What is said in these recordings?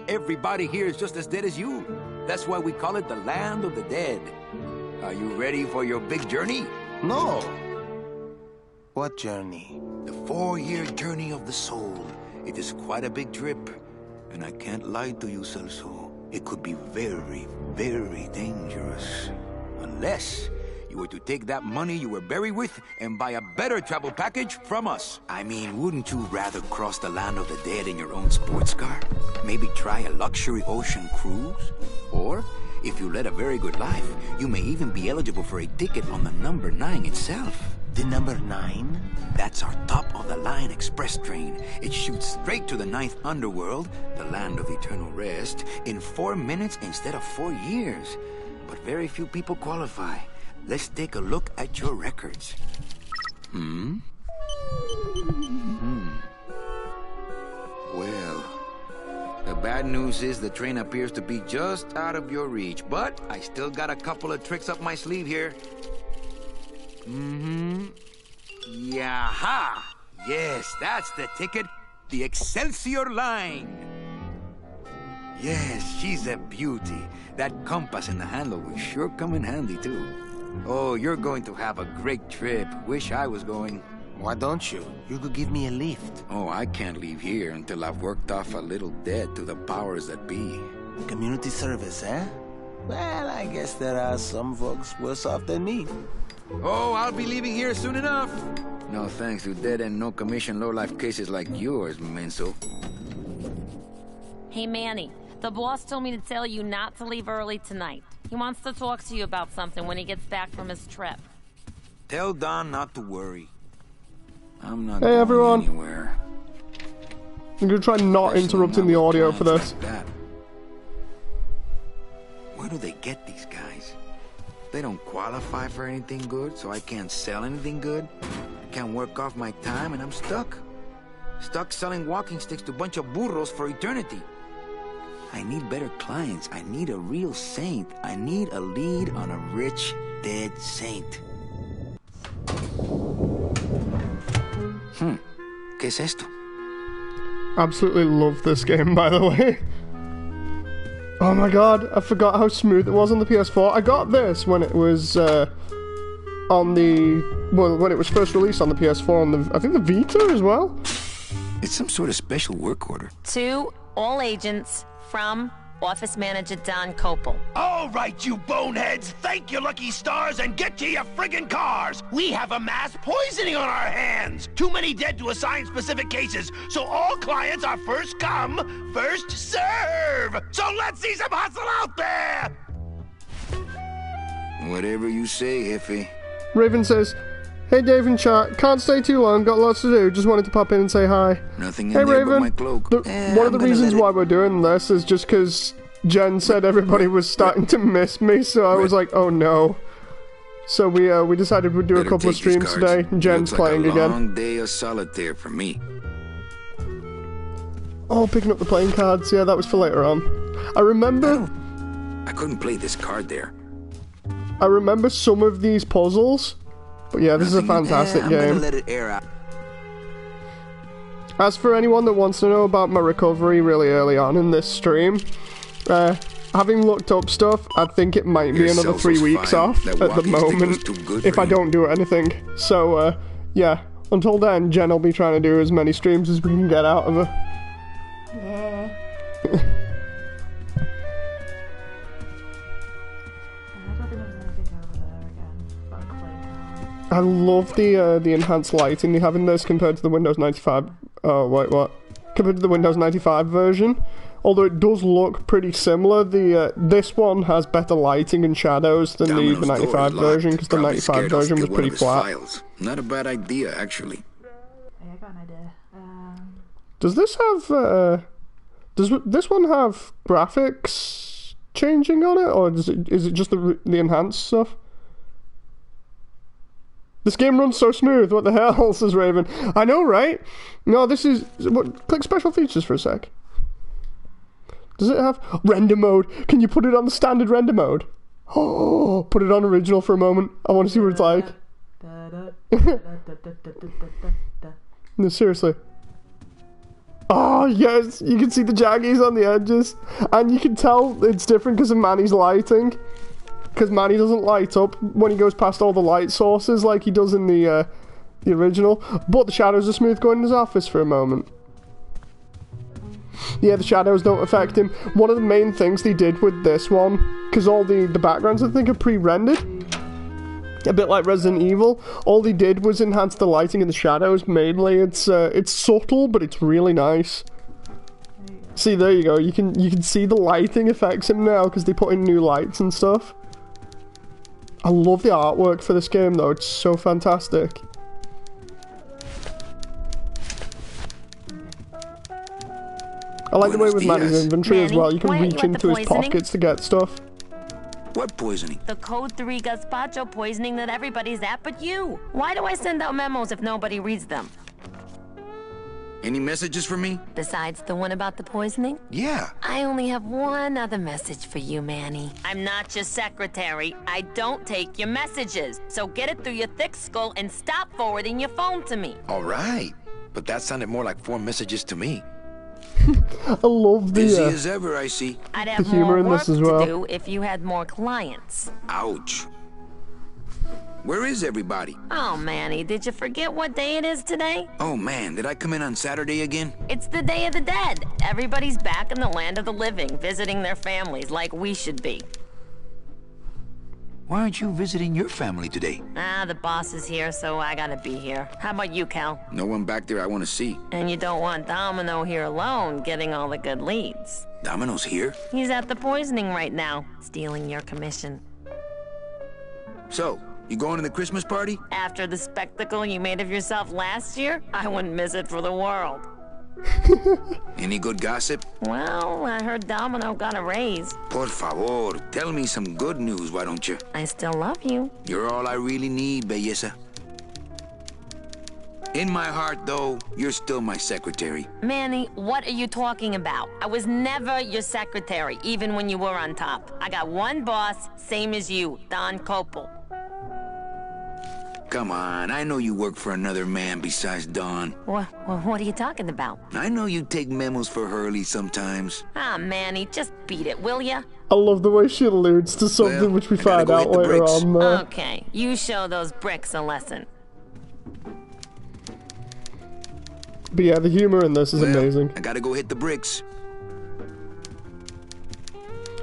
Everybody here is just as dead as you. That's why we call it the land of the dead. Are you ready for your big journey? No. What journey? The 4-year journey of the soul. It is quite a big trip. And I can't lie to you, Celso. It could be very, very dangerous. Unless you were to take that money you were buried with and buy a better travel package from us. I mean, wouldn't you rather cross the land of the dead in your own sports car? Maybe try a luxury ocean cruise? Or, if you led a very good life, you may even be eligible for a ticket on the number 9 itself. The number 9? That's our top-of-the-line express train. It shoots straight to the 9th underworld, the land of eternal rest, in 4 minutes instead of 4 years. But very few people qualify. Let's take a look at your records. Well, the bad news is the train appears to be just out of your reach, but I still got a couple of tricks up my sleeve here. Yaha! Yes, that's the ticket. The Excelsior line. Yes, she's a beauty. That compass in the handle will sure come in handy, too. Oh, you're going to have a great trip. Wish I was going. Why don't you? You could give me a lift. Oh, I can't leave here until I've worked off a little debt to the powers that be. Community service, eh? Well, I guess there are some folks worse off than me. Oh, I'll be leaving here soon enough. No thanks to dead and no commission low-life cases like yours, Menso. Hey, Manny. The boss told me to tell you not to leave early tonight. He wants to talk to you about something when he gets back from his trip. Tell Don not to worry. I'm not Hey, everyone. going anywhere. I'm gonna try not interrupting the audio for this. Like that. Where do they get these guys? They don't qualify for anything good, so I can't sell anything good. I can't work off my time, and I'm stuck. Stuck selling walking sticks to a bunch of burros for eternity. I need better clients. I need a real saint. I need a lead on a rich, dead saint. ¿Qué es esto? Absolutely love this game, by the way. Oh my god, I forgot how smooth it was on the PS4. I got this when it was on the... well, when it was first released on the PS4 and the, I think the Vita as well. It's some sort of special work order. To all agents from Office Manager Don Copel. All right, you boneheads, thank your lucky stars and get to your friggin' cars. We have a mass poisoning on our hands. Too many dead to assign specific cases, so all clients are first come, first serve. So let's see some hustle out there. Whatever you say, Jefe. Raven says, "Hey Dave and chat, can't stay too long, got lots to do, just wanted to pop in and say hi." Nothing in Hey there Raven, but my cloak. one of the reasons why we're doing this is just because Jen said everybody was starting to miss me, so I was like, oh no. So we decided we'd do a couple of streams today. Jen's playing again. Long day of solitaire for me. Oh, picking up the playing cards, yeah, that was for later on. I remember... I couldn't play this card there. I remember some of these puzzles, but yeah, this is a fantastic I'm game. gonna let it air out. As for anyone that wants to know about my recovery really early on in this stream, having looked up stuff, I think it might be another 3 weeks off at the moment if I don't do anything. So, yeah, until then, Jen will be trying to do as many streams as we can get out of her. I love the enhanced lighting they have in this compared to the Windows 95. Oh wait, what? Compared to the Windows 95 version. Although it does look pretty similar, this one has better lighting and shadows than the 95 version, because the 95 version was pretty flat. Files. Not a bad idea, actually. I got an idea. Does this have? Does this one have graphics changing on it, or is it just the enhanced stuff? This game runs so smooth, what the hell, says Raven. I know, right? No, this is... click special features for a sec. Does it have... render mode? Can you put it on the standard render mode? Oh, put it on original for a moment. I want to see what it's like. No, seriously. Oh, yes, you can see the jaggies on the edges. And you can tell it's different because of Manny's lighting. Because Manny doesn't light up when he goes past all the light sources like he does in the original. But the shadows are smooth going in his office for a moment. Yeah, the shadows don't affect him. One of the main things they did with this one, because all the backgrounds I think are pre-rendered, a bit like Resident Evil, all they did was enhance the lighting and the shadows mainly. It's subtle, but it's really nice. See, there you go. You can see the lighting affects him now because they put in new lights and stuff. I love the artwork for this game though. It's so fantastic. I like the way with Manny's inventory as well. You can reach into his pockets to get stuff. What poisoning? The Code 3 gazpacho poisoning that everybody's at but you. Why do I send out memos if nobody reads them? Any messages for me? Besides the one about the poisoning? Yeah. I only have one other message for you, Manny. I'm not your secretary. I don't take your messages. So get it through your thick skull and stop forwarding your phone to me. All right. But that sounded more like 4 messages to me. I love the busy as ever, I see. I'd have humor more in work this as well. to do if you had more clients. Ouch. Where is everybody? Oh, Manny, did you forget what day it is today? Oh man, did I come in on Saturday again? It's the Day of the Dead. Everybody's back in the land of the living, visiting their families like we should be. Why aren't you visiting your family today? The boss is here, so I gotta be here. How about you, Cal? No one back there I want to see. And you don't want Domino here alone, getting all the good leads. Domino's here? He's at the poisoning right now, stealing your commission. So, you going to the Christmas party? After the spectacle you made of yourself last year, I wouldn't miss it for the world. Any good gossip? Well, I heard Domino got a raise. Por favor, tell me some good news, why don't you? I still love you. You're all I really need, belleza. In my heart, though, you're still my secretary. Manny, what are you talking about? I was never your secretary, even when you were on top. I got one boss, same as you, Don Copel. Come on, I know you work for another man besides Don. What are you talking about? I know you take memos for Hurley sometimes. Manny, just beat it, will ya? I love the way she alludes to something which we find out later on there. Okay, you show those bricks a lesson. But yeah, the humor in this is amazing. I gotta go hit the bricks.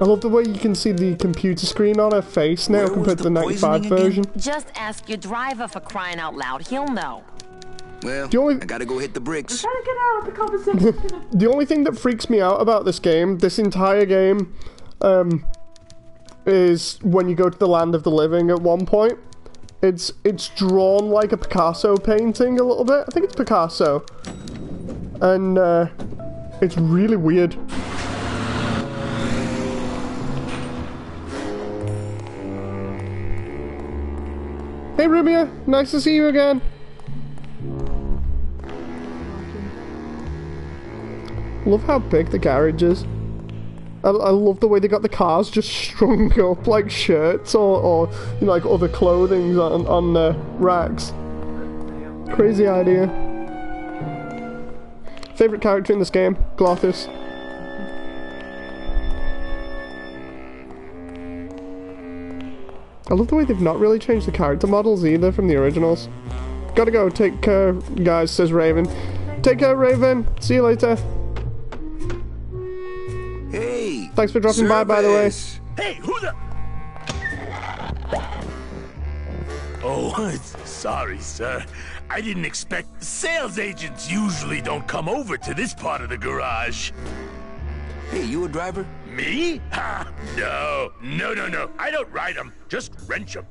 I love the way you can see the computer screen on her face now compared to the 95 version. Just ask your driver, for crying out loud. He'll know. Well, I gotta go hit the bricks. I'm trying to get out of the conversation. The only thing that freaks me out about this game, this entire game, is when you go to the land of the living at one point. It's drawn like a Picasso painting a little bit. I think it's Picasso. And it's really weird. Hey Rumia, nice to see you again. Love how big the garage is. I love the way they got the cars just strung up like shirts or you know, like other clothing on racks. Crazy idea. Favorite character in this game? Glottis. I love the way they've not really changed the character models either from the originals. Gotta go, take care, guys, says Raven. Take care, Raven. See you later. Hey! Thanks for dropping by the way. Hey, who the... Oh, sorry, sir. I didn't expect... Sales agents usually don't come over to this part of the garage. Hey, you a driver? Me? Ha! No. I don't ride them, just wrench them.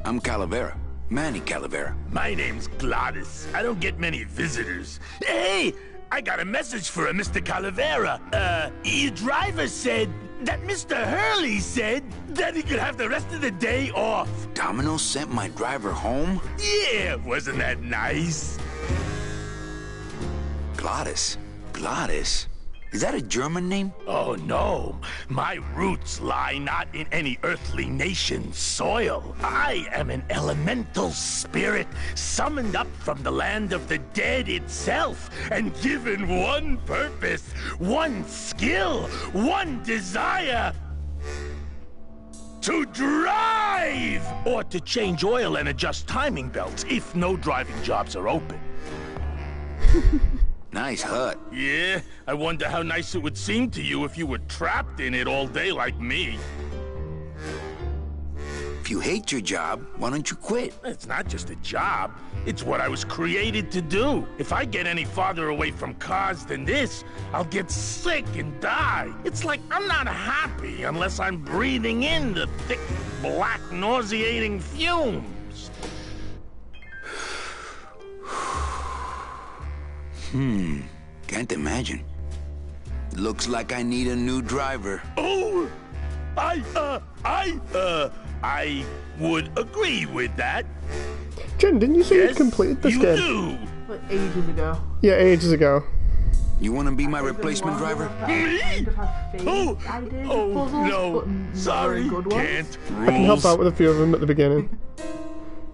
I'm Calavera. Manny Calavera. My name's Gladys. I don't get many visitors. Hey! I got a message for a Mr. Calavera. Your driver said that Mr. Hurley said that he could have the rest of the day off. Domino sent my driver home? Yeah, wasn't that nice? Gladys. Is that a German name? Oh no, my roots lie not in any earthly nation's soil. I am an elemental spirit summoned up from the land of the dead itself and given one purpose, one skill, one desire. To drive! Or to change oil and adjust timing belts if no driving jobs are open. Nice hut. Yeah, I wonder how nice it would seem to you if you were trapped in it all day like me. If you hate your job, why don't you quit? It's not just a job. It's what I was created to do. If I get any farther away from cars than this, I'll get sick and die. It's like I'm not happy unless I'm breathing in the thick, black, nauseating fumes. Can't imagine. Looks like I need a new driver. Oh, I would agree with that. Jen, didn't you say Yes, you'd completed this you game? do. Like ages ago. Yeah, ages ago. You want to be my replacement driver? Me? Oh, oh no, sorry, can't. I can help out with a few of them at the beginning.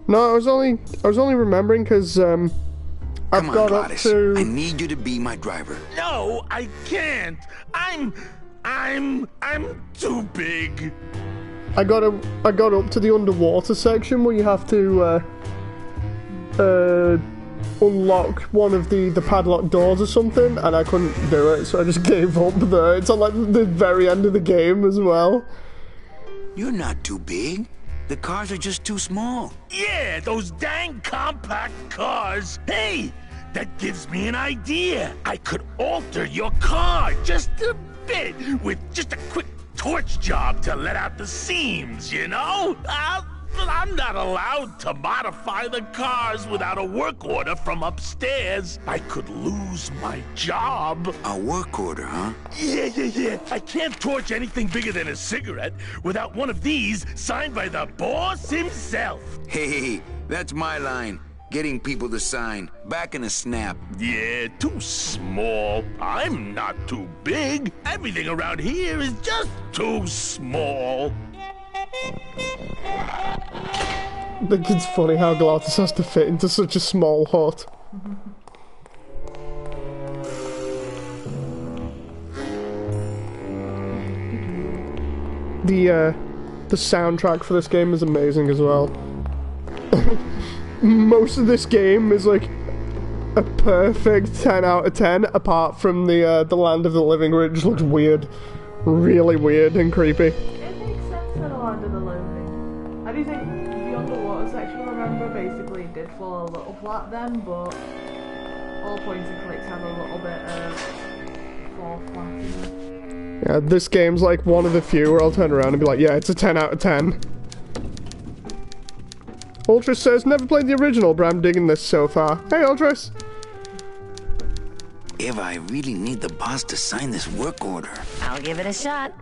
No, I was only remembering because I've Come on, got up Gladys. to. I need you to be my driver. No, I can't. I'm too big. I got up to the underwater section where you have to unlock one of the padlock doors or something, and I couldn't do it, so I just gave up there. It's on like the very end of the game as well. You're not too big. The cars are just too small. Yeah, those dang compact cars. Hey, that gives me an idea. I could alter your car just a bit with just a quick torch job to let out the seams, you know? I'm not allowed to modify the cars without a work order from upstairs. I could lose my job. A work order, huh? Yeah. I can't torch anything bigger than a cigarette without one of these signed by the boss himself. Hey, that's my line. Getting people to sign. Back in a snap. Yeah, too small. I'm not too big. Everything around here is just too small. I think it's funny how Gladys has to fit into such a small hut. The soundtrack for this game is amazing as well. Most of this game is like a perfect 10 out of 10, apart from the Land of the Living, where it just looks weird. Really weird and creepy. It makes sense for the Land of the Living. I do think the underwater section, remember, basically did fall a little flat then, but all points and clicks have a little bit of fall flat in it. Yeah, this game's like one of the few where I'll turn around and be like, yeah, it's a 10 out of 10. Ultras says, never played the original, but I'm digging this so far. Hey, Ultras! Eva, I really need the boss to sign this work order. I'll give it a shot.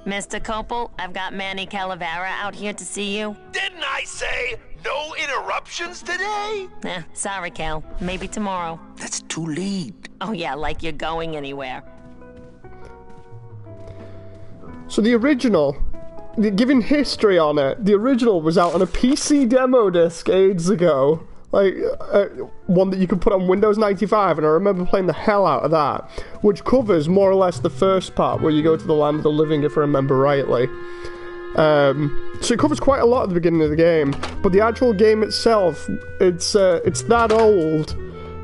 Mr. Copel, I've got Manny Calavera out here to see you. Didn't I say no interruptions today? Sorry, Cal. Maybe tomorrow. That's too late. Oh yeah, like you're going anywhere. So the original, given history on it, the original was out on a PC demo disc ages ago. Like, one that you could put on Windows 95, and I remember playing the hell out of that, which covers more or less the first part, where you go to the Land of the Living, if I remember rightly. So it covers quite a lot at the beginning of the game, but the actual game itself, it's that old.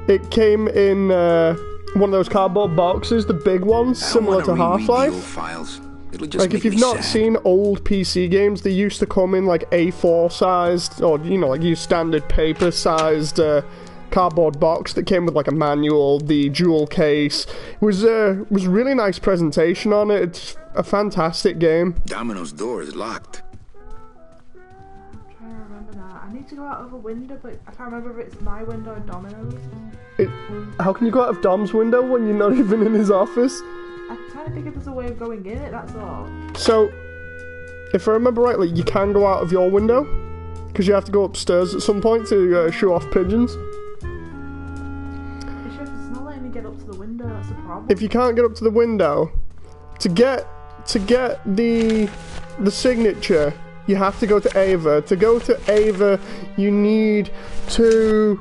It came in one of those cardboard boxes, the big ones, similar to Half-Life. Files. It'll just Like, if you've not seen old PC games, they used to come in, like, A4 sized, or, you know, like, your standard paper sized cardboard box that came with, like, a manual, the jewel case. It was really nice presentation on it. It's a fantastic game. Domino's door is locked. I'm trying to remember that. I need to go out of a window, but I can't remember if it's my window or Domino's. How can you go out of Dom's window when you're not even in his office? I'm trying to think if there's a way of going in it, that's all. So, if I remember rightly, you can go out of your window, because you have to go upstairs at some point to show off pigeons. It's just it's not letting me get up to the window. What's the problem? If you can't get up to the window, to get the signature, you have to go to Ava. To go to Ava, you need to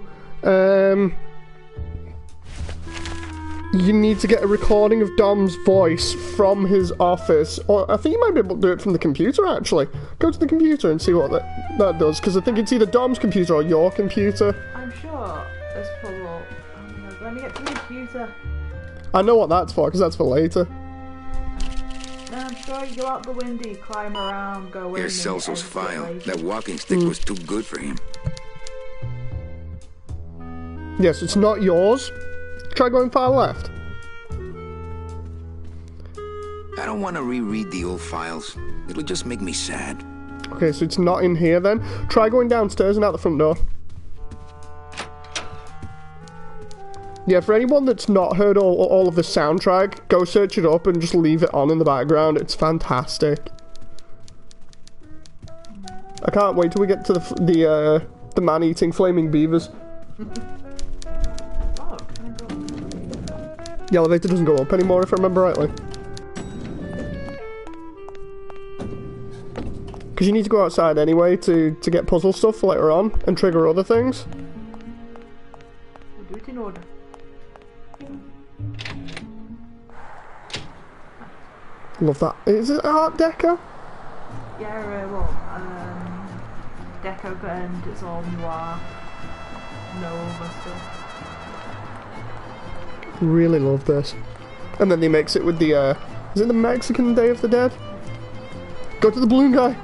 get a recording of Dom's voice from his office, or I think you might be able to do it from the computer. Actually, go to the computer and see what that does, because I think it's either Dom's computer or your computer. I'm sure this puzzle. Oh my god, let me get to the computer. I know what that's for, because that's for later. No, I'm sure you go out the window, you climb around, go in. Here's and Celso's exit file. later. That walking stick was too good for him. Yes, it's not yours. Try going far left. I don't want to reread the old files. It'll just make me sad. Okay, so it's not in here then. Try going downstairs and out the front door. Yeah, for anyone that's not heard all of the soundtrack, go search it up and just leave it on in the background. It's fantastic. I can't wait till we get to the man-eating flaming beavers. Oh, can I go? The elevator doesn't go up anymore, if I remember rightly. Because you need to go outside anyway to get puzzle stuff for later on and trigger other things. We'll do it in order. Love that. Is it Art Deco? Yeah, well, Deco and it's all noir. Nova stuff. Really love this. And then they mix it with the, is it the Mexican Day of the Dead? Go to the balloon guy.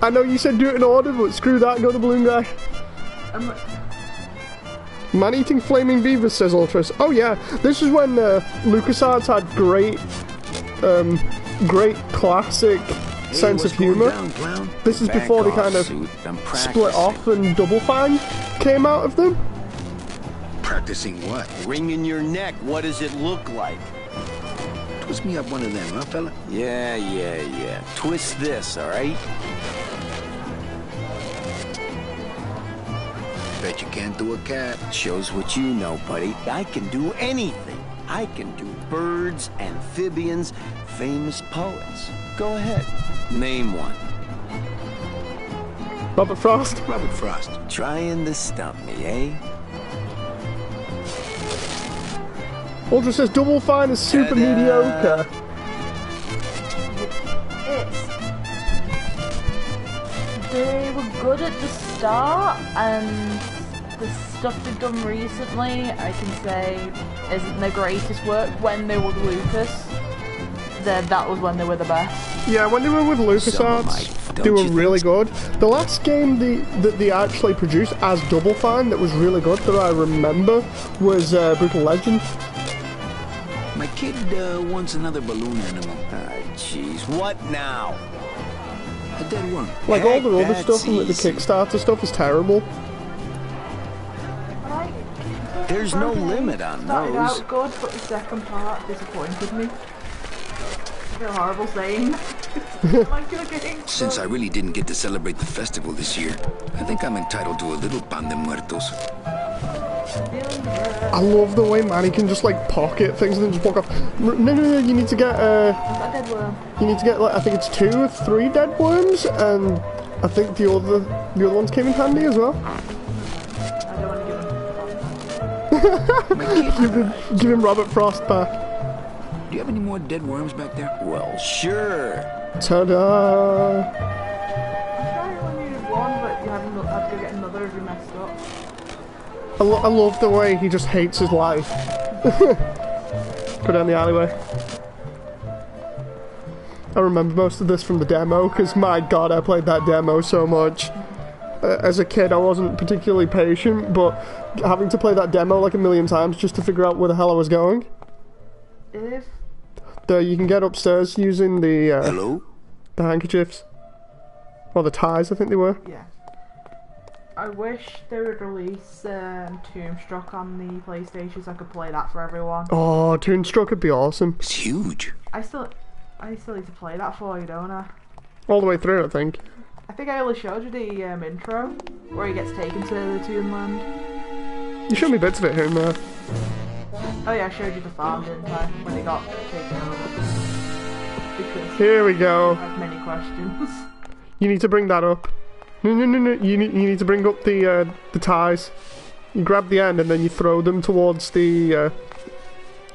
I know you said do it in order, but screw that, go to the balloon guy. Man-eating flaming beavers, says Ultras. Oh yeah, this is when LucasArts had great classic sense of humour. This is before they kind of split off and Double Fine came out of them. Practicing what? Wringing your neck, what does it look like? Twist me up one of them, huh, fella? Yeah. Twist this, alright? Bet you can't do a cat. Shows what you know, buddy. I can do anything. I can do birds, amphibians, famous poets. Go ahead. Name one. Robert Frost. Robert Frost. Trying to stump me, eh? Ultra says Double Fine is super Ta-da. mediocre. They were good at the start, and the stuff they've done recently, I can say, isn't their greatest work. When they were with Lucas, that was when they were the best. Yeah, when they were with LucasArts, they were really good. The last game that they actually produced as Double Fine that was really good that I remember was Brutal Legend. My kid wants another balloon animal. Ah, jeez. What now? A dead worm. Like all the other Heck, stuff and like, the that's Kickstarter stuff is terrible. There's no limit on Started those. out good, but the second part disappointed me. I feel horrible saying that. Like a game. Since I really didn't get to celebrate the festival this year, I think I'm entitled to a little pan de muertos. I love the way Manny can just like pocket things and then just walk off. No, you need to get A dead worm. you need to get like I think it's 2 or 3 dead worms, and I think the other ones came in handy as well. I don't want to give him. Give him Robert Frost back. Do you have any more dead worms back there? Well, sure. Ta-da! I'm sure you only used one, but you had to go get another if you messed up. I love the way he just hates his life. Go down the alleyway. I remember most of this from the demo, because my god, I played that demo so much. As a kid, I wasn't particularly patient, but having to play that demo like a million times just to figure out where the hell I was going. If You can get upstairs using the Hello? the handkerchiefs. Or the ties, I think they were. yeah. I wish they would release Tombstruck on the PlayStation so I could play that for everyone. Oh, Toonstruck would be awesome. It's huge. I still need to play that for you, don't I? All the way through, I think. I think I only showed you the intro where he gets taken to the Toonland. You showed me bits of it here and there. Oh yeah, I showed you the farm, didn't I? When it got taken over. Because Here we go. I have many questions. You need to bring that up. No. You need to bring up the ties. You grab the end and then you throw them towards the.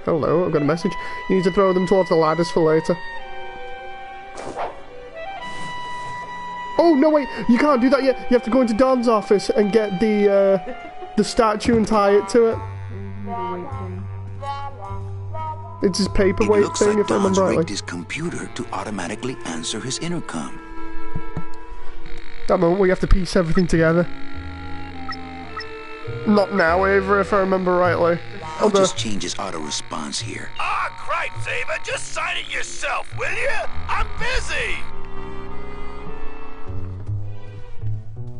Hello, I've got a message. You need to throw them towards the ladders for later. Oh no! Wait, you can't do that yet. You have to go into Don's office and get the statue and tie it to it. It's his paperweight thing, if I remember rightly. Rigged his computer to automatically answer his intercom. That moment where you have to piece everything together. Not now, Ava, if I remember rightly. I'll just change his auto response here. Ah, cripes, Ava, just sign it yourself, will you? I'm busy.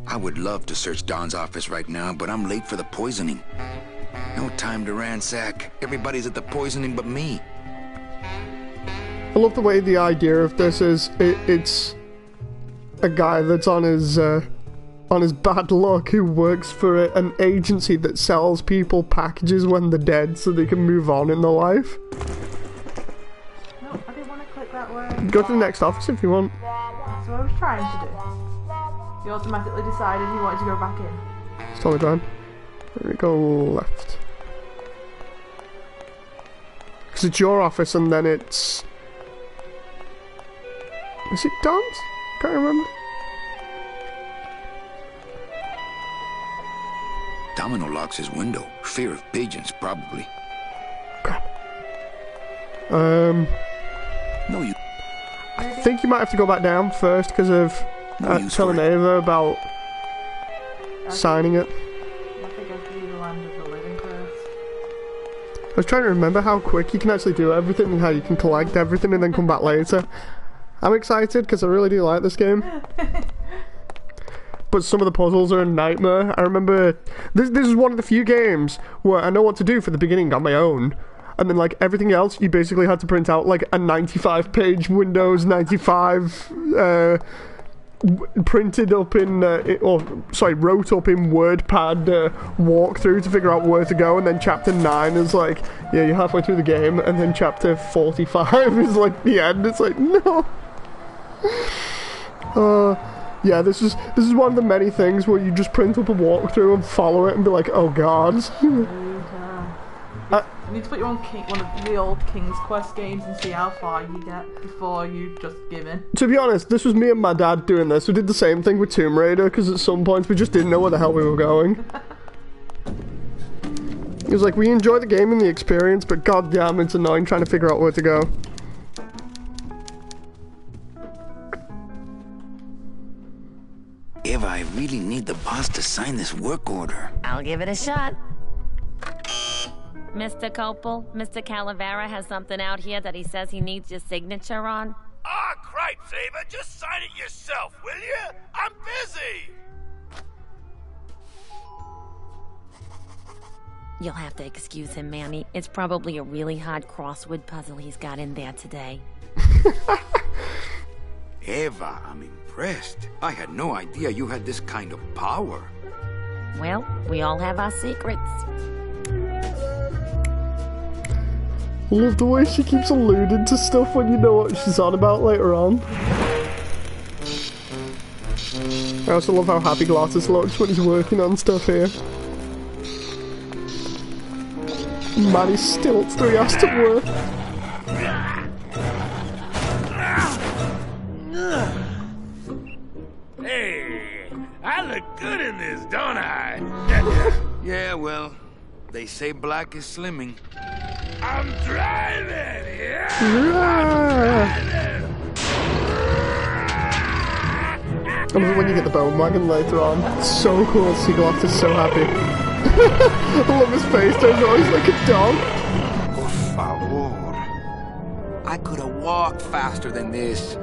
I would love to search Don's office right now, but I'm late for the poisoning. No time to ransack. Everybody's at the poisoning but me. I love the way the idea of this is it's a guy that's on his bad luck who works for an agency that sells people packages when they're dead so they can move on in their life. No, I didn't want to click that way. Go to the next office if you want. That's what I was trying to do. He automatically decided he wanted to go back in. It's totally fine. There we go, left. Because it's your office and then it's... Is it Don's? Can't remember. Domino locks his window. Fear of pigeons, probably. Crap. No, you... I think you might have to go back down first because of telling Ava about signing it. I think I have to do the land of the living first. I was trying to remember how quick you can actually do everything and how you can collect everything and then come back later. I'm excited because I really do like this game. But some of the puzzles are a nightmare. I remember this is one of the few games where I know what to do for the beginning on my own, and then like everything else you basically had to print out like a 95-page Windows 95 printed up in wrote up in WordPad walkthrough to figure out where to go, and then chapter 9 is like, yeah, you're halfway through the game, and then chapter 45 is like the end. It's like, no. Yeah, this is one of the many things where you just print up a walkthrough and follow it and be like, oh god. You need to put you on one of the old King's Quest games and see how far you get before you just give in. To be honest, this was me and my dad doing this. We did the same thing with Tomb Raider because at some points we just didn't know where the hell we were going. It was like, we enjoy the game and the experience, but goddamn, it's annoying trying to figure out where to go. Eva, I really need the boss to sign this work order. I'll give it a shot. Mr. Copel, Mr. Calavera has something out here that he says he needs your signature on. Ah, cripes, Ava, just sign it yourself, will you? I'm busy. You'll have to excuse him, Manny. It's probably a really hard crossword puzzle he's got in there today. Eva, I'm impressed. I had no idea you had this kind of power. Well, we all have our secrets. I love the way she keeps alluding to stuff when you know what she's on about later on. I also love how happy Glottis looks when he's working on stuff here. Man, he's still 3 hours to work. Hey, I look good in this, don't I? Yeah, well, they say black is slimming. I'm driving, yeah! I love it when you get the bone wagon later on. It's so cool to see Glottis so happy. I love his face, turns always like a dog. Por favor. I could have walked faster than this.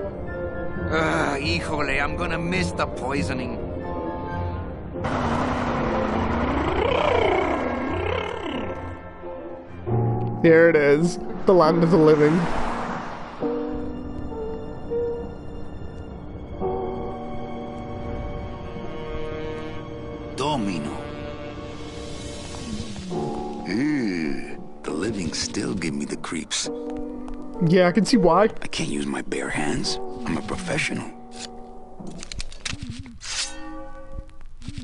Híjole, I'm gonna miss the poisoning. Here it is, the land of the living. Domino. Ew, the living lips. Yeah, I can see why. I can't use my bare hands. I'm a professional.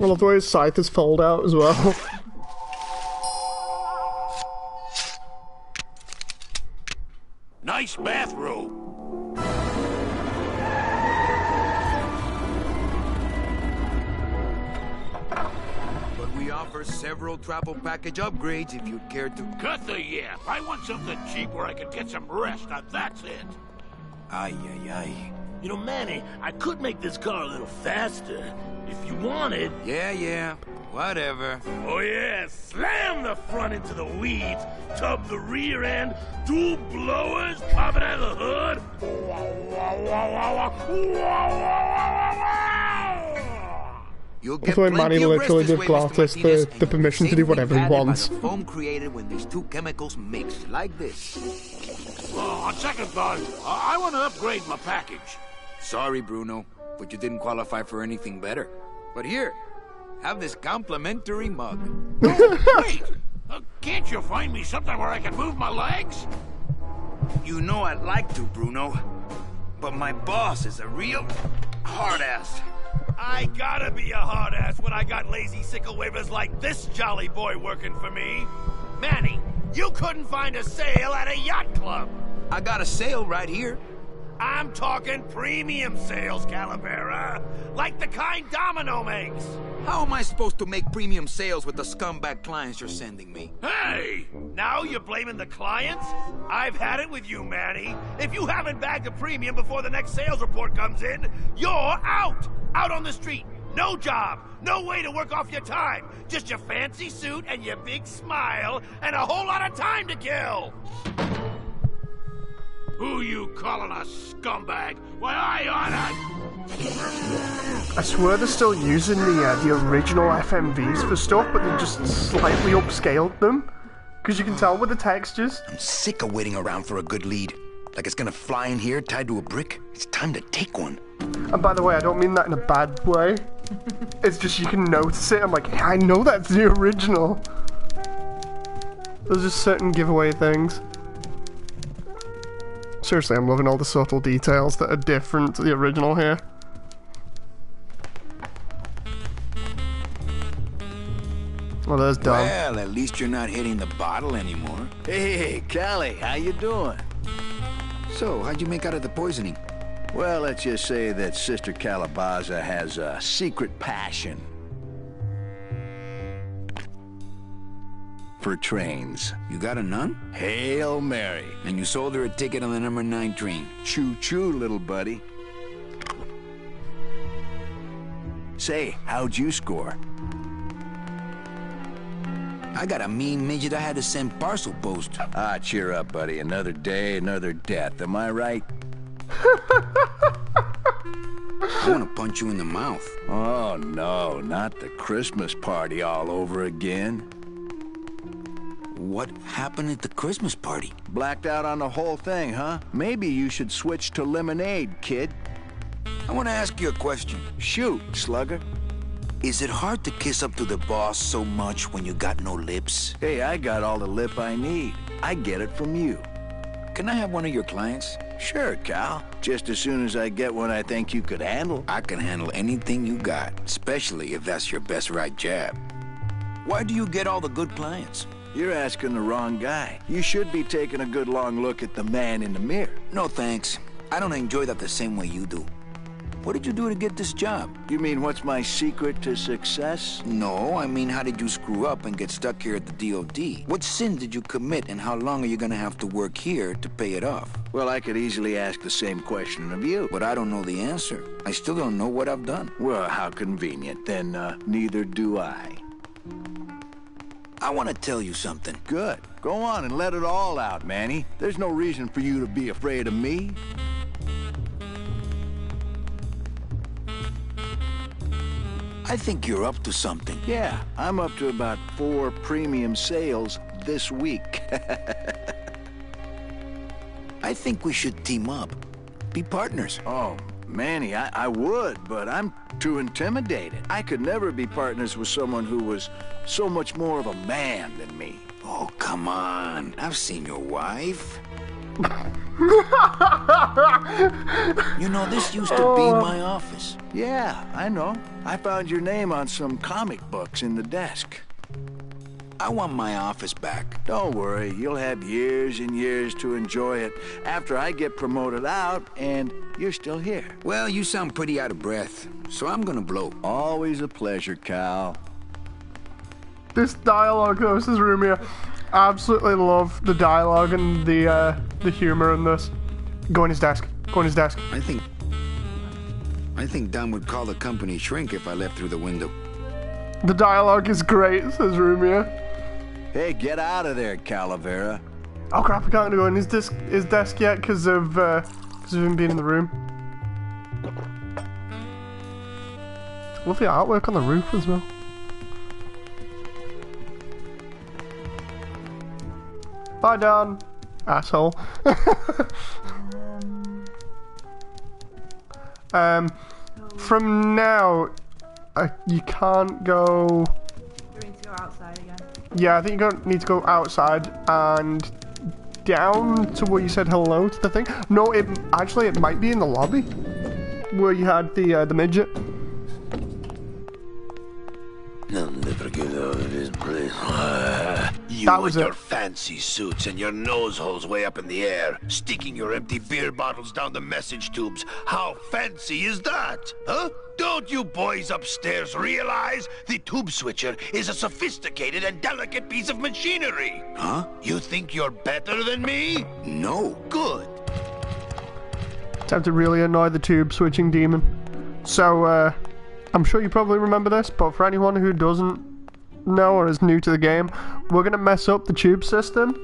I love the way his scythe is folded out as well. Nice bathrobe. But we offer several travel package upgrades if you'd care to. Cut the yap. I want something cheap where I can get some rest. Now that's it. Ay, ay, ay. You know, Manny, I could make this car a little faster if you wanted. Yeah. Whatever. Oh yeah, slam the front into the weeds, tub the rear end, dual blowers, pop it out of the hood. You'll That's get why plenty Manny of literally rest this gives way, Glottis Mr. Martinez, the permission to do whatever he wants. By the foam created when these two chemicals mix, like this. On second thought, I want to upgrade my package. Sorry, Bruno, but you didn't qualify for anything better. But here, have this complimentary mug. Wait, can't you find me something where I can move my legs? You know I'd like to, Bruno, but my boss is a real hard-ass. I gotta be a hard ass when I got lazy sickle wavers like this jolly boy working for me. Manny, you couldn't find a sale at a yacht club. I got a sale right here. I'm talking premium sales, Calavera. Like the kind Domino makes. How am I supposed to make premium sales with the scumbag clients you're sending me? Hey! Now you're blaming the clients? I've had it with you, Manny. If you haven't bagged a premium before the next sales report comes in, you're out! Out on the street. No job. No way to work off your time. Just your fancy suit and your big smile and a whole lot of time to kill. Who you calling a scumbag? Why, I oughta... I swear they're still using the original FMVs for stuff, but they just slightly upscaled them. Because you can tell with the textures. I'm sick of waiting around for a good lead. Like it's gonna fly in here tied to a brick. It's time to take one. And by the way, I don't mean that in a bad way. It's just you can notice it. I'm like, I know that's the original. There's just certain giveaway things. Seriously, I'm loving all the subtle details that are different to the original here. Oh, there's Dom. Well, at least you're not hitting the bottle anymore. Hey, Callie, how you doing? So, how'd you make out of the poisoning? Well, let's just say that Sister Calabaza has a secret passion for trains. You got a nun? Hail Mary. And you sold her a ticket on the number 9 train. Choo-choo, little buddy. Say, how'd you score? I got a mean midget I had to send parcel post. Ah, cheer up, buddy. Another day, another death. Am I right? I want to punch you in the mouth. Oh, no, not the Christmas party all over again. What happened at the Christmas party? Blacked out on the whole thing, huh? Maybe you should switch to lemonade, kid. I want to ask you a question. Shoot, slugger. Is it hard to kiss up to the boss so much when you got no lips? Hey, I got all the lip I need. I get it from you. Can I have one of your clients? Sure, Cal. Just as soon as I get one I think you could handle. I can handle anything you got, especially if that's your best right jab. Why do you get all the good clients? You're asking the wrong guy. You should be taking a good long look at the man in the mirror. No thanks. I don't enjoy that the same way you do. What did you do to get this job? You mean what's my secret to success? No, I mean how did you screw up and get stuck here at the DOD? What sin did you commit and how long are you gonna have to work here to pay it off? Well, I could easily ask the same question of you. But I don't know the answer. I still don't know what I've done. Well, how convenient. Then, neither do I. I want to tell you something. Good. Go on and let it all out, Manny. There's no reason for you to be afraid of me. I think you're up to something. Yeah, I'm up to about 4 premium sales this week. I think we should team up. Be partners. Oh, Manny, I would, but I'm too intimidated. I could never be partners with someone who was so much more of a man than me. Oh, come on. I've seen your wife. You know, this used to be my office. Yeah, I know. I found your name on some comic books in the desk. I want my office back. Don't worry, you'll have years and years to enjoy it after I get promoted out and you're still here. Well, you sound pretty out of breath, so I'm gonna blow. Always a pleasure, Cal. This dialogue, though, this is Rumia. I absolutely love the dialogue and the humor in this. Go on his desk. Go on his desk. I think Don would call the company shrink if I left through the window. The dialogue is great, says Rumia. Hey, get out of there, Calavera. Oh crap, I can't go in his desk yet because of him being in the room. Lovely artwork on the roof as well. Bye, Don. Asshole. From now, you can't go... Do we need to go outside again? Yeah, I think you need to go outside and down to where you said hello to the thing. No, it might be in the lobby where you had the midget. I'll never get out of this place. You That was with it. your fancy suits and your nose holes way up in the air, sticking your empty beer bottles down the message tubes. How fancy is that? Huh? Don't you boys upstairs realize the tube switcher is a sophisticated and delicate piece of machinery? Huh? You think you're better than me? No. Good. Time to really annoy the tube switching demon. So, I'm sure you probably remember this, but for anyone who doesn't know or is new to the game, we're going to mess up the tube system.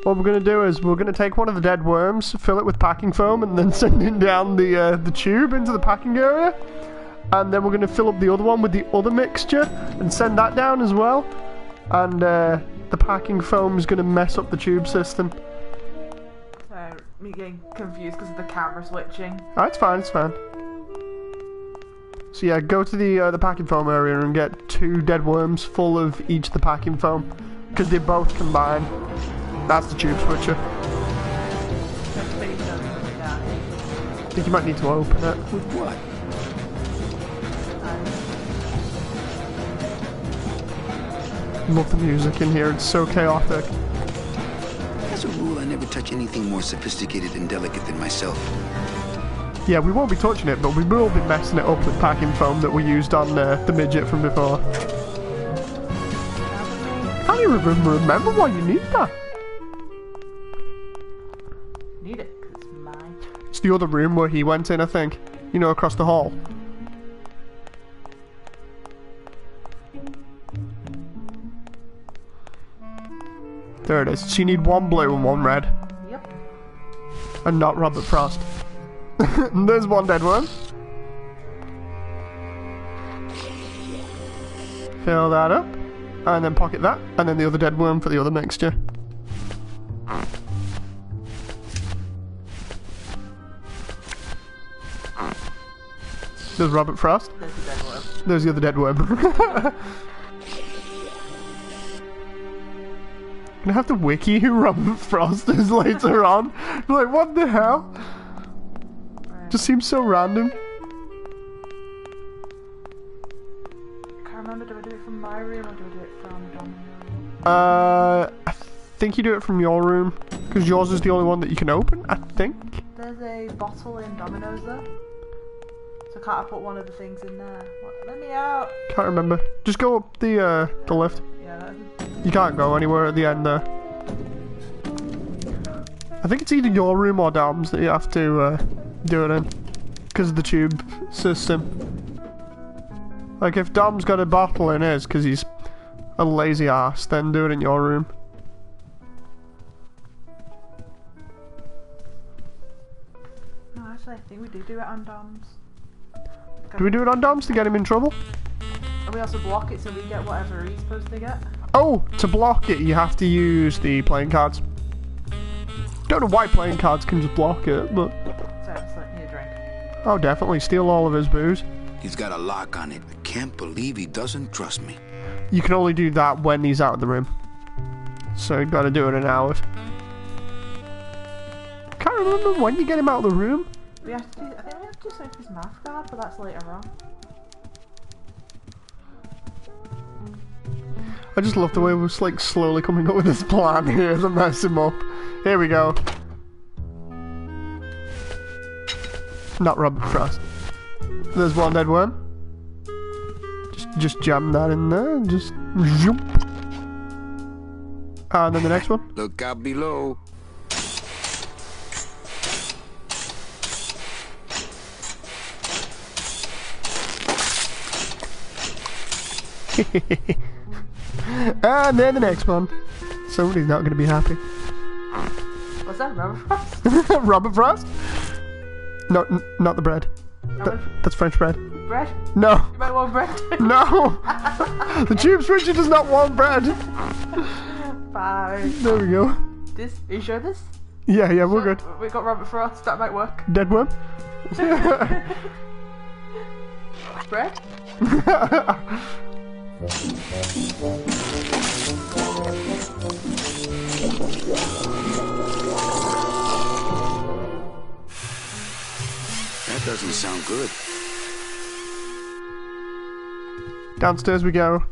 What we're going to do is we're going to take one of the dead worms, fill it with packing foam, and then send it down the tube into the packing area. And then we're going to fill up the other one with the other mixture and send that down as well. And the packing foam is going to mess up the tube system. So, me getting confused because of the camera switching. Oh, it's fine, it's fine. So yeah, go to the packing foam area and get 2 dead worms full of each of the packing foam, because they both combine. That's the tube switcher. I think you might need to open it. With what? Love the music in here, it's so chaotic. As a rule, I never touch anything more sophisticated and delicate than myself. Yeah, we won't be touching it, but we will be messing it up with packing foam that we used on the midget from before. I can't even remember why you need that. Need it because it's mine. It's the other room where he went in, I think. You know, across the hall. There it is. So you need 1 blue and 1 red. Yep. And not Robert Frost. There's 1 dead worm. Fill that up. And then pocket that. And then the other dead worm for the other mixture. There's Robert Frost. There's the dead worm. There's the other dead worm. I'm gonna have to wiki who Robert Frost is later on. Like, what the hell? Just seems so random. I can't remember, do I do it from my room or do I do it from Dom's room? I think you do it from your room, because yours is the only one that you can open, I think. There's a bottle in Domino's though. So can't I put one of the things in there? What? Let me out! Can't remember. Just go up the lift. Yeah, You can't go anywhere at the end there. I think it's either your room or Dom's that you have to do it in, because of the tube system. Like, if Dom's got a bottle in his because he's a lazy ass, then do it in your room. no, actually I think we do it on Dom's. Do we do it on Dom's to get him in trouble? And we also block it so we get whatever he's supposed to get. Oh, to block it you have to use the playing cards. Don't know why playing cards can just block it, but... So just let me a drink. Oh, definitely. Steal all of his booze. He's got a lock on it. I can't believe he doesn't trust me. You can only do that when he's out of the room. So you gotta do it in hours. can't remember when you get him out of the room. We have to do, I think we have to do something with his math card, but that's later on. I just love the way we're like slowly coming up with this plan here to mess him up. Here we go. Not Robert Frost. There's one dead worm. Just jam that in there and just zoom. And then the next one. Look out below. And then the next one. Somebody's not going to be happy. What's that, Robert Frost? Robert Frost? No, not the bread. That's French bread. Bread? No. You might want bread. No. The tube switcher does not want bread. Fine. There we go. This? Are you sure this? Yeah, we're good. We got Robert Frost. That might work. Dead worm. Bread? That doesn't sound good. Downstairs we go.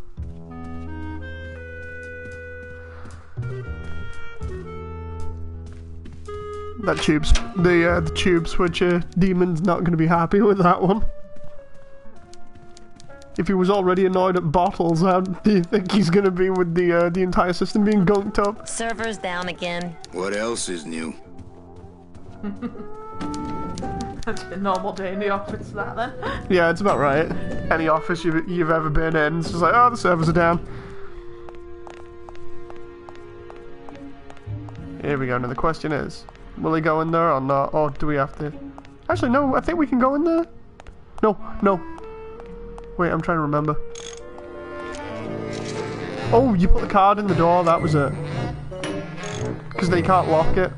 That the tube switcher demon's not going to be happy with that one. If he was already annoyed at bottles, how do you think he's going to be with the entire system being gunked up? Server's down again. What else is new? That's a normal day in the office, that then. Yeah, it's about right. Any office you've ever been in, it's just like, oh, the servers are down. Here we go. Now the question is, will he go in there or not? Or do we have to... Actually, no, I think we can go in there. No. Wait, I'm trying to remember. Oh, you put the card in the door, that was it. Because they can't lock it.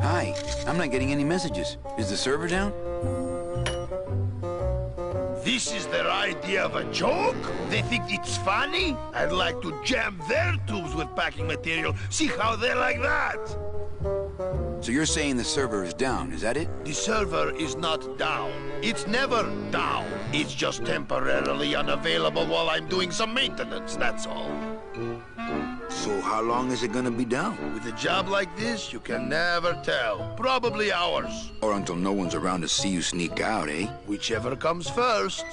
Hi, I'm not getting any messages. Is the server down? This is their idea of a joke? They think it's funny? I'd like to jam their tubes with packing material. See how they like that? So you're saying the server is down, is that it? The server is not down. It's never down. It's just temporarily unavailable while I'm doing some maintenance, that's all. So how long is it gonna be down? With a job like this, you can never tell. Probably hours. Or until no one's around to see you sneak out, eh? Whichever comes first.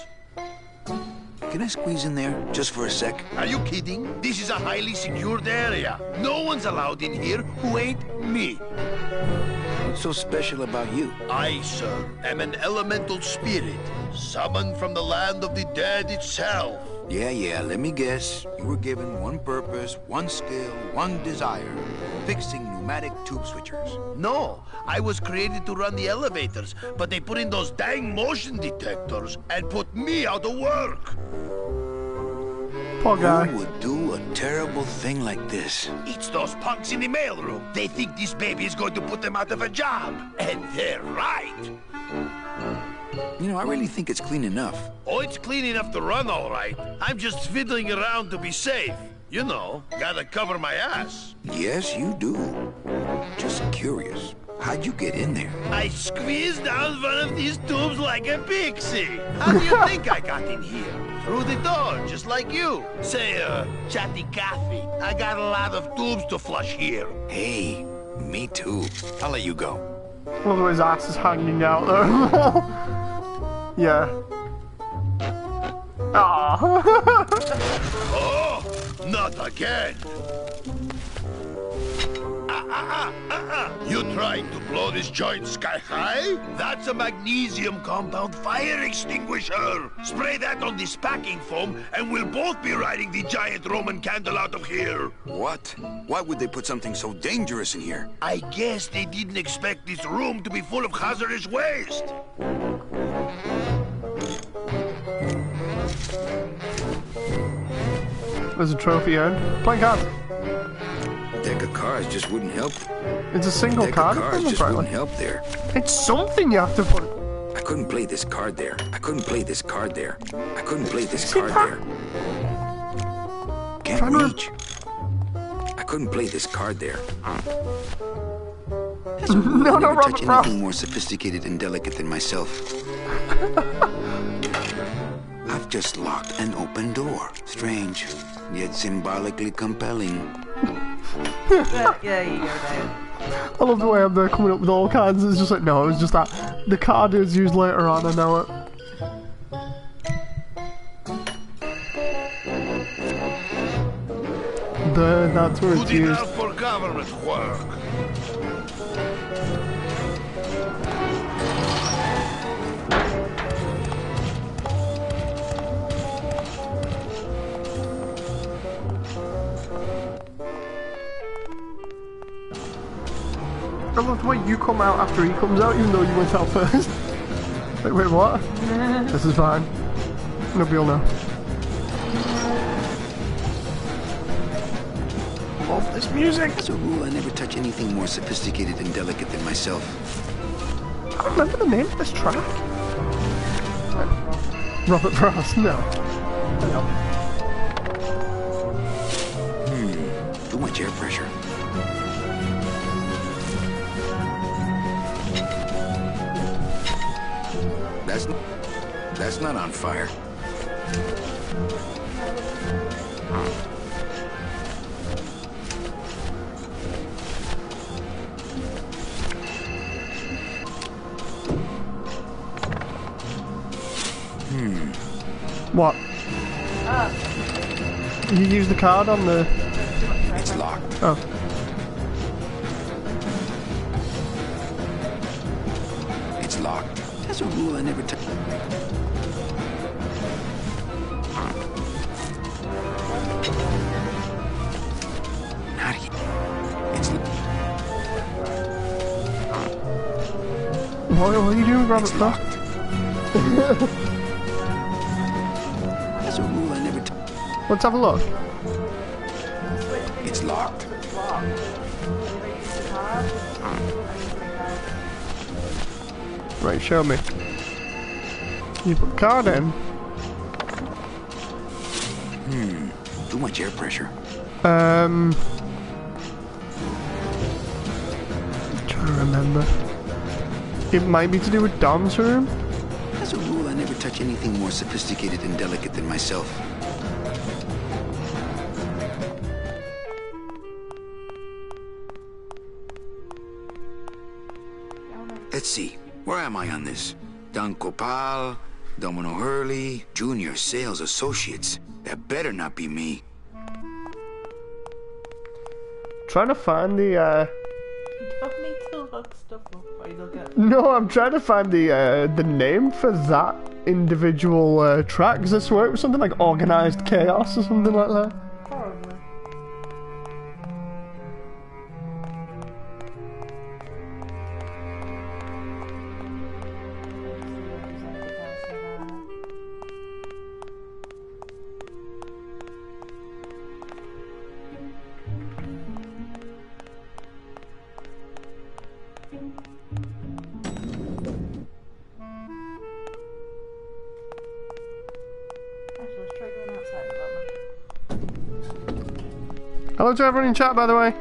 Can I squeeze in there, just for a sec? Are you kidding? This is a highly secured area. No one's allowed in here who ain't me. What's so special about you? I, sir, am an elemental spirit, summoned from the land of the dead itself. Yeah, let me guess. You were given one purpose, one skill, one desire. Fixing pneumatic tube switchers. No, I was created to run the elevators, but they put in those dang motion detectors and put me out of work. Poor guy. Who would do a terrible thing like this? It's those punks in the mailroom. They think this baby is going to put them out of a job. And they're right. You know, I really think it's clean enough. Oh, it's clean enough to run, all right. I'm just fiddling around to be safe. You know, gotta cover my ass. Yes, you do. Just curious. How'd you get in there? I squeezed down one of these tubes like a pixie. How do you think I got in here? Through the door, just like you. Say, chatty Cathy, I got a lot of tubes to flush here. Hey, me too. I'll let you go. Love his ass is hanging out though. Yeah. Ah. Oh, not again. You trying to blow this joint sky high? That's a magnesium compound fire extinguisher. Spray that on this packing foam and we'll both be riding the giant Roman candle out of here. What? Why would they put something so dangerous in here? I guess they didn't expect this room to be full of hazardous waste. There's a trophy earned. Playing cards. Deck of cards just wouldn't help. It's a single Deck card. of cards just wouldn't help there. It's something you have to put. I couldn't play this card there. I couldn't play this card there. I couldn't play this card there. Can't reach. I couldn't play this card there. As a rule, I never touch anything more sophisticated and delicate than myself. I've just locked an open door. Strange, yet symbolically compelling. Yeah, you go down. I love the way I'm there coming up with all kinds. It's just like, no, it was just that. The card is used later on, I know it. That's where it's used. For government work. I love the way you come out after he comes out, even though you went out first. Like, wait, what? This is fine. Nobody will know. Love this music. As a rule, I never touch anything more sophisticated and delicate than myself. I don't remember the name of this track. Robert Frost, no. Too much air pressure. That's not on fire. What? You use the card on the... It's locked. Oh. It's locked. As a rule, I never touch... Naughty. It's... What are you doing, Robert Frost? As a rule, I never... Let's have a look. It's locked. Right, show me. You put the card in. Too much air pressure. I'm trying to remember. It might be to do with Dom's room. As a rule, I never touch anything more sophisticated and delicate than myself. Let's see. Where am I on this? Don Copal, Domino Hurley, Junior Sales Associates. That better not be me. Trying to find the You don't need to look stuff up or you'll get... No, I'm trying to find the name for that individual track, because I swear it was something like Organized Chaos or something like that. Probably. Hello to everyone in chat, by the way.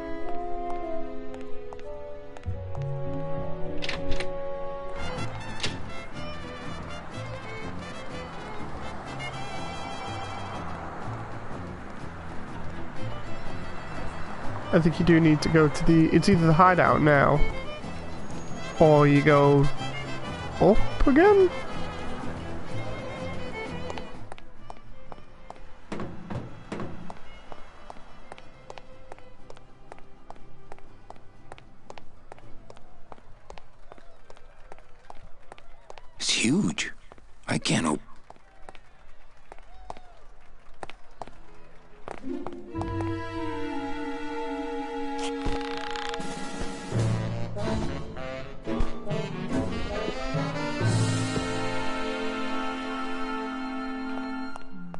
I think you do need to go to the... It's either the hideout now, or you go up again? It's huge. I can't open...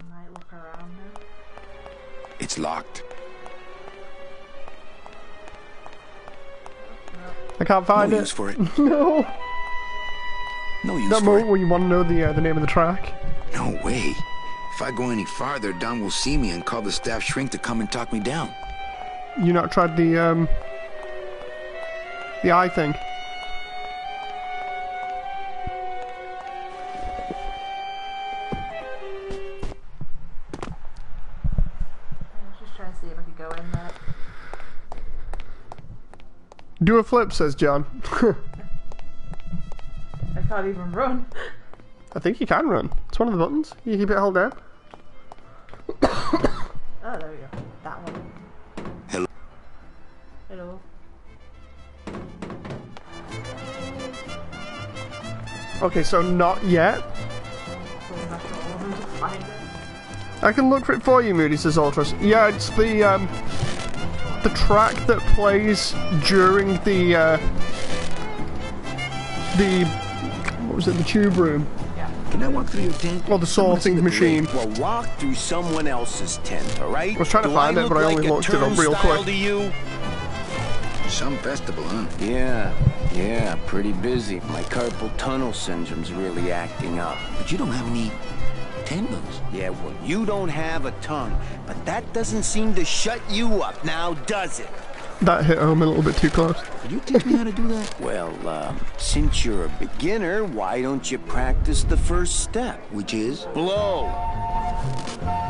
Might look around now. It's locked. I can't find No it. use for it. No. No use That for moment it. where you want to know the name of the track. No way. If I go any farther, Don will see me and call the staff shrink to come and talk me down. you not tried the eye thing? Do a flip, says John. I can't even run. I think you can run. It's one of the buttons. You keep it held down. Oh, there we go. That one. Hello. Hello. Okay, so not yet. I can look for it for you, Moody, says Ultras. Yeah, it's the track that plays during the what was it, the tube room? Can I walk through your tent? Or the sorting machine. Well, walk through someone else's tent, all right? I was trying to find it, but I only looked it up real quick. To you? Some festival, huh? Yeah, pretty busy. My carpal tunnel syndrome's really acting up. But you don't have any tendons. Yeah, well, you don't have a tongue, but that doesn't seem to shut you up now, does it? That hit home a little bit too close. Could you teach me how to do that? Well, since you're a beginner, why don't you practice the first step? Which is? Blow.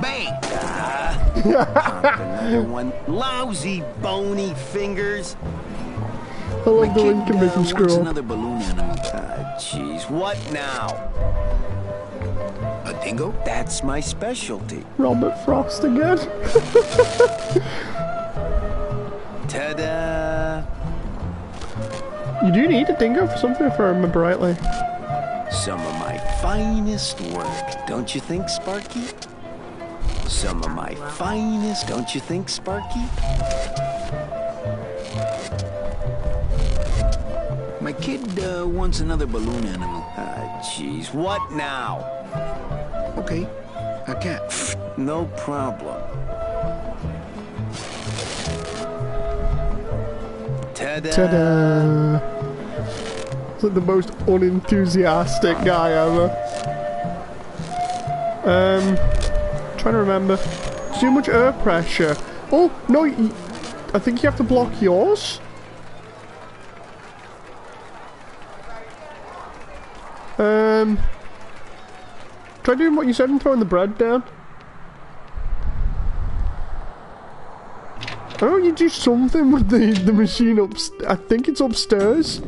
Bang! Another one. Lousy, bony fingers. I love the way you can make him wants scroll. another balloon animal. Jeez, what now? A dingo? That's my specialty. Robert Frost again. Ta-da! You do need a dingo for something, if I remember rightly. Some of my finest work, don't you think, Sparky? Some of my finest, don't you think, Sparky? My kid wants another balloon animal. Jeez, what now? Okay, a cat. No problem. Ta-da! Ta-da! It's like the most unenthusiastic guy ever. Trying to remember. Too much air pressure. Oh, no, I think you have to block yours. Try doing what you said and throwing the bread down. Oh, you do something with the machine upstairs. I think it's upstairs.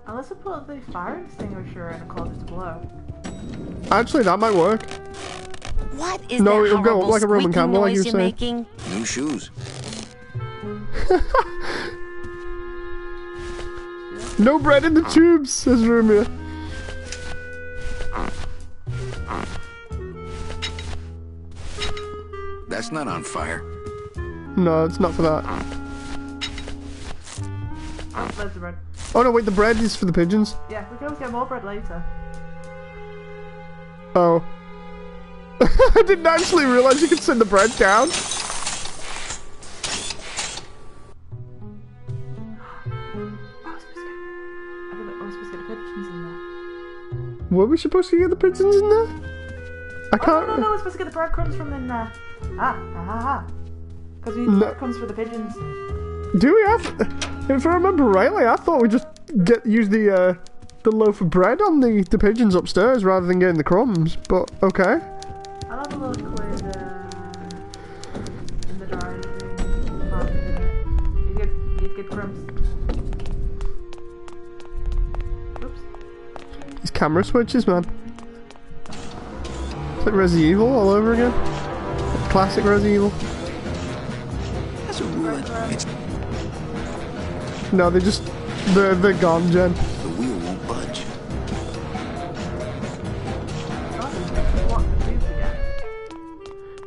Unless I put the fire extinguisher in and cause it to blow. Actually, that might work. What is No, that it'll go up horrible like a Roman squeaking candle, like noise you you're were saying. making? New shoes. No bread in the tubes, says Rumia. That's not on fire. No, it's not for that. Oh, there's the bread. Oh no, wait, the bread is for the pigeons. Yeah, we can always get more bread later. Oh. I didn't actually realize you could send the bread down. Were we supposed to get the pigeons in there? I can't. Oh, no, we're supposed to get the breadcrumbs from in there. Because we need the breadcrumbs for the pigeons. Do we have? If I remember rightly, I thought we just use the loaf of bread on the pigeons upstairs rather than getting the crumbs. But okay. I'll have a look with in the dry room. You get crumbs. Oops. These camera switches, man. It's like Resident Evil all over again. Classic Resident Evil. That's a rule. It's No, they're gone, Jen. the wheel won't budge.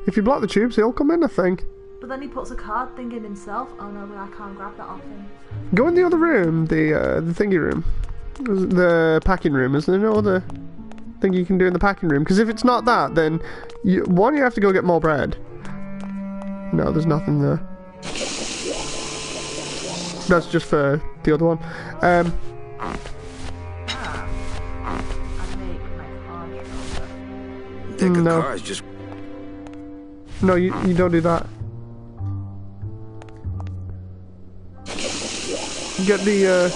If you block the tubes, he'll come in, I think. But then he puts a card thing in himself. Oh no, but I can't grab that off him. Go in the other room, the thingy room. The packing room, isn't there no other thing you can do in the packing room? Because if it's not that, then you have to go get more bread. No, there's nothing there. That's just for the other one. I make my car stronger. Deck of No. cars just... No, you don't do that. Get the,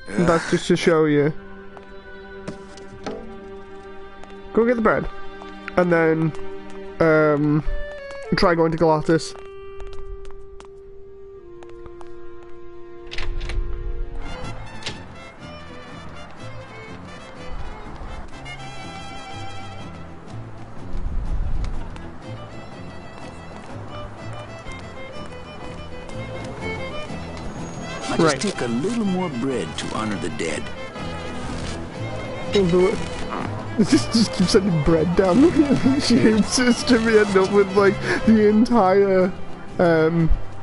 that's just to show you. Go get the bread. And then, try going to Galatas. I just take a little more bread to honor the dead. Just keep sending bread down the tube system. We end up with like the entire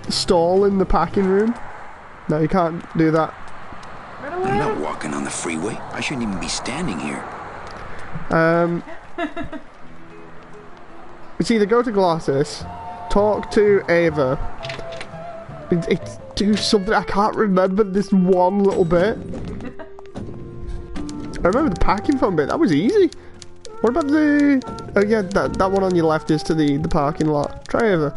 stall in the packing room. No, you can't do that. I'm not walking on the freeway. I shouldn't even be standing here. It's either go to Glasses, talk to Ava. It's do something. I can't remember this one little bit. I remember the packing phone bit. That was easy. What about the? Oh yeah, that one on your left is to the parking lot. Try Ava.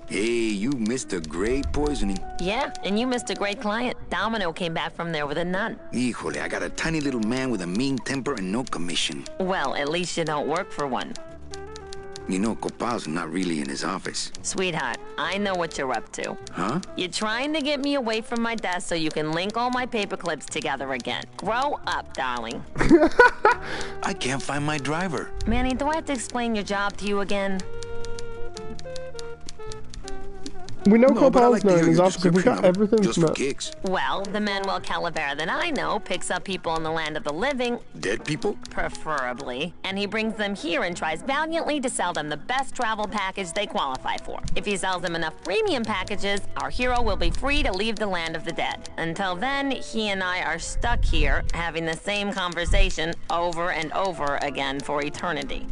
Hey, you missed a great poisoning. Yeah, and you missed a great client. Domino came back from there with a nun. Híjole, I got a tiny little man with a mean temper and no commission. Well, at least you don't work for one. You know, Copal's not really in his office. Sweetheart, I know what you're up to. Huh? You're trying to get me away from my desk so you can link all my paper clips together again. Grow up, darling. I can't find my driver. Manny, do I have to explain your job to you again? We know No, but I Copal's like to not hear in his your office. We description got of it, everything just from for it. kicks. Well, the Manuel Calavera that I know picks up people in the land of the living, Dead people? preferably, and he brings them here and tries valiantly to sell them the best travel package they qualify for. If he sells them enough premium packages, our hero will be free to leave the land of the dead. Until then, he and I are stuck here, having the same conversation over and over again for eternity.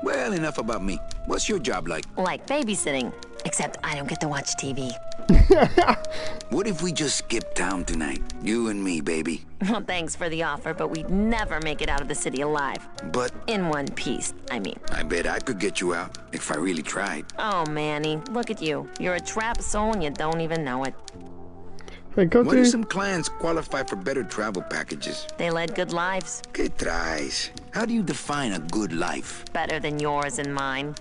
Well, enough about me. What's your job like? Like babysitting, except I don't get to watch TV. What if we just skip town tonight? You and me, baby. Well, thanks for the offer, but we'd never make it out of the city alive. But In one piece, I mean. I bet I could get you out if I really tried. Oh, Manny, look at you. You're a trapped soul and you don't even know it. Hey, go What if to. some clients qualify for better travel packages? They led good lives, ¿Qué traes? How do you define a good life? better than yours and mine.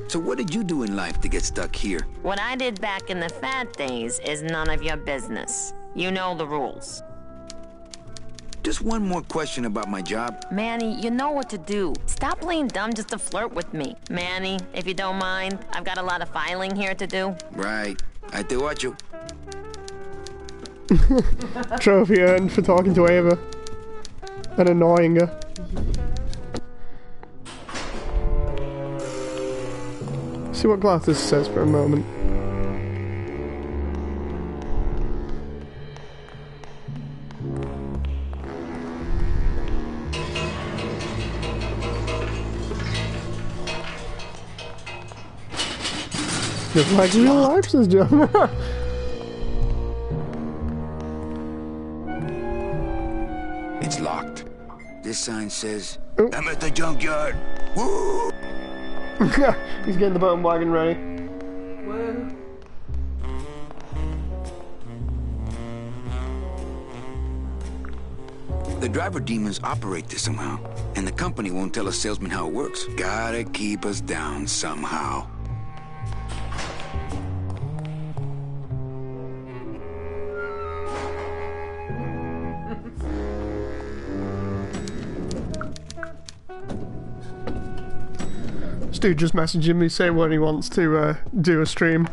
So what did you do in life to get stuck here? What I did back in the fat days is none of your business. You know the rules. Just one more question about my job. Manny, you know what to do. Stop playing dumb just to flirt with me. Manny, if you don't mind, I've got a lot of filing here to do. Right. I te watcho. Trophy earned for talking to Ava and annoying her. See what Glasses says for a moment. Just like real life, says John. It's locked. This sign says, Oh. I'm at the junkyard. Woo! He's getting the bottom wagon ready. Whoa. The driver demons operate this somehow, and the company won't tell a salesman how it works. Gotta keep us down somehow. This dude just messaging me saying when he wants to do a stream.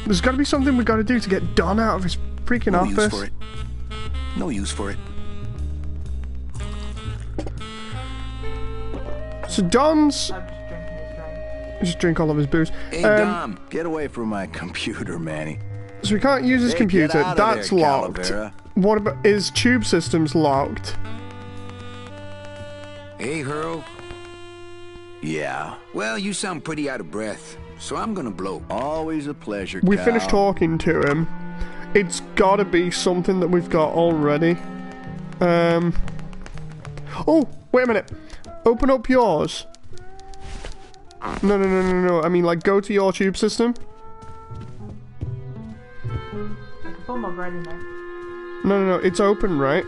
There's got to be something we got to do to get Don out of his freaking No use office. for it. No use for it. So Don's I'm just drinking his drink. just drink all of his booze. Hey, Dom, get away from my computer, Manny. So we can't use his Hey, computer. get out of That's there, locked. Calavera. What about his tube system's locked? Hey, Hurl. Yeah, Well, you sound pretty out of breath, so I'm gonna blow. always a pleasure, We Cal. finished talking to him. It's got to be something that we've got already. Oh, wait a minute. Open up yours. No. I mean, like, go to your tube system. I can put more bread in there. No. It's open, right?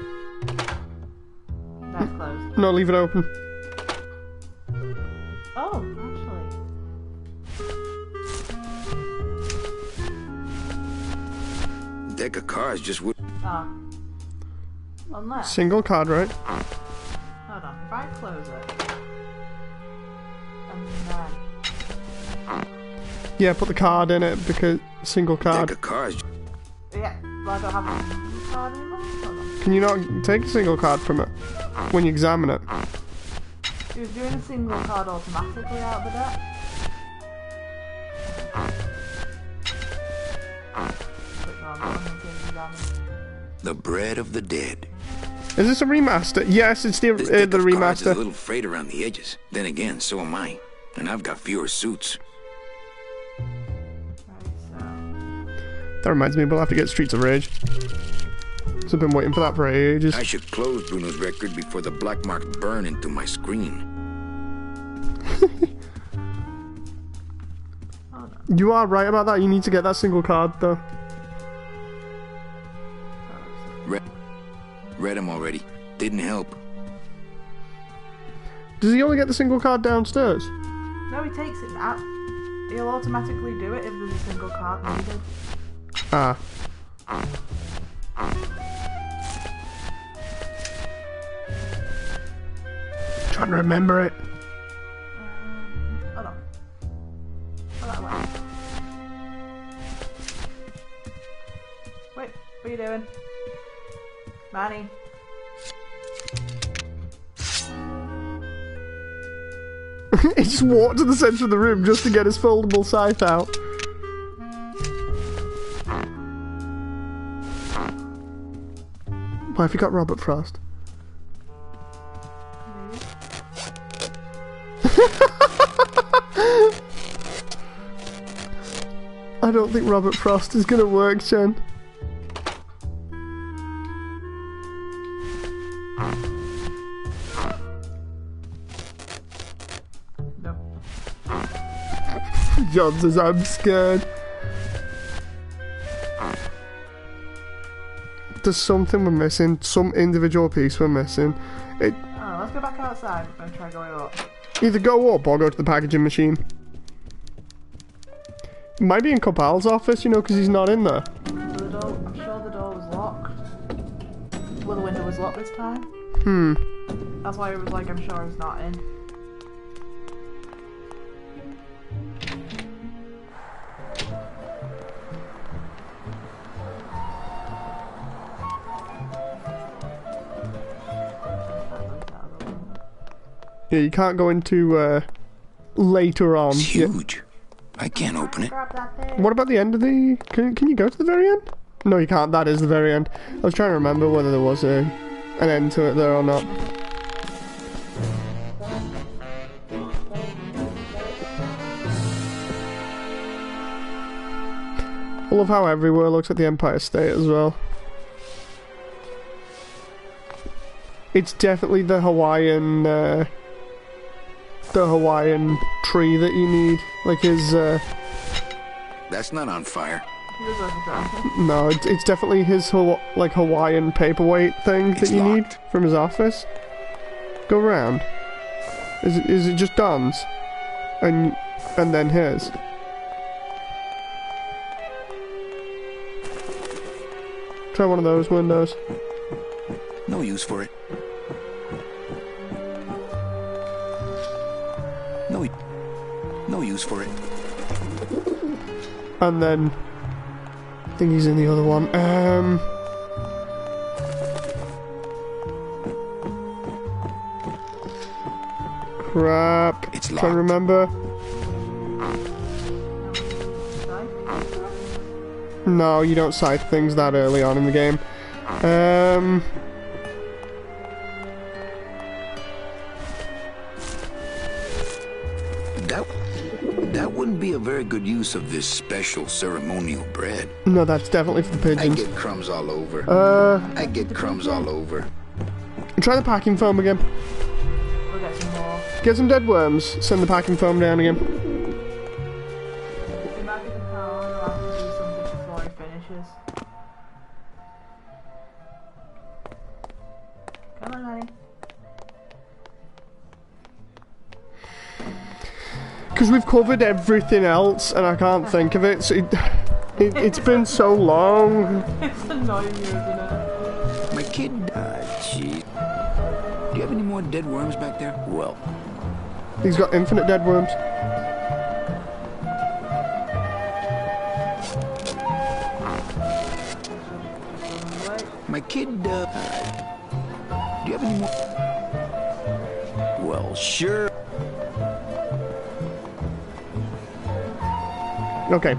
That's closed. No, leave it open. Oh, actually. Deck of cards just would. Ah. Unless. Single card, right? Hold on. If I close it. And then. Yeah, put the card in it because single card. Deck of cards. Yeah. Well, I don't have a card anymore. Hold on. Can you not take a single card from it when you examine it? He was doing a single card automatically out of the deck. Click on that one and take examine. The bread of the dead. Is this a remaster? Yes, it's the This deck of cards is a remaster. little frayed around the edges. Then again, so am I. And I've got fewer suits. Right, so. That reminds me, we'll have to get Streets of Rage. So I've been waiting for that for ages. I should close Bruno's record before the black marks burn into my screen. You are right about that. You need to get that single card, though. Read him already. Didn't help. Does he only get the single card downstairs? No, he takes it out. He'll automatically do it if there's a single card needed. Ah. Trying to remember it. Hold on. Oh, that way. Wait, what are you doing? Manny. He just walked to the centre of the room just to get his foldable scythe out. Why have you got Robert Frost? I don't think Robert Frost is gonna work, Jen. No. John says, I'm scared. There's something we're missing. Some individual piece we're missing. Oh, let's go back outside and try going up. Either go up or go to the packaging machine. It might be in Copal's office, you know, because he's not in there. The door, I'm sure the door was locked. Well, the window was locked this time. That's why it was like, I'm sure he's not in. Yeah, you can't go into later on. It's huge. I can't open it. Grab that thing. What about the end of the... Can you go to the very end? No, you can't. That is the very end. I was trying to remember whether there was an end to it there or not. I love how everywhere looks at the Empire State as well. It's definitely the Hawaiian tree that you need. Like his, That's not on fire. He was like a dragon. No, it's definitely his Hawaiian paperweight thing that It's you need locked. from his office. Go round. Is it just Don's? And then his? Try one of those windows. No use for it. No use for it. And then I think he's in the other one. Crap. It's Trying to locked. remember. No, you don't scythe things that early on in the game. That wouldn't be a very good use of this special ceremonial bread. No, that's definitely for the I pigeons. get crumbs all over. Try Try the packing foam again. We'll get some more. get some dead worms. Send the packing foam down again. It might be the power to have to do something before he finishes. Come on, honey. Because we've covered everything else, and I can't think of it. So it's been so long. It's annoying you, isn't it? My kid, gee. Do you have any more dead worms back there? Well, He's got infinite dead worms. My kid, do you have any more? well, sure. Okay.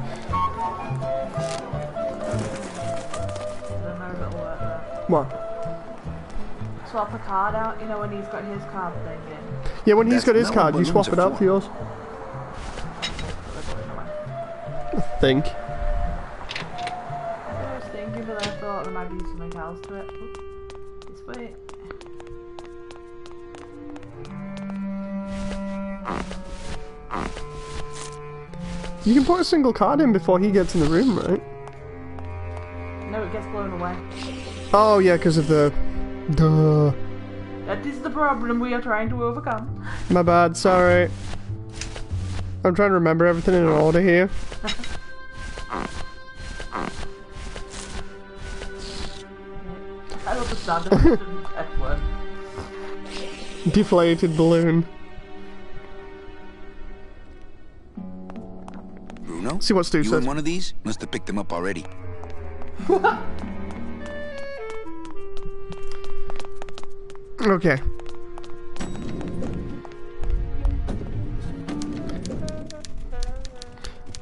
What? Swap a card out, you know, when he's got his card thing in. Yeah, when he's That's got his not card, what you swap it balloons out are for yours. I think. I was thinking, but I thought there might be something else to it. Oop. This way. You can put a single card in before he gets in the room, right? No, it gets blown away. Oh, yeah, because of the... Duh. That is the problem we are trying to overcome. My bad, sorry. I'm trying to remember everything in order here. I love the sound of the F word. Deflated balloon. Bruno? See what Stu You says. in one of these? Must have picked them up already. Okay.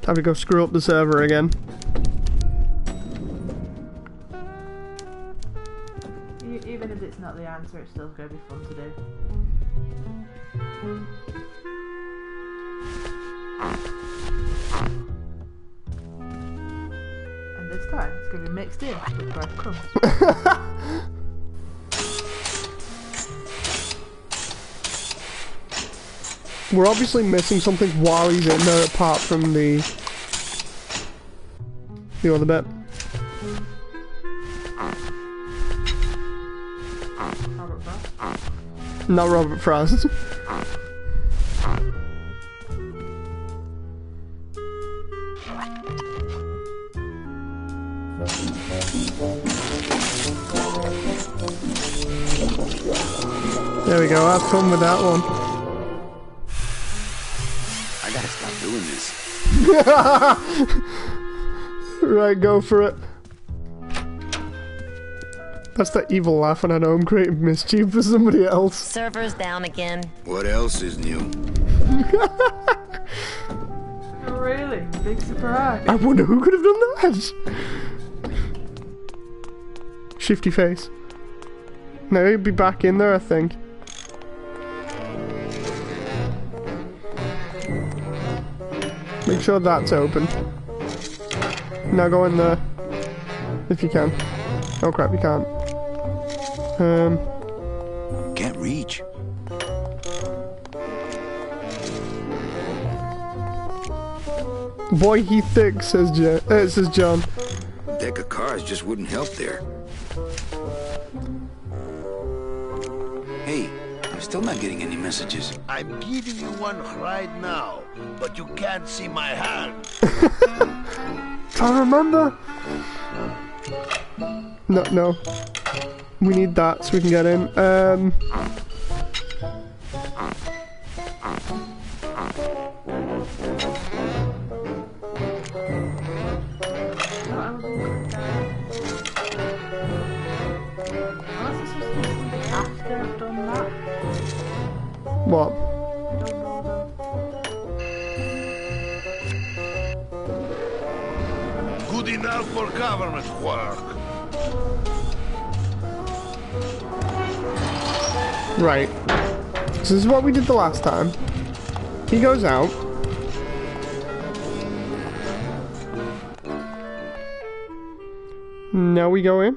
Time to go screw up the server again. Even if it's not the answer, it's still going to be fun to do. And this time, it's going to be mixed in with breadcrumbs. We're obviously missing something while he's in there apart from the other bit. Robert Frost. Not Robert Frost. There we go, have fun with that one. I gotta stop doing this. Right, go for it. That's that evil laugh, and I know I'm creating mischief for somebody else. Server's down again. What else is new? Really? Big surprise. I wonder who could have done that. Shifty face. No, he'll be back in there, I think. Make sure that's open. Now go in there. If you can. Oh crap, you can't. Can't reach. Boy, he thick, says John. Deck of cards just wouldn't help there. Hey, I'm still not getting any messages. I'm giving you one right now, but you can't see my hand. Trying to remember. No. We need that so we can get in. After I've done that. What? Good enough for government work. Right. So this is what we did the last time. He goes out. Now we go in.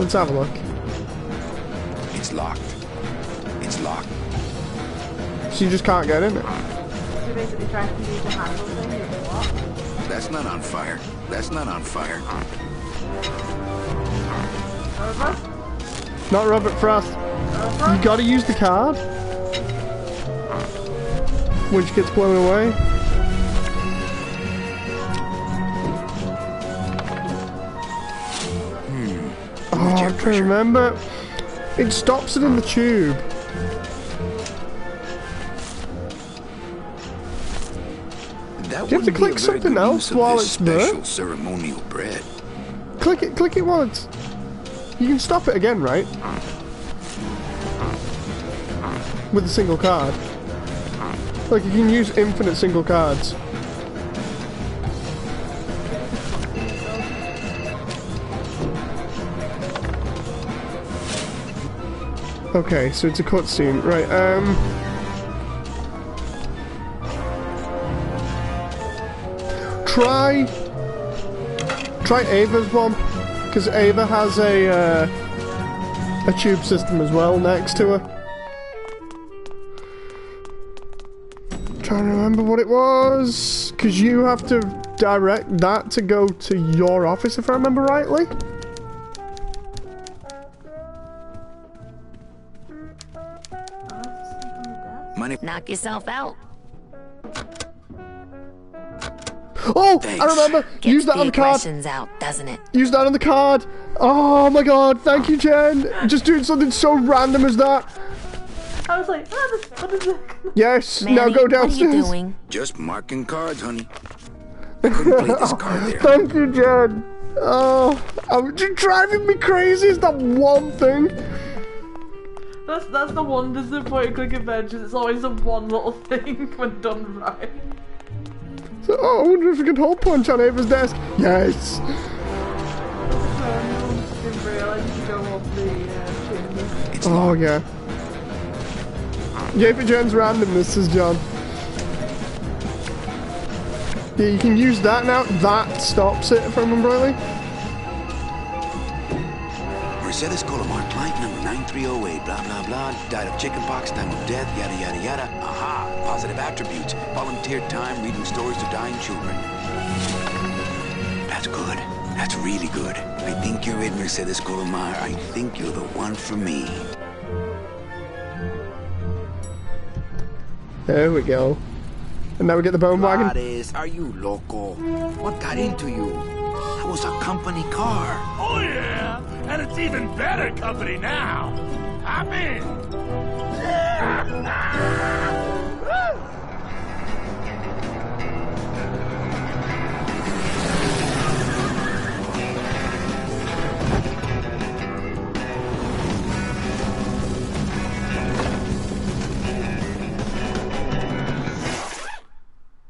Let's have a look. It's locked. It's locked. So you just can't get in it. So you're basically trying to use the handle thing, you know what? That's not on fire. That's not on fire. Over? Not Robert Frost. You gotta use the card. Which gets blown away. Oh, I can remember. It stops it in the tube. That Do you have to wouldn't be click a very something good else use of while this it's there? special ceremonial bread. Click it while it's... You can stop it again, right? With a single card. Like, you can use infinite single cards. Okay, so it's a cutscene. Right, Try Ava's one, because Ava has a tube system as well next to her. Trying to remember what it was, because you have to direct that to go to your office, if I remember rightly. Money. Knock yourself out. Oh, Thanks. I remember. Gets Use that the on the card. aggressions out, doesn't it? Use that on the card. Oh my god, thank you, Jen. Just doing something so random as that. I was like, what is it? Yes, Manny, now go what are downstairs. you doing? Just marking cards, honey. I couldn't play this card there. Thank you, Jen. Oh, you're driving me crazy. It's that one thing. That's the wonders of point and click adventures. It's always the one little thing when done right. So, oh, I wonder if we can hold punch on Ava's desk. Yes. Didn't realise you could go off the chimney. It's Oh locked. yeah. Yay for Jen's randomness, says John. Yeah, you can use that now. That stops it, if I remember rightly. Mercedes Colomar, client number 9308, blah, blah, blah. Died of chickenpox, time of death, yada, yada, yada. Aha! Positive attributes. Volunteered time reading stories to dying children. That's good. That's really good. I think you're it, Mercedes Colomar. I think you're the one for me. There we go. And now we get the bone wagon. Gladys, are you loco? What got into you? That was a company car. Oh, yeah! And it's even better company now! I'm in!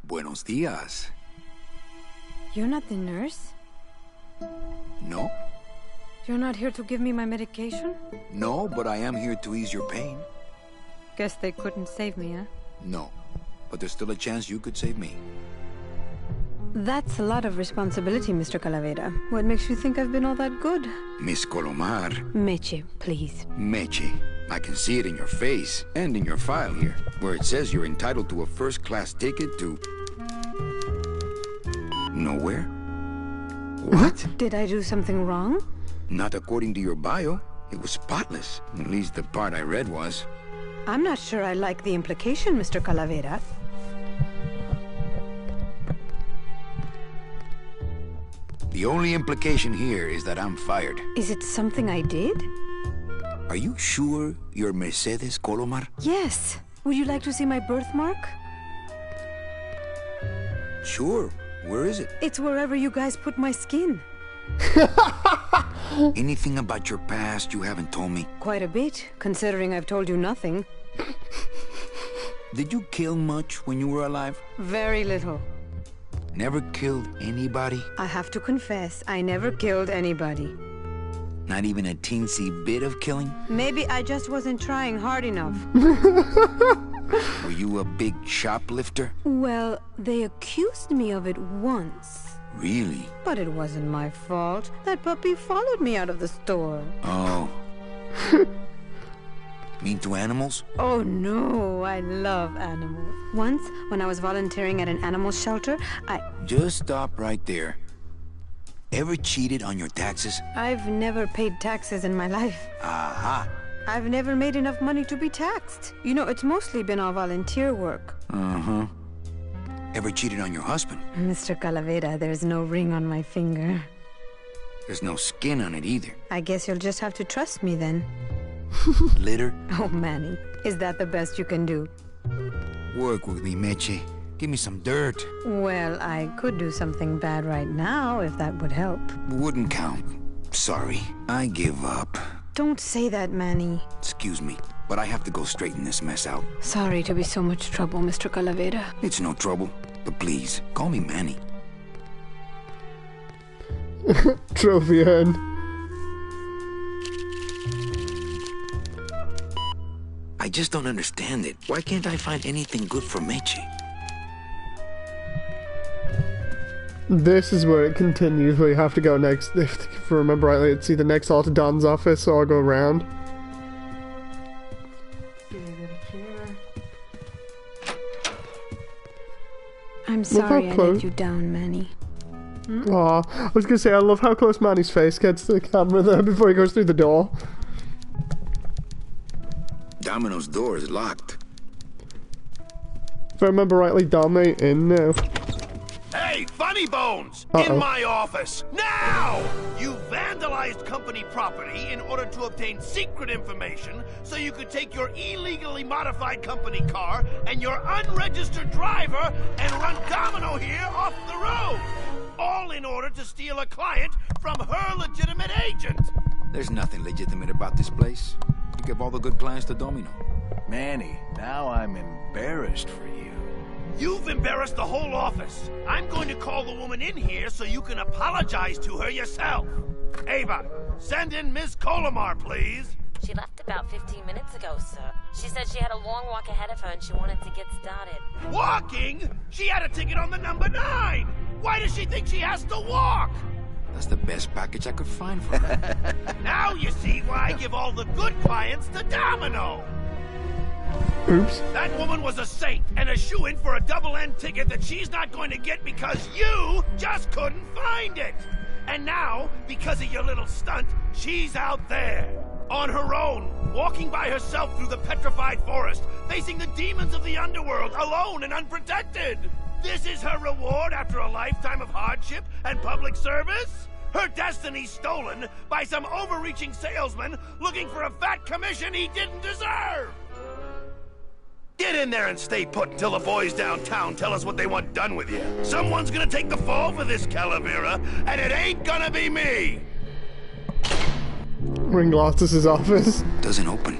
Buenos dias. You're not the nurse? No? You're not here to give me my medication? No, but I am here to ease your pain. Guess they couldn't save me, huh? No. But there's still a chance you could save me. That's a lot of responsibility, Mr. Calavera. What makes you think I've been all that good? Miss Colomar. Meche, please. Meche. I can see it in your face and in your file here, where it says you're entitled to a first-class ticket to... nowhere? What? Did I do something wrong? Not according to your bio. It was spotless. At least the part I read was. I'm not sure I like the implication, Mr. Calavera. The only implication here is that I'm fired. Is it something I did? Are you sure you're Mercedes Colomar? Yes. Would you like to see my birthmark? Sure. Where is it? It's wherever you guys put my skin. Anything about your past you haven't told me? Quite a bit, considering I've told you nothing. Did you kill much when you were alive? Very little. Never killed anybody? I have to confess, I never killed anybody. Not even a teensy bit of killing? Maybe I just wasn't trying hard enough. Were you a big shoplifter? Well, they accused me of it once. Really? But it wasn't my fault. That puppy followed me out of the store. Oh. Mean to animals? Oh no, I love animals. Once, when I was volunteering at an animal shelter, Just stop right there. Ever cheated on your taxes? I've never paid taxes in my life. Aha. I've never made enough money to be taxed. You know, it's mostly been all volunteer work. Uh-huh. Ever cheated on your husband? Mr. Calavera, there's no ring on my finger. There's no skin on it either. I guess you'll just have to trust me then. Litter? Oh, Manny, is that the best you can do? Work with me, Meche. Give me some dirt. Well, I could do something bad right now if that would help. Wouldn't count. Sorry. I give up. Don't say that, Manny. Excuse me, but I have to go straighten this mess out. Sorry to be so much trouble, Mr. Calavera. It's no trouble, but please, call me Manny. Trophy earned. I just don't understand it. Why can't I find anything good for Meche? This is where it continues, where you have to go next. If I remember rightly, it's either next door to Don's office or go around. I'm sorry I let you down, Manny. Aw, I was gonna say, I love how close Manny's face gets to the camera there before he goes through the door. Domino's door is locked. If I remember rightly, Dom ain't in now. Hey, Funny Bones! Uh-oh. In my office! Now! You vandalized company property in order to obtain secret information so you could take your illegally modified company car and your unregistered driver and run Domino here off the road! All in order to steal a client from her legitimate agent! There's nothing legitimate about this place. You give all the good clients to Domino. Manny, now I'm embarrassed for you. You've embarrassed the whole office. I'm going to call the woman in here so you can apologize to her yourself. Ava, send in Ms. Colomar, please. She left about 15 minutes ago, sir. She said she had a long walk ahead of her and she wanted to get started. Walking? She had a ticket on the number 9. Why does she think she has to walk? That's the best package I could find for her. Now you see why I give all the good clients to Domino. Oops. That woman was a saint and a shoo-in for a double-end ticket that she's not going to get because you just couldn't find it. And now, because of your little stunt, she's out there, on her own, walking by herself through the petrified forest, facing the demons of the underworld, alone and unprotected. This is her reward after a lifetime of hardship and public service? Her destiny stolen by some overreaching salesman looking for a fat commission he didn't deserve! Get in there and stay put until the boys downtown tell us what they want done with you. Someone's gonna take the fall for this, Calavera, and it ain't gonna be me! We're in Glossus's office. Doesn't open.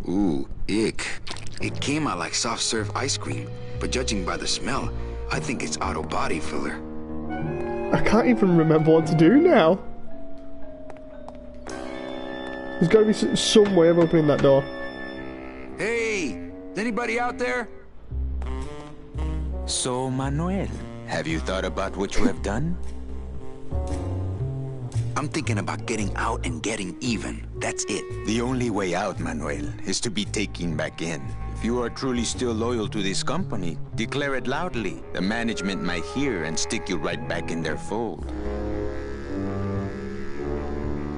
Ooh, ick. It came out like soft serve ice cream, but judging by the smell, I think it's auto body filler. I can't even remember what to do now. There's got to be some way of opening that door. Hey, is anybody out there? So, Manuel, have you thought about what you have done? I'm thinking about getting out and getting even. That's it. The only way out, Manuel, is to be taken back in. If you are truly still loyal to this company, declare it loudly. The management might hear and stick you right back in their fold.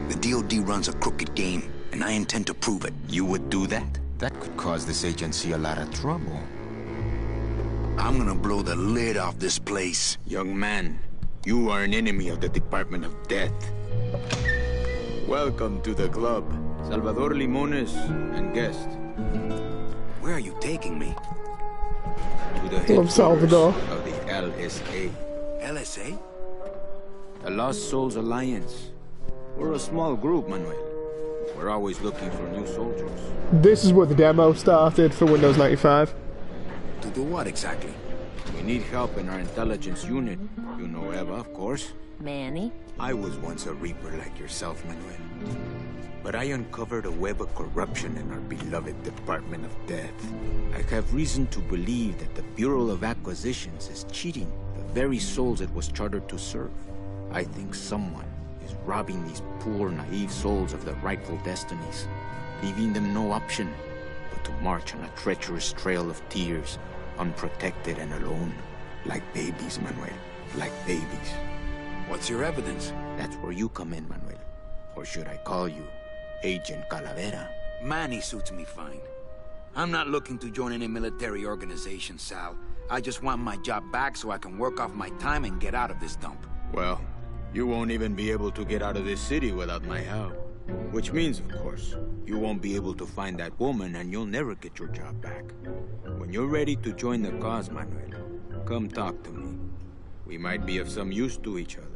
The DOD runs a crooked game, and I intend to prove it. You would do that? That could cause this agency a lot of trouble. I'm gonna blow the lid off this place. Young man, you are an enemy of the Department of Death. Welcome to the club. Salvador Limones and guest. Where are you taking me? To the Love Salvador. headquarters of the LSA. LSA? The Lost Souls Alliance. We're a small group, Manuel. We're always looking for new soldiers. This is where the demo started for Windows 95. To do what exactly? We need help in our intelligence unit. You know Eva, of course. Manny? I was once a Reaper like yourself, Manuel. but I uncovered a web of corruption in our beloved Department of Death. I have reason to believe that the Bureau of Acquisitions is cheating the very souls it was chartered to serve. I think someone is robbing these poor, naive souls of their rightful destinies, leaving them no option but to march on a treacherous trail of tears, unprotected and alone, like babies, Manuel, like babies. What's your evidence? That's where you come in, Manuel. Or should I call you Agent Calavera? Manny suits me fine. I'm not looking to join any military organization, Sal. I just want my job back so I can work off my time and get out of this dump. Well, you won't even be able to get out of this city without my help. Which means, of course, you won't be able to find that woman and you'll never get your job back. When you're ready to join the cause, Manuel, come talk to me. We might be of some use to each other.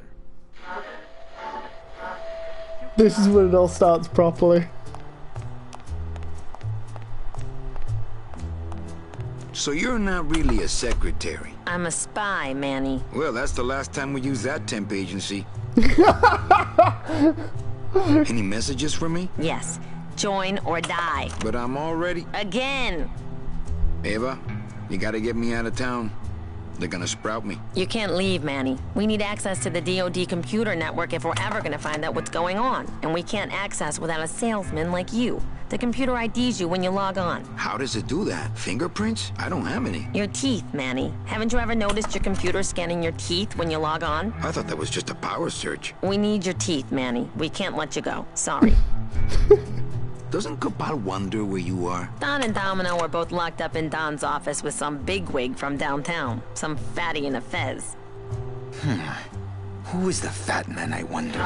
This is when it all starts properly. So you're not really a secretary? I'm a spy, Manny. Well, that's the last time we used that temp agency. Any messages for me? Yes. Join or die. But I'm already... Again! Eva, you gotta get me out of town. They're gonna sprout me. You can't leave, Manny. We need access to the DoD computer network if we're ever gonna find out what's going on. And we can't access without a salesman like you. The computer IDs you when you log on. How does it do that? Fingerprints? I don't have any. Your teeth, Manny. Haven't you ever noticed your computer scanning your teeth when you log on? I thought that was just a power search. We need your teeth, Manny. We can't let you go. Sorry. Doesn't Cabal wonder where you are? Don and Domino were both locked up in Don's office with some bigwig from downtown. Some fatty in a fez. Who is the fat man, I wonder?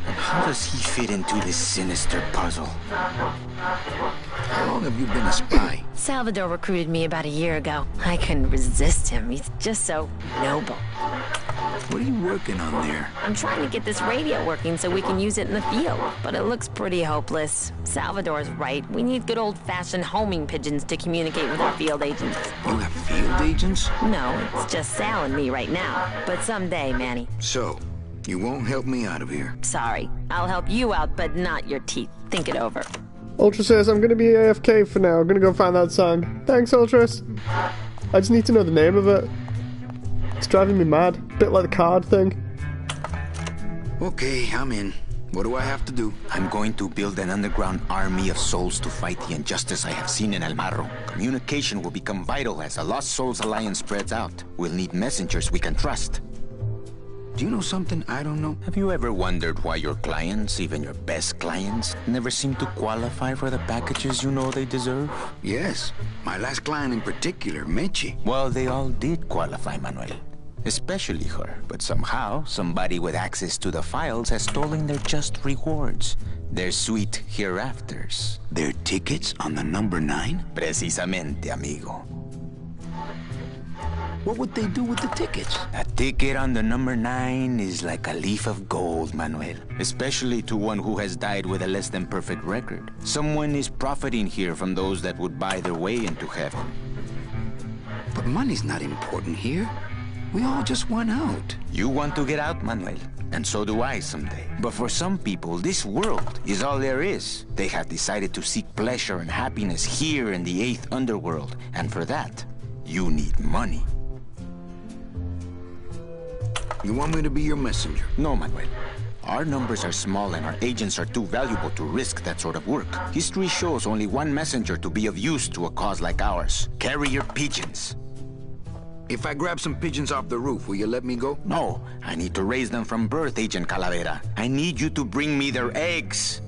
And how does he fit into this sinister puzzle? How long have you been a spy? Salvador recruited me about a year ago. I couldn't resist him. He's just so noble. What are you working on there? I'm trying to get this radio working so we can use it in the field, but it looks pretty hopeless. Salvador's right. We need good old-fashioned homing pigeons to communicate with our field agents. You have field agents? No, it's just Sal and me right now. But someday, Manny. So, you won't help me out of here? Sorry. I'll help you out, but not your teeth. Think it over. Ultra says, I'm gonna be AFK for now. I'm gonna go find that song. Thanks, Ultras. I just need to know the name of it. It's driving me mad. Bit like the card thing. Okay, I'm in. What do I have to do? I'm going to build an underground army of souls to fight the injustice I have seen in El Marro. Communication will become vital as the Lost Souls Alliance spreads out. We'll need messengers we can trust. Do you know something I don't know? Have you ever wondered why your clients, even your best clients, never seem to qualify for the packages you know they deserve? Yes. My last client in particular, Mechi. Well, they all did qualify, Manuel. Especially her. But somehow, somebody with access to the files has stolen their just rewards. Their sweet hereafters. Their tickets on the number 9? Precisamente, amigo. What would they do with the tickets? A ticket on the number 9 is like a leaf of gold, Manuel. Especially to one who has died with a less than perfect record. Someone is profiting here from those that would buy their way into heaven. But money's not important here. We all just want out. You want to get out, Manuel. And so do I someday. But for some people, this world is all there is. They have decided to seek pleasure and happiness here in the 8th underworld. And for that, you need money. You want me to be your messenger? No, Manuel. Our numbers are small and our agents are too valuable to risk that sort of work. History shows only one messenger to be of use to a cause like ours. Carrier pigeons. If I grab some pigeons off the roof, will you let me go? No, I need to raise them from birth, Agent Calavera. I need you to bring me their eggs.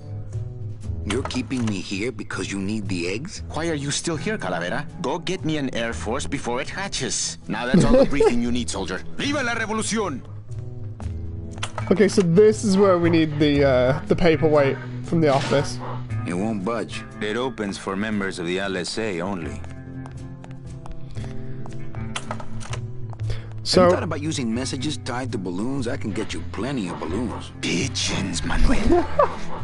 You're keeping me here because you need the eggs? Why are you still here, Calavera? Go get me an Air Force before it hatches. Now that's all the briefing you need, soldier. ¡Viva la revolución! Okay, so this is where we need the paperweight from the office. It won't budge. It opens for members of the LSA only. So, have you thought about using messages tied to balloons? I can get you plenty of balloons. Pigeons, Manuel.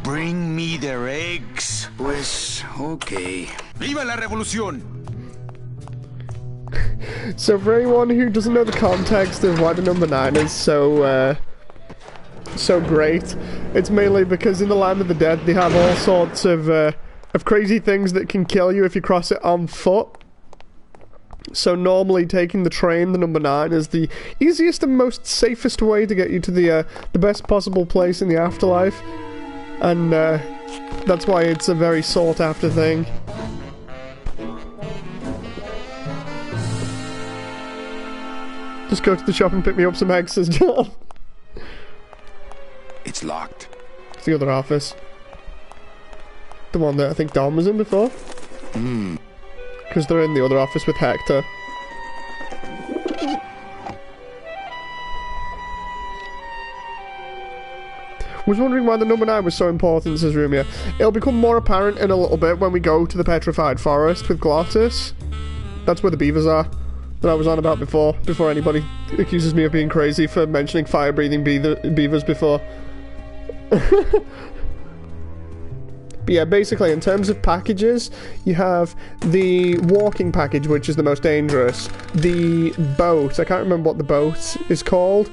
Bring me their eggs. Pues, okay. ¡Viva la revolución! So for anyone who doesn't know the context of why the number 9 is so so great. It's mainly because in the Land of the Dead they have all sorts of crazy things that can kill you if you cross it on foot. So normally taking the train, the number 9, is the easiest and most safest way to get you to the best possible place in the afterlife. And that's why it's a very sought after thing. Just go to the shop and pick me up some eggs, says John. It's locked. It's the other office. The one that I think Dom was in before. Because they're in the other office with Hector. Was wondering why the number 9 was so important, says Rumia. It'll become more apparent in a little bit when we go to the Petrified Forest with Glottis. That's where the beavers are, that I was on about before anybody accuses me of being crazy for mentioning fire-breathing beavers before. But yeah, basically, in terms of packages, you have the walking package, which is the most dangerous. The boat, I can't remember what the boat is called.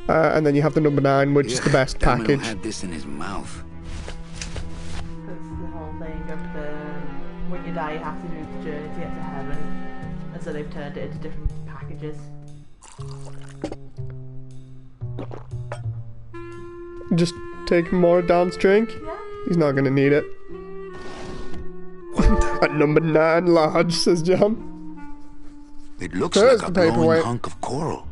And then you have the number 9, which is the best package. Domino had this in his mouth. That's the whole thing of when you die, you have to do the journey to get to heaven. And so they've turned it into different packages. Just take more Don's drink? Yeah. He's not gonna need it. A number 9 large, says John. It looks There's like a the glowing paperweight. hunk of coral.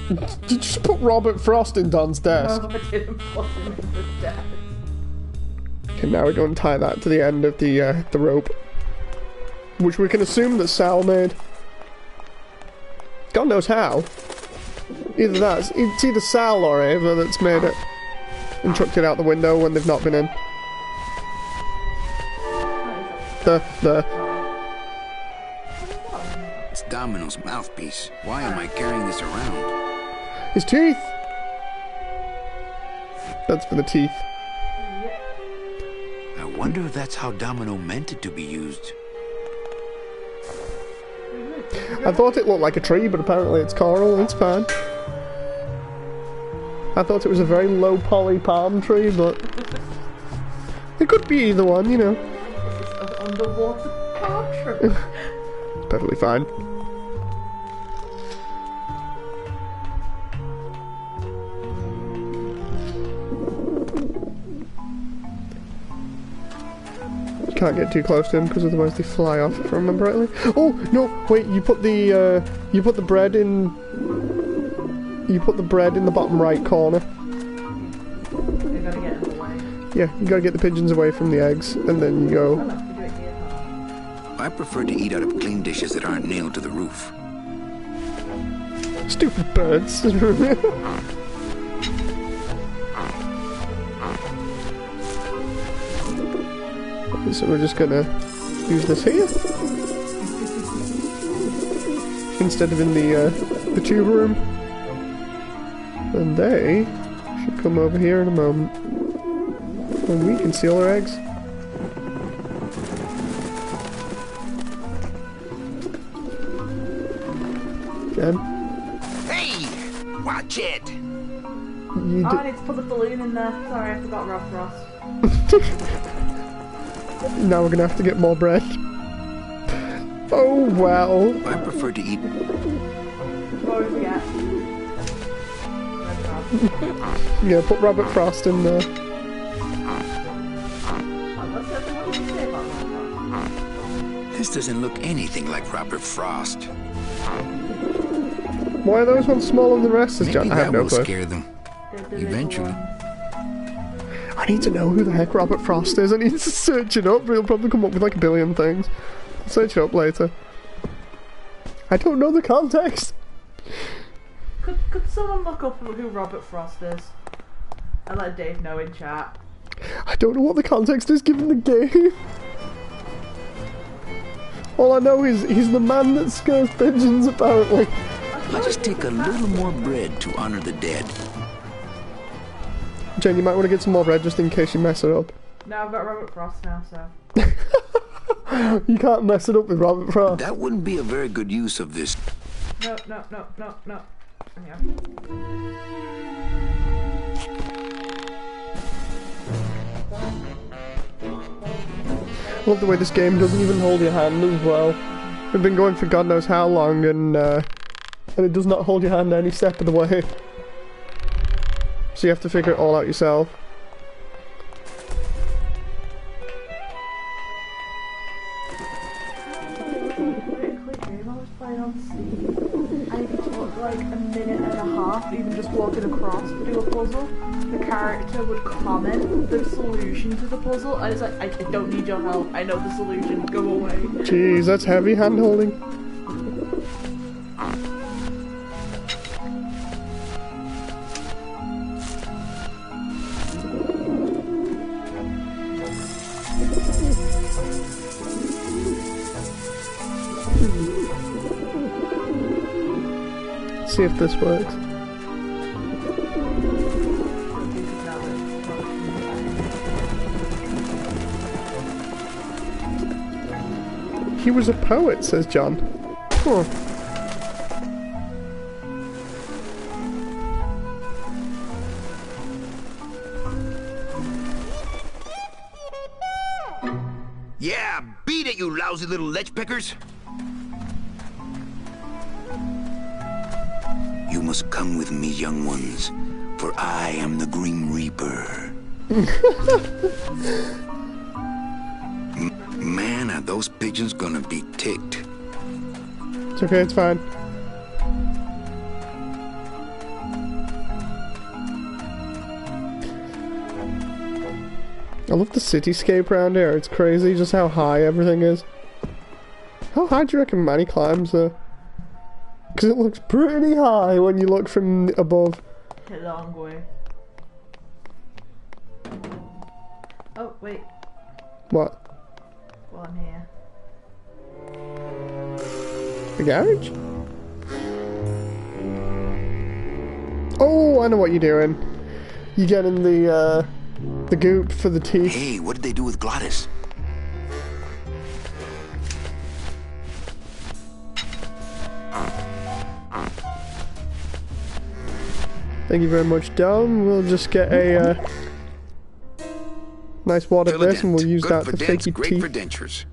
Did you just put Robert Frost in Don's desk? No, I didn't put him in the desk. Okay, now we're going to tie that to the end of the rope. Which we can assume that Sal made. God knows how. Either that, it's either Sal or Ava that's made it. And chucked it out the window when they've not been in. There. It's Domino's mouthpiece. Why am I carrying this around? His teeth! That's for the teeth. I wonder if that's how Domino meant it to be used. I thought it looked like a tree, but apparently it's coral, and it's fine. I thought it was a very low poly palm tree, but it could be either one, you know. This is an underwater palm tree. It's perfectly fine. You can't get too close to them because otherwise they fly off, if I remember rightly. Oh no! Wait, you put the bread in. You put the bread in the bottom right corner. You're gonna get in the way. Yeah, you gotta get the pigeons away from the eggs, and then you go. I prefer to eat out of clean dishes that aren't nailed to the roof. Stupid birds. So we're just gonna use this here instead of in the tube room, and they should come over here in a moment, and we can seal our eggs. Jen? Hey! Watch it! Oh, I need to put the balloon in there. Sorry, I forgot Rob Frost. Now we're gonna have to get more bread. Oh well. I prefer to eat. What do we forget? Yeah, put Robert Frost in there. What did you say about Rob Frost? This doesn't look anything like Robert Frost. Why are those ones smaller than the rest? Maybe John? I have that no will clue. scare them. Eventually. I need to know who the heck Robert Frost is. I need to search it up. He'll probably come up with like a billion things. I'll search it up later. I don't know the context. Could someone look up who Robert Frost is? And let Dave know in chat. I don't know what the context is given the game. All I know is he's the man that scares pigeons, apparently. I'll just take a little more bread to honor the dead. Jen, you might want to get some more bread just in case you mess it up. No, I've got Robert Frost now, so. You can't mess it up with Robert Frost. That wouldn't be a very good use of this. No, no, no, no, no. Yeah. Love the way this game doesn't even hold your hand as well. We've been going for God knows how long, and it does not hold your hand any step of the way. So you have to figure it all out yourself. I was playing on Steam, and it took like a minute and a half, even just walking across to do a puzzle. The character would comment the solution to the puzzle, and it's like, I don't need your help, I know the solution, go away. Jeez, that's heavy hand holding. See if this works. He was a poet, says John. Huh. Yeah, beat it, you lousy little lech pickers. You must come with me, young ones, for I am the Grim Reaper. Man, are those pigeons gonna be ticked. It's okay, it's fine. I love the cityscape around here. It's crazy just how high everything is. How high do you reckon Manny climbs there? Because it looks pretty high when you look from above. A long way. Oh, wait. What? Go on here. The garage? Oh, I know what you're doing. You're getting the goop for the teeth. Hey, what did they do with Glottis? Thank you very much, Dom. We'll just get a nice wad of this, and we'll use that to fake your great teeth. for dentures.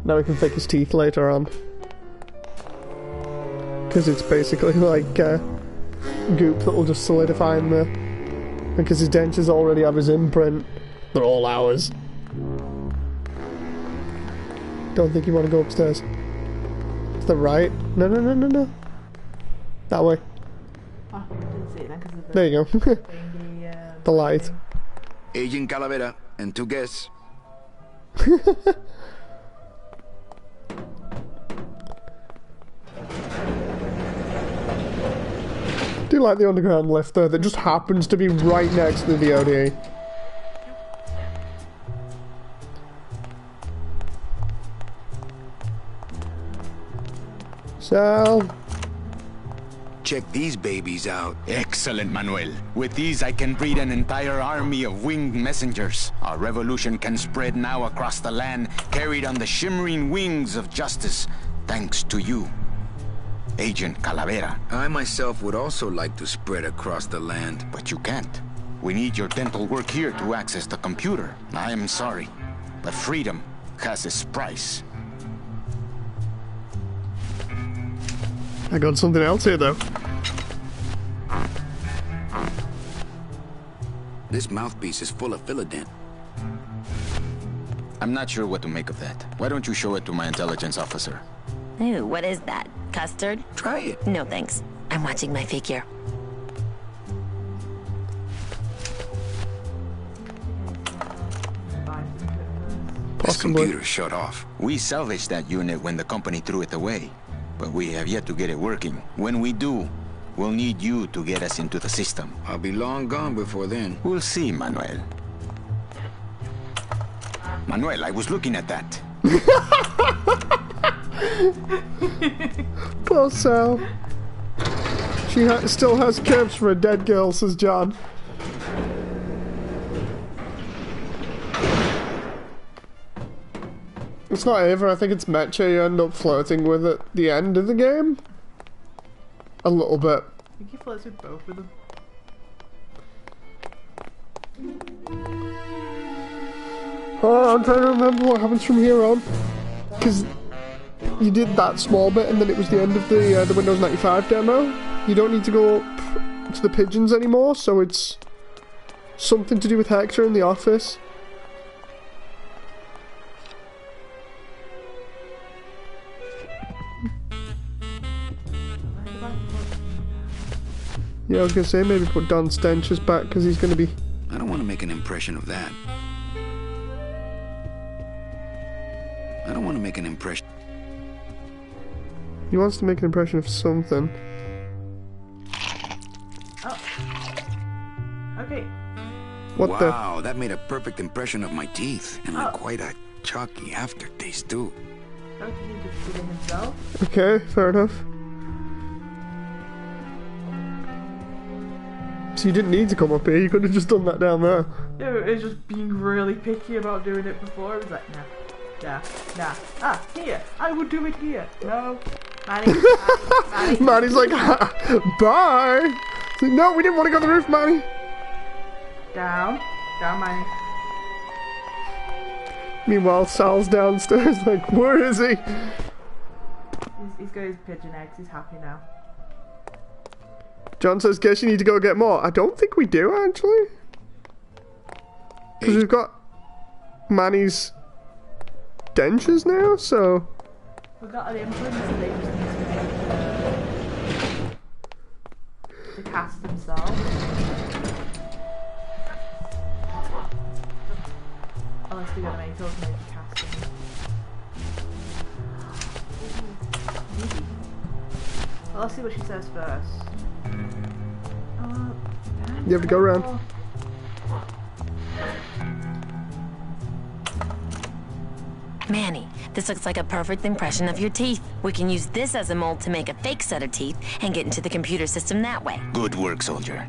Now we can fake his teeth later on. Because it's basically like goop that will just solidify in there. Because his dentures already have his imprint. They're all ours. Don't think you want to go upstairs. To the right? No, no, no, no, no. That way. Oh, I didn't see it then because of the There you go. thingy, The light. Agent Calavera and 2 guests. Do you like the underground lift though that just happens to be right next to the ODA? Sal. Check these babies out. Excellent, Manuel. With these, I can breed an entire army of winged messengers. Our revolution can spread now across the land, carried on the shimmering wings of justice, thanks to you, Agent Calavera. I myself would also like to spread across the land. But you can't. We need your dental work here to access the computer. I am sorry, but freedom has its price. I got something else here though. This mouthpiece is full of Philodent. I'm not sure what to make of that. Why don't you show it to my intelligence officer? Ooh, what is that? Custard? Try it. No thanks. I'm watching my figure. This Possibly. computer shut off. We salvaged that unit when the company threw it away, but we have yet to get it working. When we do, we'll need you to get us into the system. I'll be long gone before then. We'll see, Manuel. Manuel, I was looking at that. Poor Sal. She still has curves for a dead girl, says John. it's not Ava, I think it's Mecha you end up flirting with at the end of the game. A little bit. I think he flirts with both of them. Oh, I'm trying to remember what happens from here on. Because you did that small bit and then it was the end of the Windows 95 demo. You don't need to go up to the pigeons anymore, so it's something to do with Hector in the office. Yeah, I was gonna say maybe put Don Stench's back because he's gonna be. I don't want to make an impression of that. I don't want to make an impression. He wants to make an impression of something. Oh. Okay. What the? Wow, that made a perfect impression of my teeth, and quite a chalky aftertaste too. Oh, did he just do it himself? Okay, fair enough. So you didn't need to come up here, you could have just done that down there. Yeah, it was just being really picky about doing it before. It was like, nah. Ah, here. I would do it here. No. Manny. Manny's like, bye. Like, no, we didn't want to go on the roof, Manny. Down, Manny. Meanwhile, Sal's downstairs, like, where is he? He's got his pigeon eggs. He's happy now. John says, guess you need to go get more. I don't think we do, actually. Because we've got Manny's dentures now, so... We've got an implant, so they just need to cast themselves. Unless they're gonna make us maybe cast them. Well, let's see what she says first. You have to go around. Manny, this looks like a perfect impression of your teeth. We can use this as a mold to make a fake set of teeth and get into the computer system that way. Good work, soldier.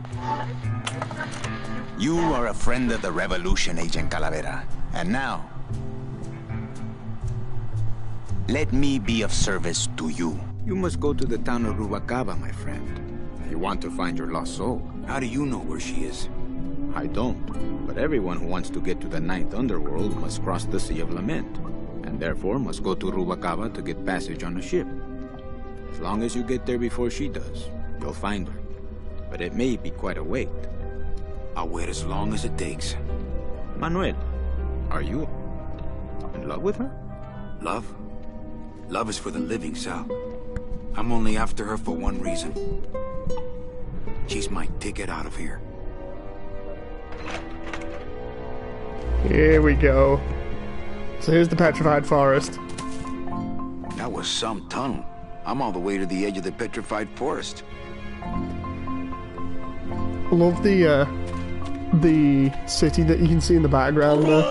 You are a friend of the revolution, Agent Calavera. And now, let me be of service to you. You must go to the town of Rubalcaba, my friend. If you want to find your lost soul. How do you know where she is? I don't. But everyone who wants to get to the Ninth Underworld must cross the Sea of Lament. And therefore must go to Rubalcaba to get passage on a ship. As long as you get there before she does, you'll find her. But it may be quite a wait. I'll wait as long as it takes. Manuel, are you in love with her? Love? Love is for the living, Sal. I'm only after her for one reason. She's my ticket out of here. Here we go. So here's the petrified forest. That was some tunnel. I'm all the way to the edge of the petrified forest. I love the city that you can see in the background there.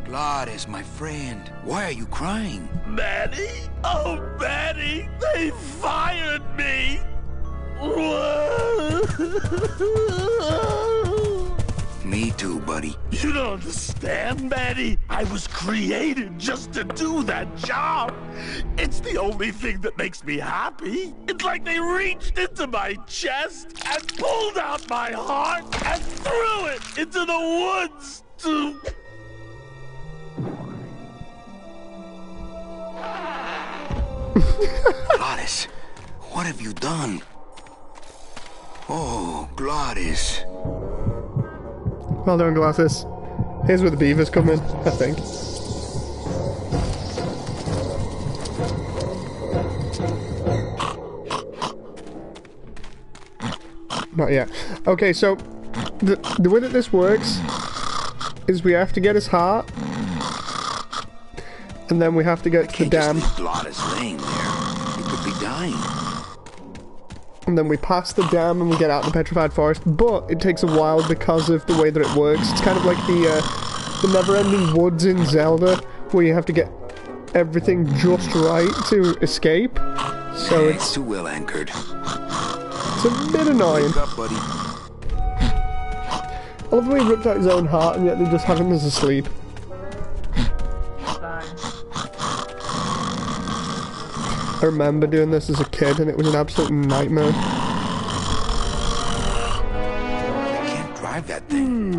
Gladys, my friend, why are you crying? Manny? Oh, Manny! They fired me! Me too, buddy. You don't understand, Manny. I was created just to do that job. It's the only thing that makes me happy. It's like they reached into my chest and pulled out my heart and threw it into the woods to... Gladys, what have you done? Oh, Gladys. Well done, Gladys. Here's where the beavers come in, I think. Not yet. Okay, so the way that this works is we have to get his heart, and then we have to get to the dam. Just leave Gladys laying there. He could be dying. And then we pass the dam and we get out in the petrified forest, but it takes a while because of the way that it works. It's kind of like the never-ending woods in Zelda, where you have to get everything just right to escape. So it's too well anchored. It's a bit annoying. Wake up, buddy. I love the way he ripped out his own heart and yet they just have him as asleep. I remember doing this as a kid and it was an absolute nightmare. I can't drive that thing.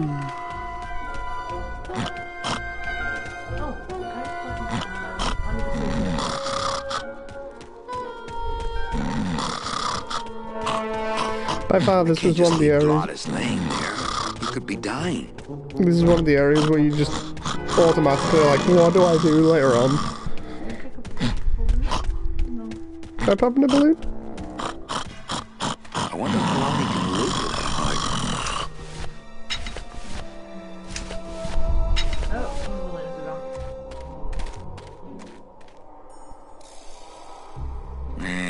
By far, this was one of the areas. Laying there. You could be dying. This is one of the areas where you just automatically like, what do I do later on? Can I pop in a balloon? I wonder how long he can live with that heart.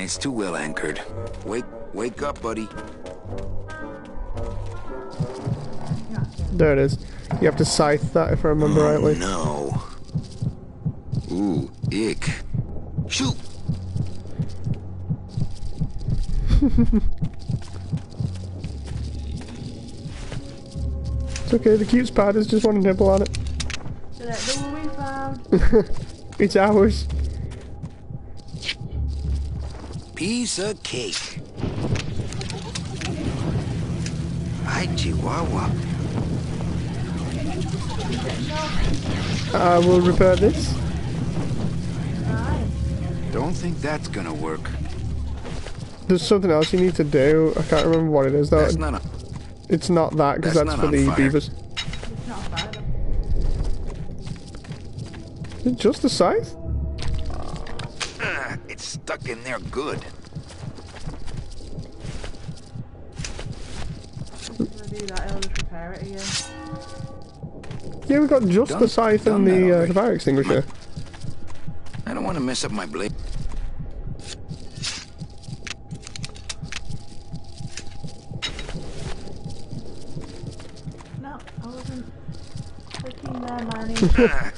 It's too well anchored. Wake up, buddy. There it is. You have to scythe that if I remember rightly. No. Ooh, ick. Shoot! It's okay, the cute spiders just want to nibble on it. It's ours. Piece of cake. Hi, Chihuahua. I will repair this. Don't think that's gonna work. There's something else you need to do. I can't remember what it is though. That's not a... It's not that, because that's for the beavers. It's not bad. Is it just the scythe? It's stuck in there good. Do that, I'll just repair it again. Yeah, we got just the scythe and the fire extinguisher. I don't want to mess up my blade. No, I wasn't clicking there, Manny.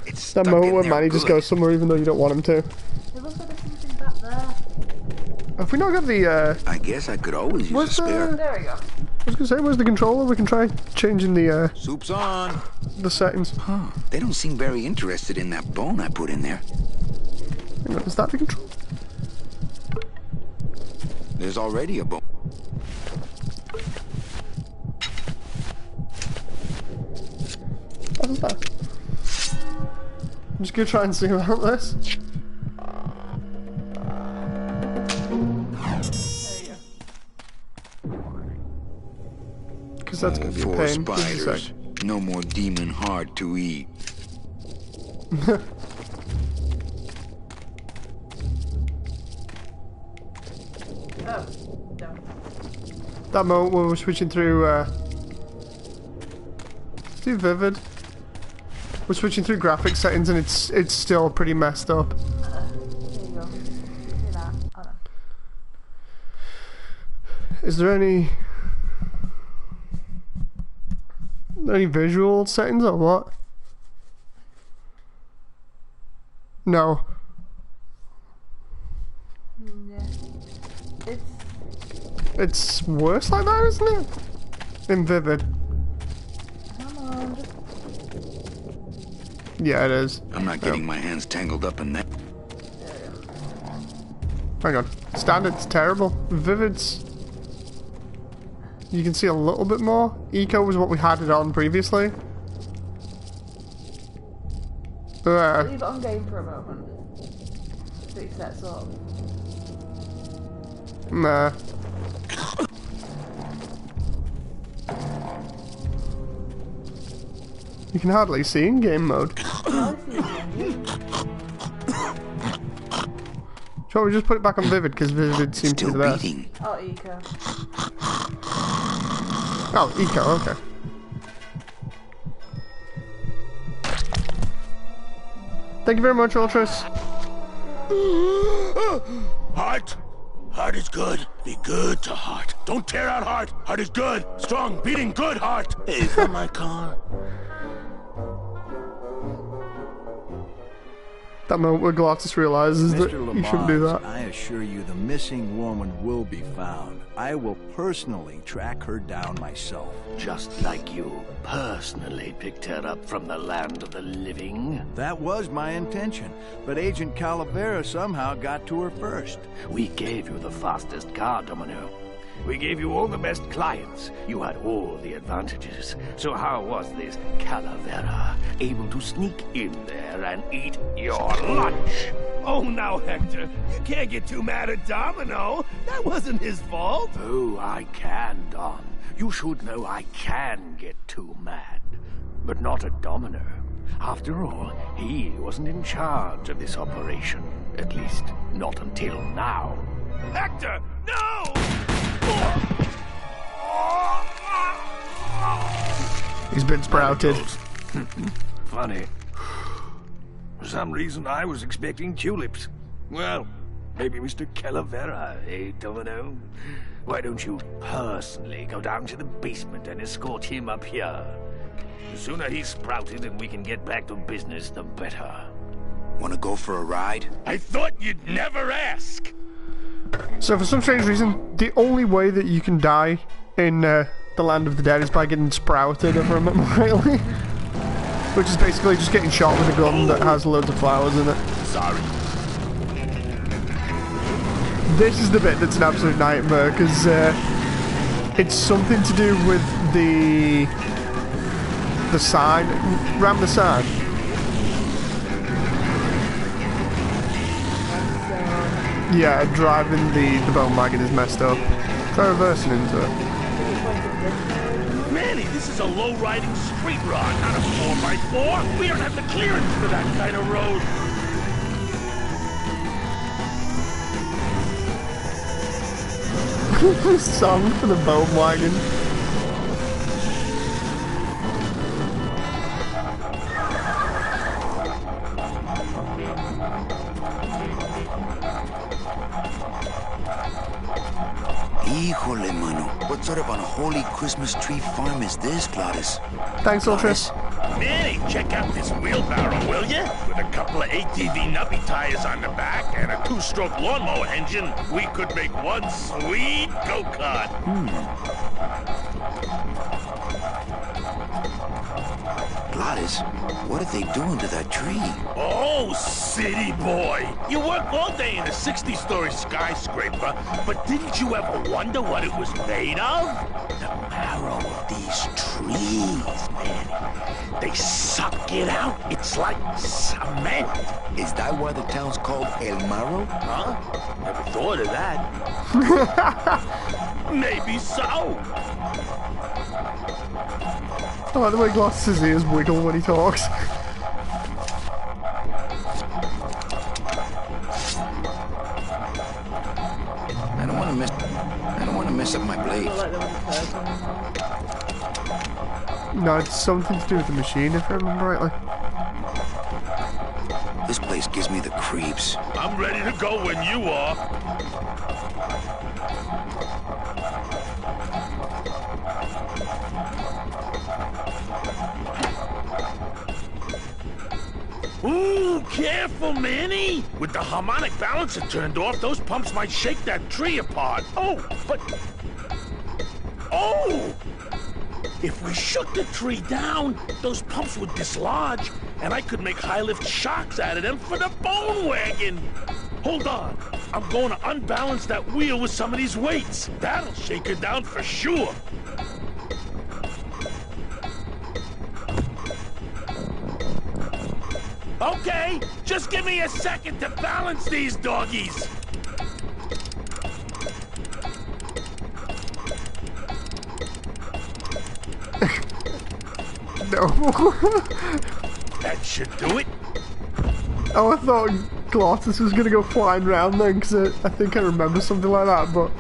It's That stuck moment in where there Manny good. just goes somewhere even though you don't want him to. It looks like there's something back there. Have we not got the, I guess I could always use a where's spare. There we go. I was gonna say, where's the controller? We can try changing the, Soup's on. the settings. Huh. They don't seem very interested in that bone I put in there. Hang on, is that the control? There's already a bone. What is that? I'm just gonna try and see about this. Because that's gonna be a Four pain. Just a spiders. sec. No more demon heart to eat. Oh, no. That moment when we're switching through, let's do vivid. We're switching through graphics settings and it's still pretty messed up. There you go. Do that. Oh, no. Is there any visual settings or what? No. Yeah. It's worse like that, isn't it? In vivid. Come on, just... Yeah, it is. I'm not getting my hands tangled up in that. Hang on. Standard's terrible. Vivid's... You can see a little bit more. Eco was what we had it on previously. Leave it on game for a moment. So it sets up. Nah. You can hardly see in game mode. Shall we just put it back on Vivid because Vivid seems to be Still the best. beating. Oh, Eco. Oh, Eco, okay. Thank you very much, Ultras. Heart. Heart is good. Be good to heart. Don't tear out heart. Heart is good. Strong, beating, good heart. Hey, is that my car? That moment where Glottis realizes that Mr. you shouldn't do Lamont, that. I assure you the missing woman will be found. I will personally track her down myself. Just like you personally picked her up from the land of the living. That was my intention, but Agent Calavera somehow got to her first. We gave you the fastest car, Domino. We gave you all the best clients. You had all the advantages. So how was this Calavera able to sneak in there and eat your lunch? Oh, now, Hector, you can't get too mad at Domino. That wasn't his fault. Oh, I can, Don. You should know I can get too mad. But not at Domino. After all, he wasn't in charge of this operation. At least, not until now. Hector, no! He's been sprouted. Funny. For some reason, I was expecting tulips. Well, maybe Mr. Calavera, eh, Domino? Why don't you personally go down to the basement and escort him up here? The sooner he's sprouted and we can get back to business, the better. Wanna go for a ride? I thought you'd never ask. So for some strange reason, the only way that you can die in the Land of the Dead is by getting sprouted, if I remember rightly. Which is basically just getting shot with a gun that has loads of flowers in it. Sorry. This is the bit that's an absolute nightmare, because it's something to do with the sign. Ram the sign. Yeah, driving the bone wagon is messed up. Try reversing into it. Manny, this is a low-riding street rod, not a 4x4. We don't have the clearance for that kind of road. Song for the bone wagon. Híjole, mano. What sort of unholy Christmas tree farm is this, Glottis? Thanks, Ultras. Manny, check out this wheelbarrow, will ya? With a couple of ATV nubbly tires on the back and a 2-stroke lawnmower engine, we could make one sweet go-kart. Glottis, what are they doing to that tree? Oh, city boy. You work all day in a 60-story skyscraper, but didn't you ever wonder what it was made of? The marrow of these trees, man. They suck it out. It's like cement. Is that why the town's called El Marro? Huh? Never thought of that. Maybe so. I like the way Glottis' ears wiggle when he talks. I don't want to mess up my blades. No, it's something to do with the machine, if I remember rightly. This place gives me the creeps. I'm ready to go when you are. Ooh, careful, Manny! With the harmonic balancer turned off, those pumps might shake that tree apart. Oh, but... Oh! If we shook the tree down, those pumps would dislodge, and I could make high-lift shocks out of them for the bone wagon. Hold on. I'm going to unbalance that wheel with some of these weights. That'll shake her down for sure. Okay, just give me a second to balance these doggies. No. That should do it. Oh, I thought Glottis was gonna go flying around then, because I think I remember something like that, but...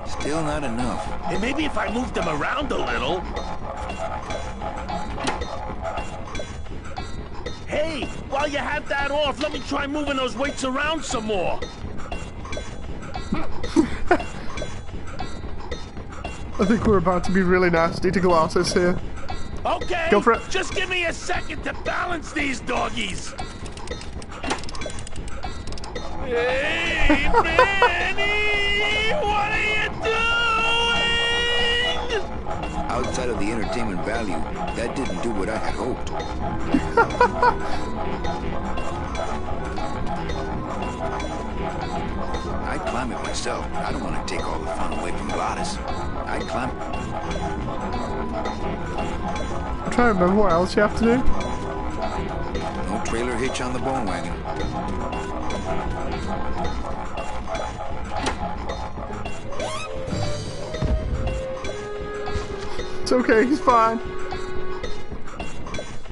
Still not enough. And maybe if I moved them around a little... Hey, while you have that off, let me try moving those weights around some more. I think we're about to be really nasty to Glottis here. Okay, Go for it. Just give me a second to balance these doggies. Hey, Manny! What are you doing? Outside of the entertainment value, that didn't do what I had hoped. I'd climb it myself, but I don't want to take all the fun away from Gladys. I'd climb... I'm trying to remember what else you have to do. No trailer hitch on the bone wagon. It's okay, he's fine.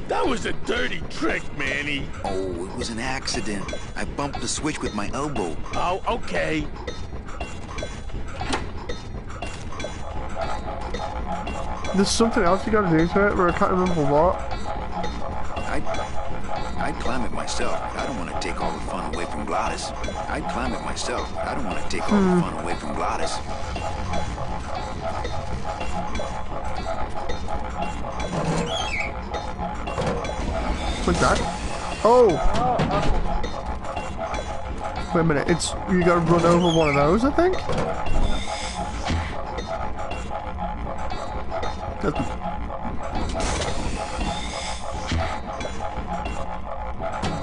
That was a dirty trick, Manny. Oh, it was an accident. I bumped the switch with my elbow. Oh, okay. There's something else you gotta do to it, but I can't remember what. I'd climb it myself, but I don't want to take all the fun away from Gladys. I'd climb it myself, but I don't want to take all the fun away from Gladys. What's that? Oh! Wait a minute, it's... you gotta run over one of those, I think?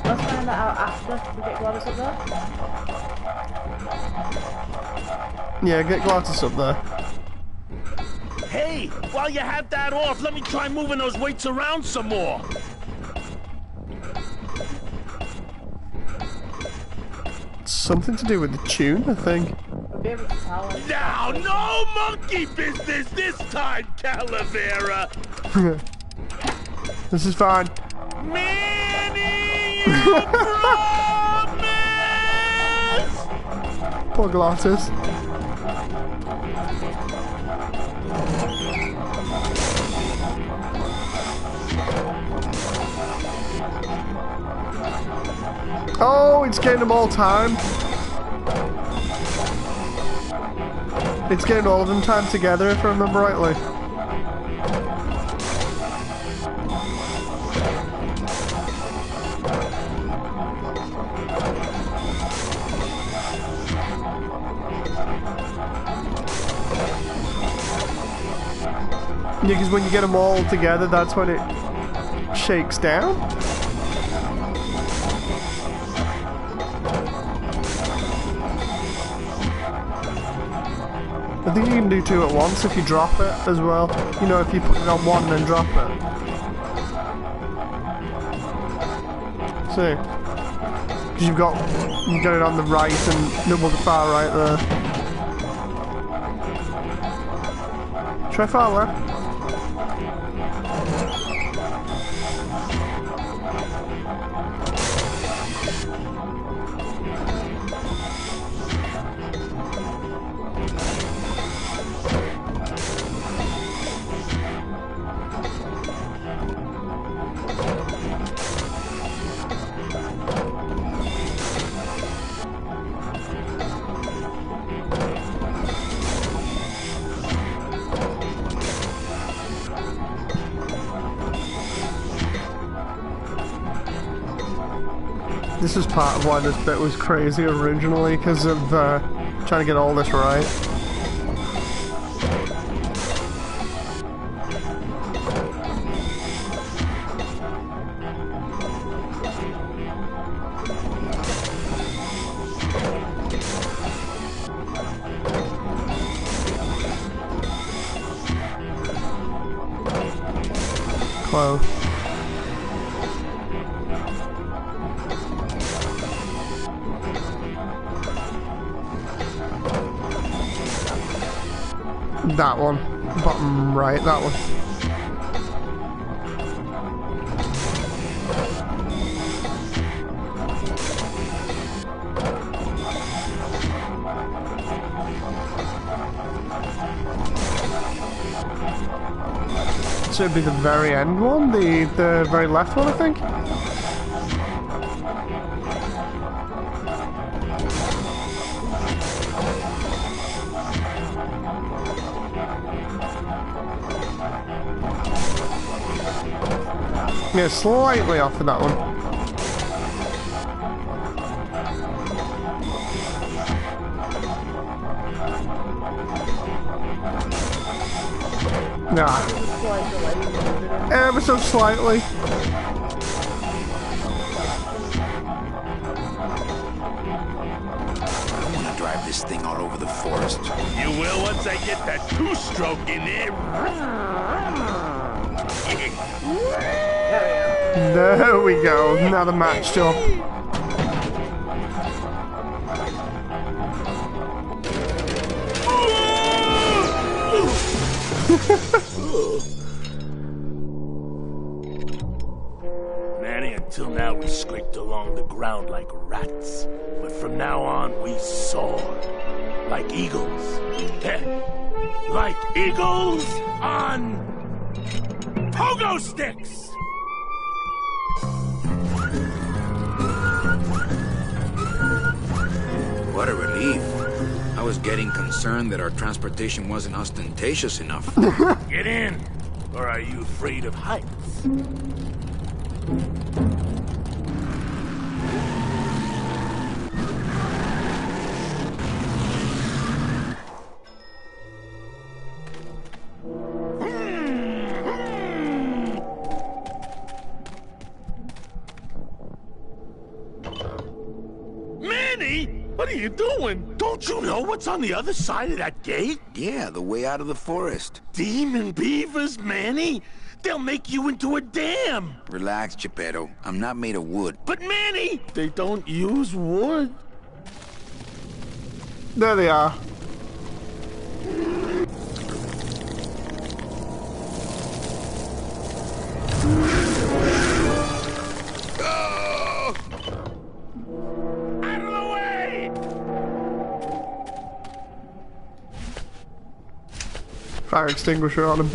Let's find that out after we get Gladys up there. Yeah, get Gladys up there. Hey, while you have that off, let me try moving those weights around some more. Something to do with the tune, I think. We'll be able to tell. Now, no monkey business this time, Calavera. This is fine. Manny, you promise! Poor Gladys. Oh, it's getting them all time. It's getting all of them timed together, if I remember rightly. Yeah, because when you get them all together, that's when it shakes down. I think you can do two at once if you drop it as well. You know, if you put it on one and then drop it. See? Because you got it on the right and well, the far right there. Try far left. This is part of why this bit was crazy originally, because of trying to get all this right. Close. That one. Bottom right, that one. So it'd be the very end one? The very left one, I think? Yeah, slightly off of that one. Nah. Slight delay in moving. Ever so slightly. I don't want to drive this thing all over the forest. You will once I get that two-stroke in there. There we go. Now the match job. Manny, until now we scraped along the ground like rats. But from now on we soar. Like eagles. Like eagles on pogo sticks! What a relief. I was getting concerned that our transportation wasn't ostentatious enough. Get in! Or are you afraid of heights? Manny! What are you doing? Don't you know what's on the other side of that gate? Yeah, the way out of the forest. Demon beavers, Manny! They'll make you into a dam! Relax, Geppetto. I'm not made of wood. But Manny! They don't use wood. There they are. Oh! Out of the way! Fire extinguisher on him.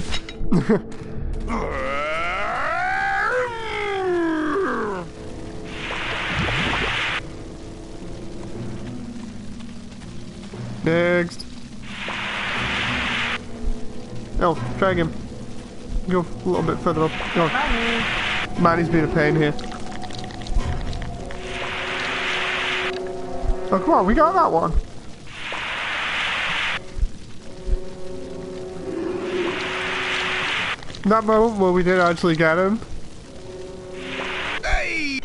Next. Oh, drag him. Go a little bit further up. Oh. Manny's being a pain here. Oh, come on, we got that one. That moment where we did actually get him. Hey!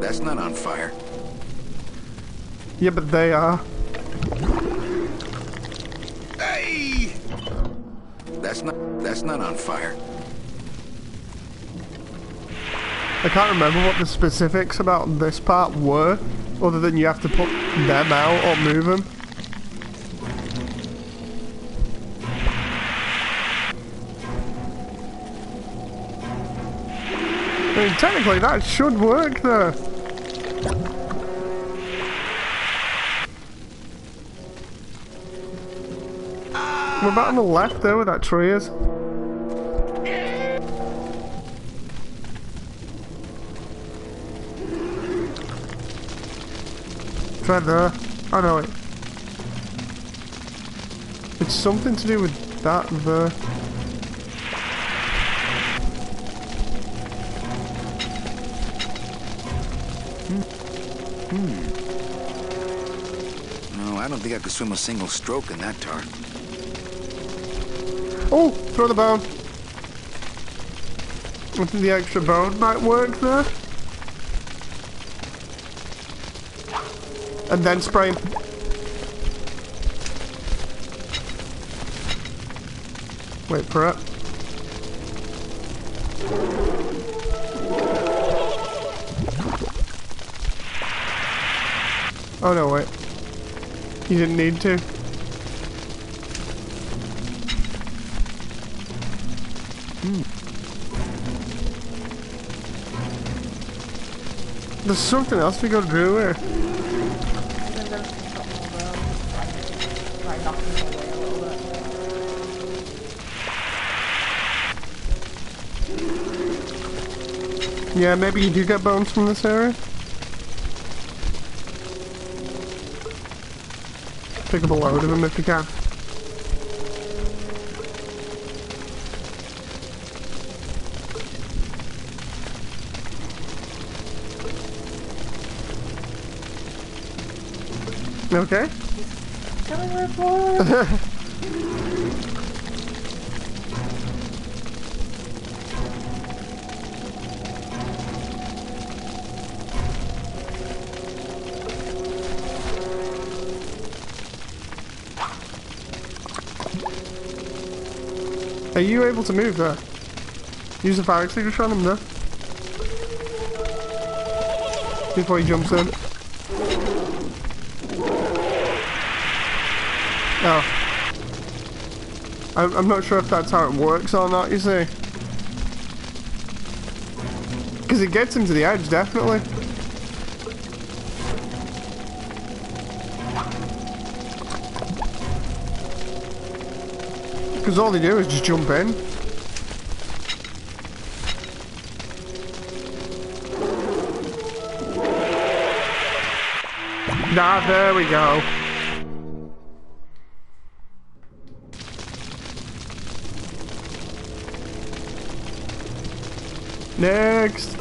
That's not on fire. Yeah, but they are. Hey! That's not on fire. I can't remember what the specifics about this part were, other than you have to put them out or move them. I mean, technically that should work there. We're about on the left there where that tree is. Try there. Oh no, wait. It's something to do with that there. No, I don't think I could swim a single stroke in that tar. Oh, throw the bone. I think the extra bone might work there. And then spray him. Wait for it. Oh no, wait. You didn't need to. There's something else we gotta do here. Yeah, maybe you do get bones from this area. Pick up a load of them if you can. Okay. Are you able to move there? Use the fire extinguisher on him there. Before he jumps in. Oh. I'm not sure if that's how it works or not, you see. Because it gets him to the edge, definitely. Because all they do is just jump in. Nah, there we go. Next.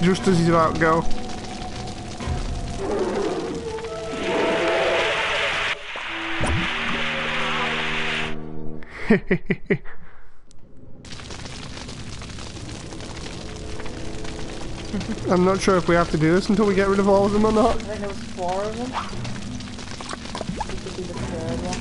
Just as he's about to go. I'm not sure if we have to do this until we get rid of all of them or not. I think there was 4 of them. This could be the 3rd one.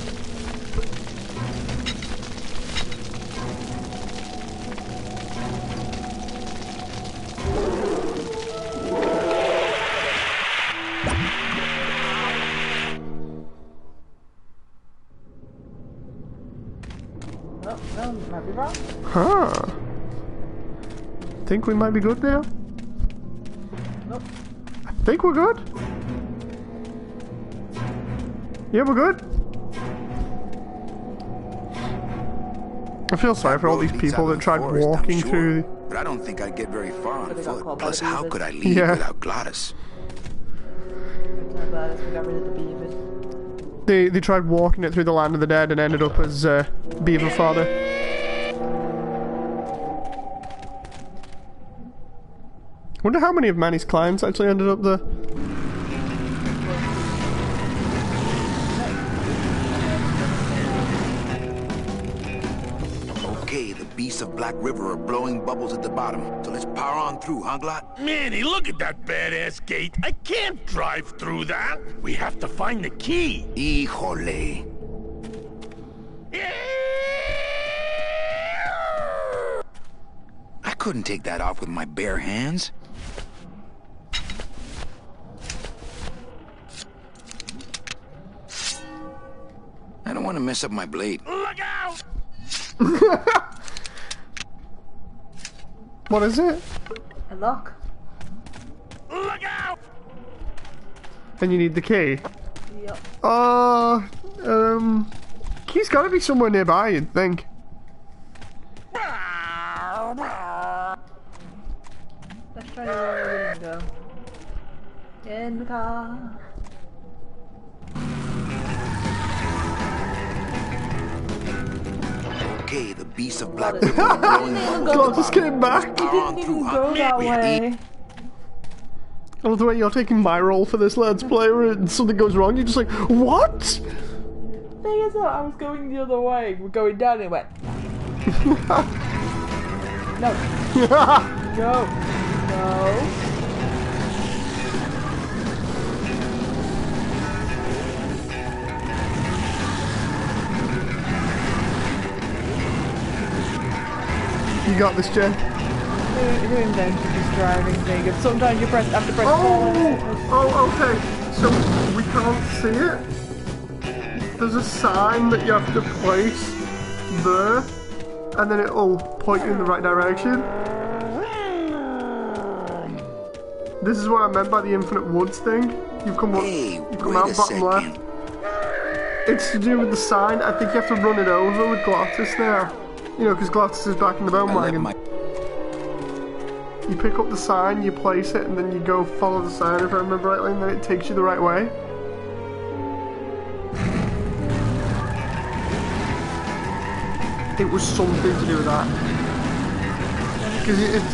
Oh, no, might be wrong. Huh. Think we might be good now? Nope. I think we're good. Yeah, we're good. I feel sorry for all these people that tried walking through. But I don't think I'd get very far on But they got foot. caught by Plus, the how beavers. could I leave Yeah. without Glottis? I'm glad we got rid of the beavers. They tried walking it through the land of the dead and ended up as beaver fodder. Wonder how many of Manny's clients actually ended up there. Okay, the beasts of Black River are blowing bubbles at the bottom. So let's power on through, huh, Glot? Manny, look at that badass gate. I can't drive through that. We have to find the key. Híjole. I couldn't take that off with my bare hands. I don't want to mess up my blade. Look out! What is it? A lock. Look out! And you need the key. Yep. Key's gotta be somewhere nearby, you'd think. Let's try to roll the window. In the car. Okay, the beasts of Black River are blowing bubbles. God just came back. Power on Didn't through, even huh? go that way. I love the way you're taking my role for this Let's Play where something goes wrong, you're just like, what? Thing is, I was going the other way. We're going down and it went. No. No. No. You got this, Jen. Who invented this driving thing? And sometimes you have to press Okay. So we can't see it. There's a sign that you have to place there, and then it'll point you in the right direction. This is what I meant by the infinite woods thing. You come up, Hey, you come wait out a bottom second. left. It's to do with the sign. I think you have to run it over with Glottis now. You know, because Glottis is back in the bone I let wagon. my... You pick up the sign, you place it, and then you go follow the sign, if I remember rightly, and then it takes you the right way. It was something to do with that.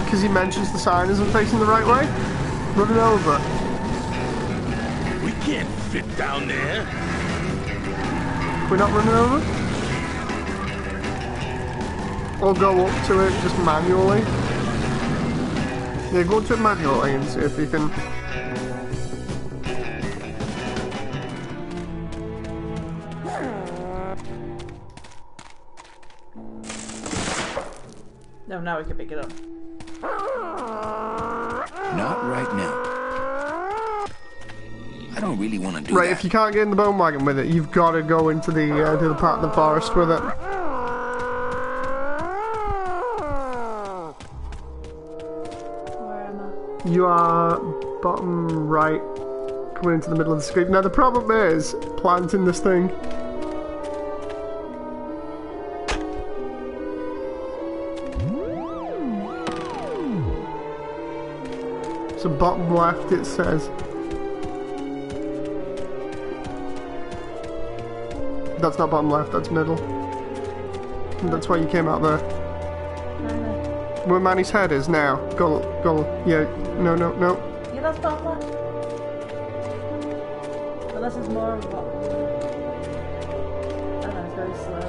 Because he mentions the sign isn't facing the right way. Run it over. We can't fit down there. We're not running over? Or go up to it just manually. Yeah, go to manually and see if you can... No, now we can pick it up. Not right now. I don't really want to do Right, that. if you can't get in the bone wagon with it, you've got to go into the part of the forest with it. Where am I? You are bottom right, coming into the middle of the screen. Now the problem is planting this thing. So bottom left it says. That's not bottom left, that's middle. And that's why you came out there. Where Manny's head is now. Go, yeah, no. Yeah, that's bottom left. Unless it's more of a bottom. I don't know, it's very slow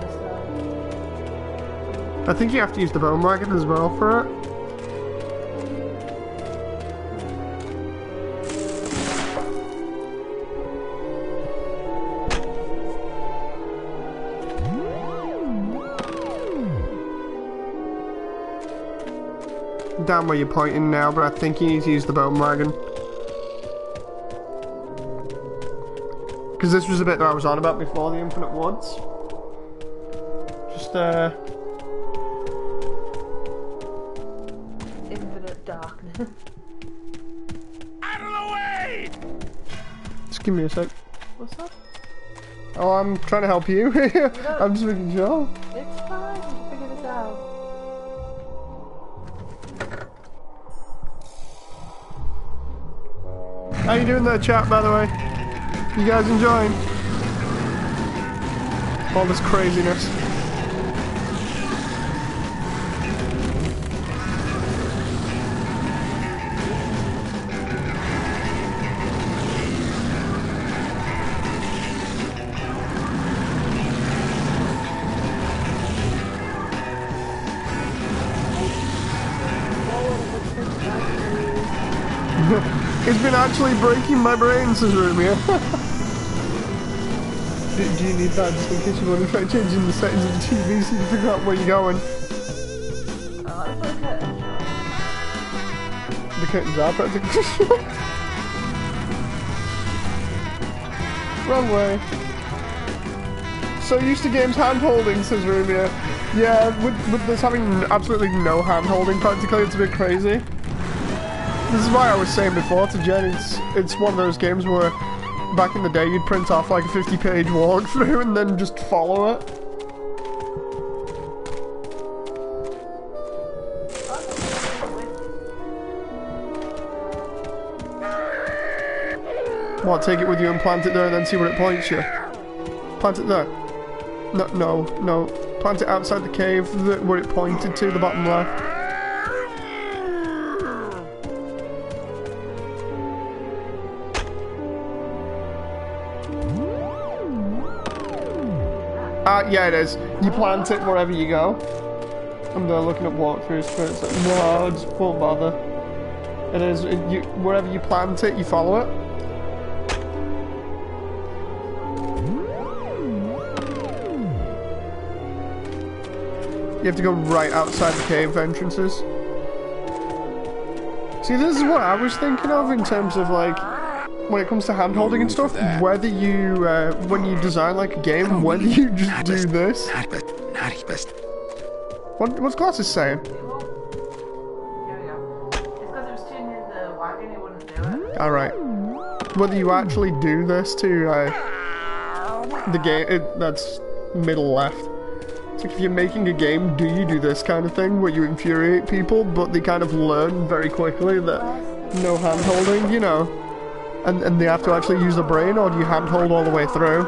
still. I think you have to use the bone wagon as well for it. Down where you're pointing now, but I think you need to use the bone wagon. Because this was the bit that I was on about before, the infinite woods. Just, Infinite darkness. Out of the way! just give me a sec. What's up? Oh, I'm trying to help you. I'm just making sure. It's fine, we'll figure this out. How you doing there, chat, by the way? You guys enjoying all this craziness? It's been actually breaking my brain, says Rumia. do you need that just in case you want to try changing the settings of the TV so you can figure out where you're going? The curtains are practically shut. Wrong way. So used to games hand-holding, says Rumia. Yeah, with this having absolutely no hand-holding practically, it's a bit crazy. This is why I was saying before to Jen, it's one of those games where back in the day you'd print off like a 50-page walkthrough and then just follow it. What, take it with you and plant it there and then see where it points you? Plant it there. No. Plant it outside the cave where it pointed to, the bottom left. Yeah, it is. You plant it wherever you go. I'm there looking at walkthroughs for it. Like, no, I just won't bother. It is. Wherever you plant it, you follow it. You have to go right outside the cave entrances. See, this is what I was thinking of in terms of like, when it comes to hand-holding and stuff, whether you, when you design like a game, whether you just do this. Not best. What's Glasses saying? It's because it was too near the wagon, it wouldn't do it. Alright. Whether you actually do this to, the game, that's middle left. It's like if you're making a game, do you do this kind of thing where you infuriate people, but they kind of learn very quickly that no hand-holding, you know? And they have to actually use a brain, or do you handhold all the way through?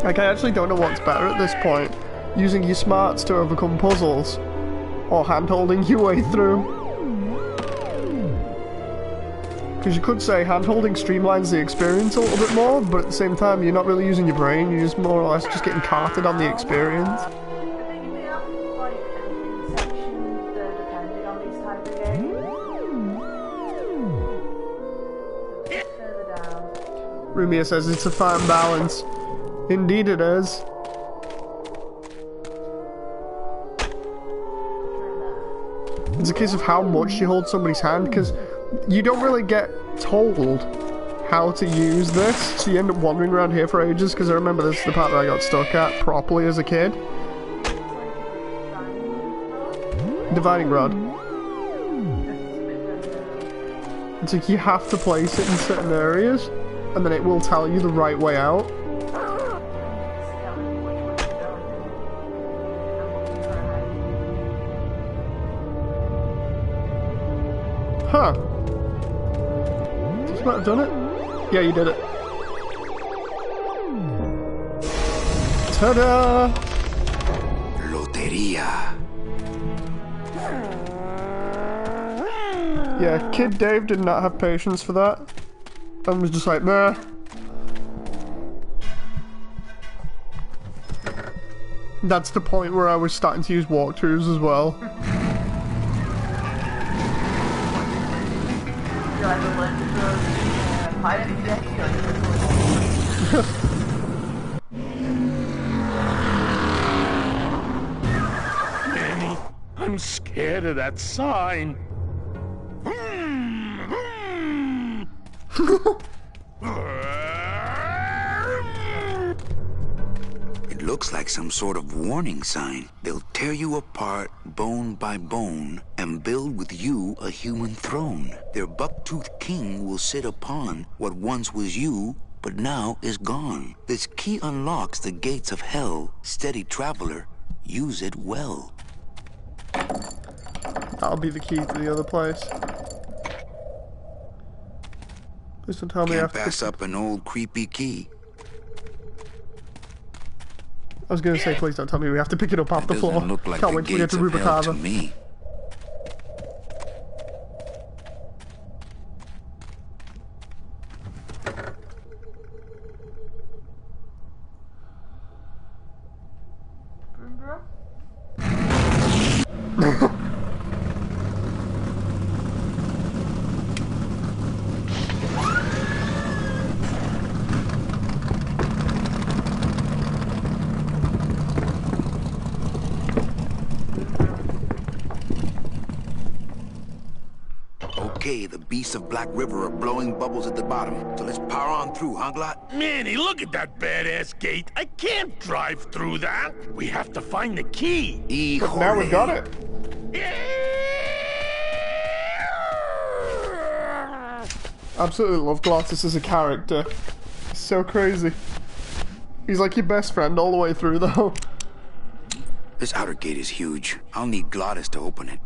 Like, I actually don't know what's better at this point. Using your smarts to overcome puzzles, or hand-holding your way through. Because you could say hand-holding streamlines the experience a little bit more, but at the same time you're not really using your brain, you're just more or less just getting carted on the experience. I think they have like sections that are depending on these type of games. Further down. Rumia says it's a fine balance. Indeed it is. It's a case of how much you hold somebody's hand, because you don't really get told how to use this, so you end up wandering around here for ages, because I remember this is the part that I got stuck at properly as a kid. Dividing rod. It's like you have to place it in certain areas, and then it will tell you the right way out. Huh. Just might have done it. Yeah, you did it. Ta-da! Loteria. Yeah, Kid Dave did not have patience for that. And was just like, nah. That's the point where I was starting to use walkthroughs as well. Manny, I'm scared of that sign. It looks like some sort of warning sign. They'll tear you apart bone by bone and build with you a human throne. Their buck-toothed king will sit upon what once was you, but now is gone. This key unlocks the gates of hell. Steady traveler, use it well. That'll be the key to the other place. Please don't tell me I have Can't pass up an old creepy key. I was gonna say, please don't tell me we have to pick it up off the floor. Look like Can't wait till we get to Rubicava. To me. Okay, the beasts of Black River are blowing bubbles at the bottom, so let's power on through, huh, Glot? Manny, look at that badass gate. I can't drive through that. We have to find the key. But now we got it. Absolutely love Glottis as a character. He's so crazy. He's like your best friend all the way through, though. This outer gate is huge. I'll need Glottis to open it.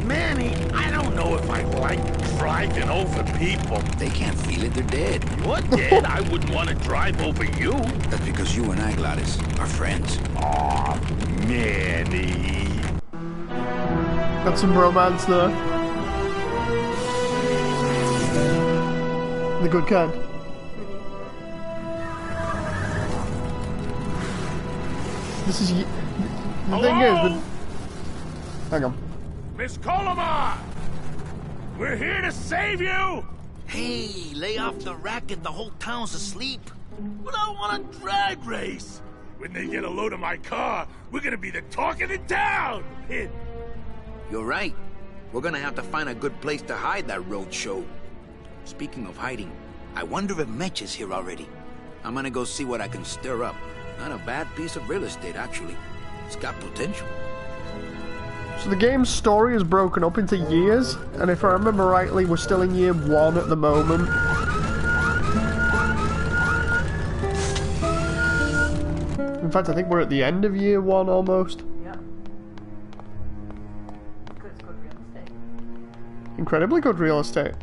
Manny, I don't know if I like driving over people. They can't feel it, they're dead. You're dead. I wouldn't want to drive over you. That's because you and I, Glottis, are friends. Aw, Manny. Got some romance there. The good kind. This is... The thing is... Hang on. Miss Colomar! We're here to save you! Hey, lay off the racket. The whole town's asleep. But I want a drag race. When they get a load of my car, we're gonna be the talk of the town! You're right. We're gonna have to find a good place to hide that road show. Speaking of hiding, I wonder if Mitch is here already. I'm gonna go see what I can stir up. Not a bad piece of real estate, actually. It's got potential. So the game's story is broken up into years, and if I remember rightly, we're still in year 1 at the moment. In fact, I think we're at the end of year 1 almost. Yeah. Good real estate. Incredibly good real estate.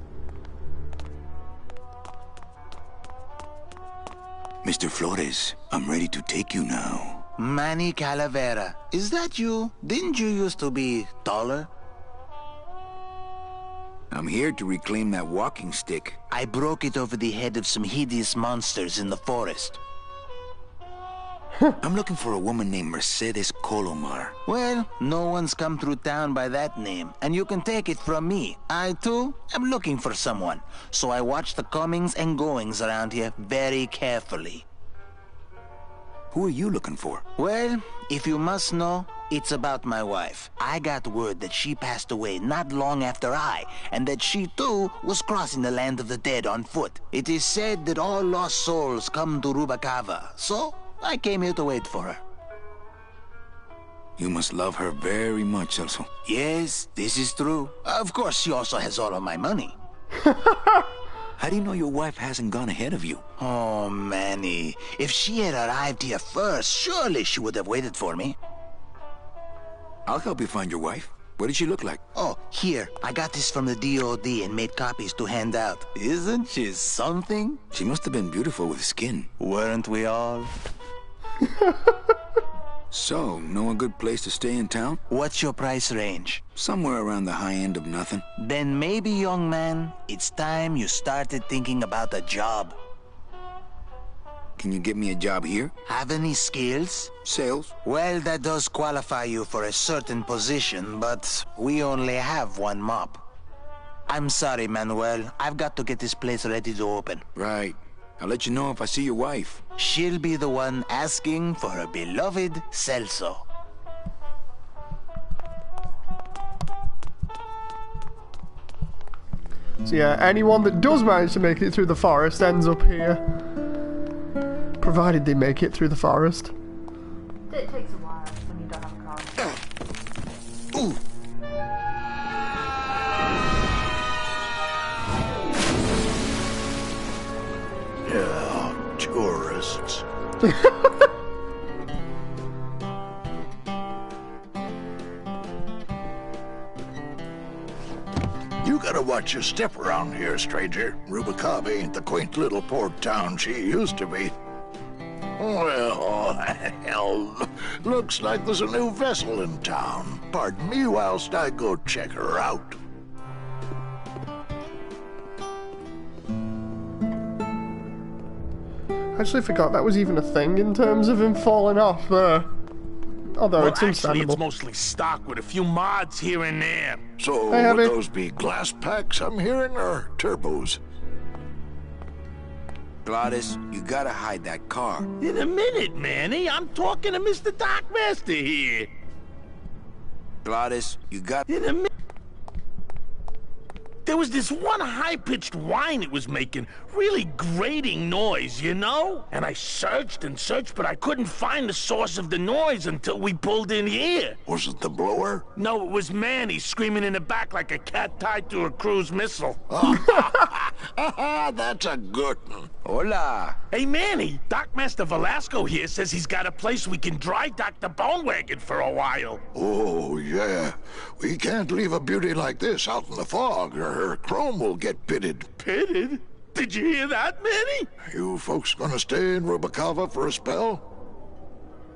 Mr. Flores, I'm ready to take you now. Manny Calavera. Is that you? Didn't you used to be taller? I'm here to reclaim that walking stick. I broke it over the head of some hideous monsters in the forest. I'm looking for a woman named Mercedes Colomar. Well, no one's come through town by that name, and you can take it from me. I, too, am looking for someone, so I watch the comings and goings around here very carefully. Who are you looking for? Well, if you must know, it's about my wife. I got word that she passed away not long after I, and that she, too, was crossing the land of the dead on foot. It is said that all lost souls come to Rubacava, so I came here to wait for her. You must love her very much, Celso. Yes, this is true. Of course, she also has all of my money. How do you know your wife hasn't gone ahead of you? Oh, Manny. If she had arrived here first, surely she would have waited for me. I'll help you find your wife. What did she look like? Oh, here. I got this from the DOD and made copies to hand out. Isn't she something? She must have been beautiful with skin. Weren't we all? So, know a good place to stay in town? What's your price range? Somewhere around the high end of nothing. Then maybe, young man, it's time you started thinking about a job. Can you get me a job here? Have any skills? Sales? Well, that does qualify you for a certain position, but we only have one mop. I'm sorry, Manuel. I've got to get this place ready to open. Right. I'll let you know if I see your wife. She'll be the one asking for her beloved Celso. So yeah, anyone that does manage to make it through the forest ends up here. Provided they make it through the forest. It takes a while when you don't have a car. Ooh. Yeah, tourists. You gotta watch your step around here, stranger. Rubacava ain't the quaint little port town she used to be. Well, hell, looks like there's a new vessel in town. Pardon me whilst I go check her out. I actually forgot that was even a thing in terms of him falling off there. Although Well, it's actually, understandable. it's mostly stock with a few mods here and there. So, Hey, would Abby. those be glass packs I'm hearing, or turbos? Gladys, you gotta hide that car. In a minute, Manny. I'm talking to Mr. Dockmaster here. Gladys, you got... In a minute. There was this one high-pitched whine it was making. Really grating noise, you know? And I searched and searched, but I couldn't find the source of the noise until we pulled in here. Was it the blower? No, it was Manny screaming in the back like a cat tied to a cruise missile. That's a good one. Hola. Hey, Manny, Dockmaster Velasco here says he's got a place we can dry dock the bone wagon for a while. Oh, yeah. We can't leave a beauty like this out in the fog, or her chrome will get pitted. Pitted? Did you hear that, Manny? You folks gonna stay in Rubacava for a spell?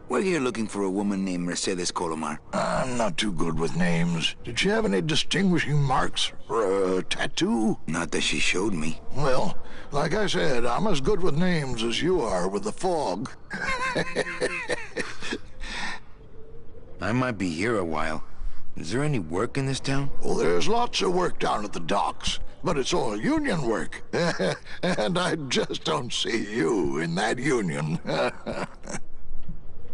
We're here looking for a woman named Mercedes Colomar. I'm not too good with names. Did she have any distinguishing marks or a tattoo? Not that she showed me. Well, like I said, I'm as good with names as you are with the fog. I might be here a while. Is there any work in this town? Well, there's lots of work down at the docks, but it's all union work. And I just don't see you in that union.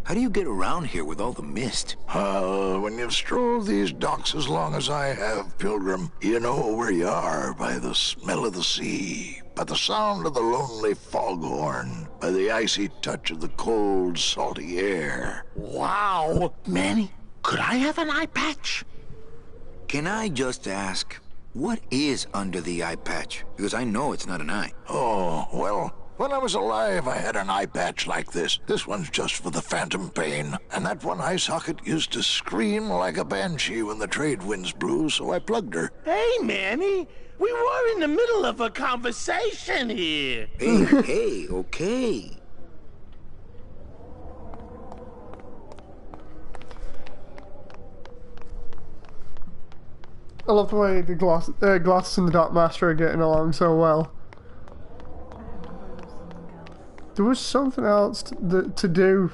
How do you get around here with all the mist? When you've strolled these docks as long as I have, Pilgrim, you know where you are by the smell of the sea, by the sound of the lonely foghorn, by the icy touch of the cold, salty air. Wow. Manny, could I have an eye patch? Can I just ask, what is under the eye patch? Because I know it's not an eye. Oh, well, when I was alive, I had an eye patch like this. This one's just for the phantom pain. And that one eye socket used to scream like a banshee when the trade winds blew, so I plugged her. Hey, Manny, we were in the middle of a conversation here. Hey, hey, okay. I love the way the Glasses and the Dark Master are getting along so well. There was something else to do.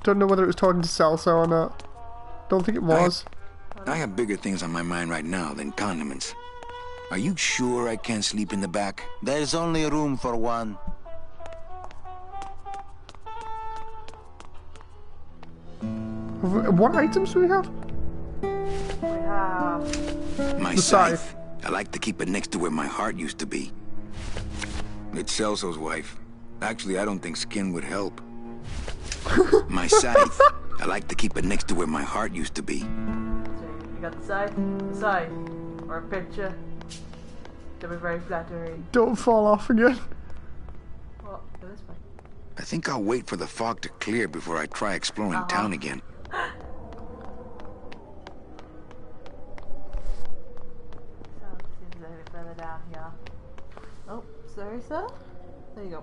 Don't know whether it was talking to Celso or not. Don't think it was. I have bigger things on my mind right now than condiments. Are you sure I can't sleep in the back? There's only room for one. What items do we have? We have... My The scythe. I like to keep it next to where my heart used to be. It's Celso's wife. Actually, I don't think skin would help. My scythe. I like to keep it next to where my heart used to be. You got the scythe, or a picture. That was very flattering. Don't fall off again. What? Go this way. I think I'll wait for the fog to clear before I try exploring town again. So, let's see if there's anything further down here. Oh, sorry, sir. There you go.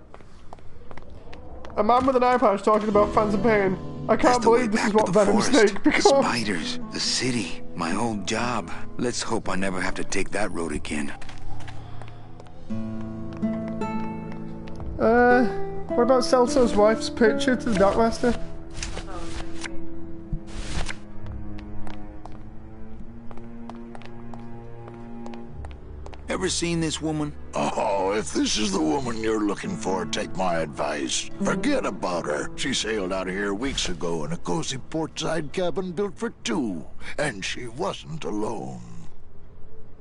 A man with an eye patch talking about fans of pain. I That's can't the way believe this back is to what the Venom forest. Snake The becomes. spiders, the city, my old job. Let's hope I never have to take that road again. What about Celso's wife's picture to the Dark Master? Ever seen this woman? Oh, if this is the woman you're looking for, take my advice. Forget about her. She sailed out of here weeks ago in a cozy portside cabin built for two. And she wasn't alone.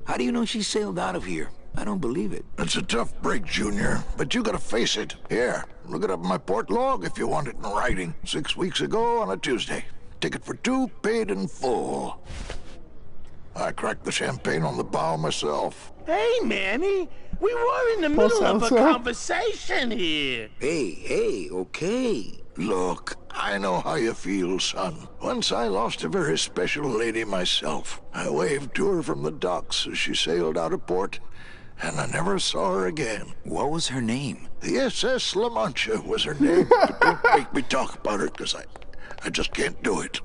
How do you know she sailed out of here? I don't believe it. It's a tough break, Junior, but you gotta face it. Here, look it up in my port log if you want it in writing. 6 weeks ago on a Tuesday. Ticket for two, paid in full. I cracked the champagne on the bow myself. Hey, Manny, we were in the middle of a conversation here. Hey, okay. Look, I know how you feel, son. Once I lost a very special lady myself. I waved to her from the docks as she sailed out of port, and I never saw her again. What was her name? The SS La Mancha was her name. But don't make me talk about her, because I just can't do it.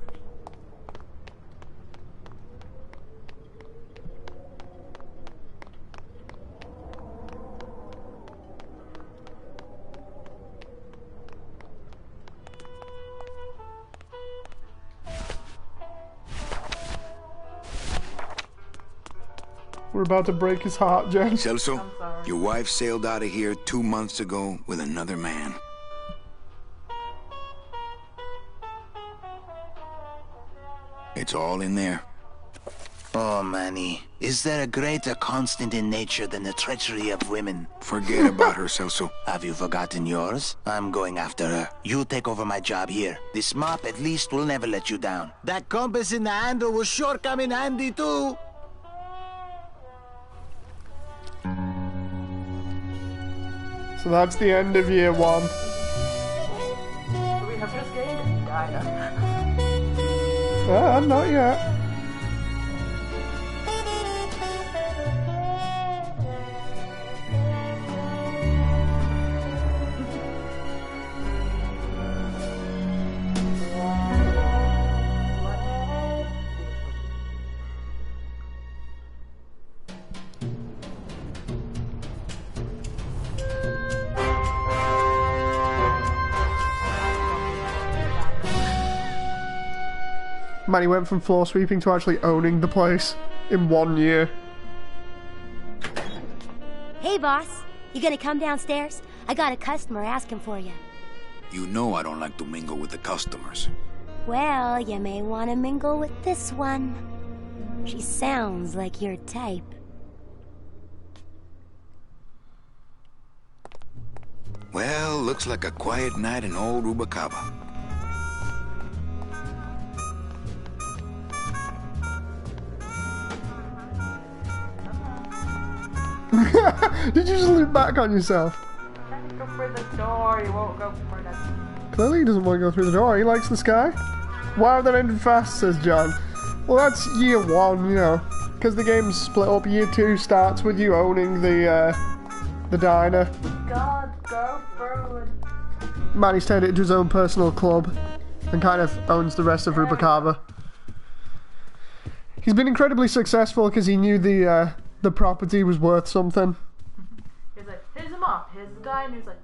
We're about to break his heart, Jen. Celso, your wife sailed out of here 2 months ago with another man. It's all in there. Oh, Manny, is there a greater constant in nature than the treachery of women? Forget about her, Celso. Have you forgotten yours? I'm going after her. You take over my job here. This mop at least will never let you down. That compass in the handle will sure come in handy too. So that's the end of year one. We have just gained Dinah. Not yet. Man, he went from floor sweeping to actually owning the place in 1 year. Hey, boss. You gonna come downstairs? I got a customer asking for you. You know I don't like to mingle with the customers. Well, you may want to mingle with this one. She sounds like your type. Well, looks like a quiet night in old Rubacaba. Did you just loop back on yourself? Go through the door, you won't go for that. Clearly he doesn't want to go through the door. He likes the sky. Wow, that ended fast, says John. Well, that's year one, you know. Because the game's split up. Year two starts with you owning the diner. God, go through it. Manny's turned it into his own personal club. And kind of owns the rest of Rubacava. He's been incredibly successful because he knew the property was worth something. He's like, here's a mop, here's a guy, and he's like,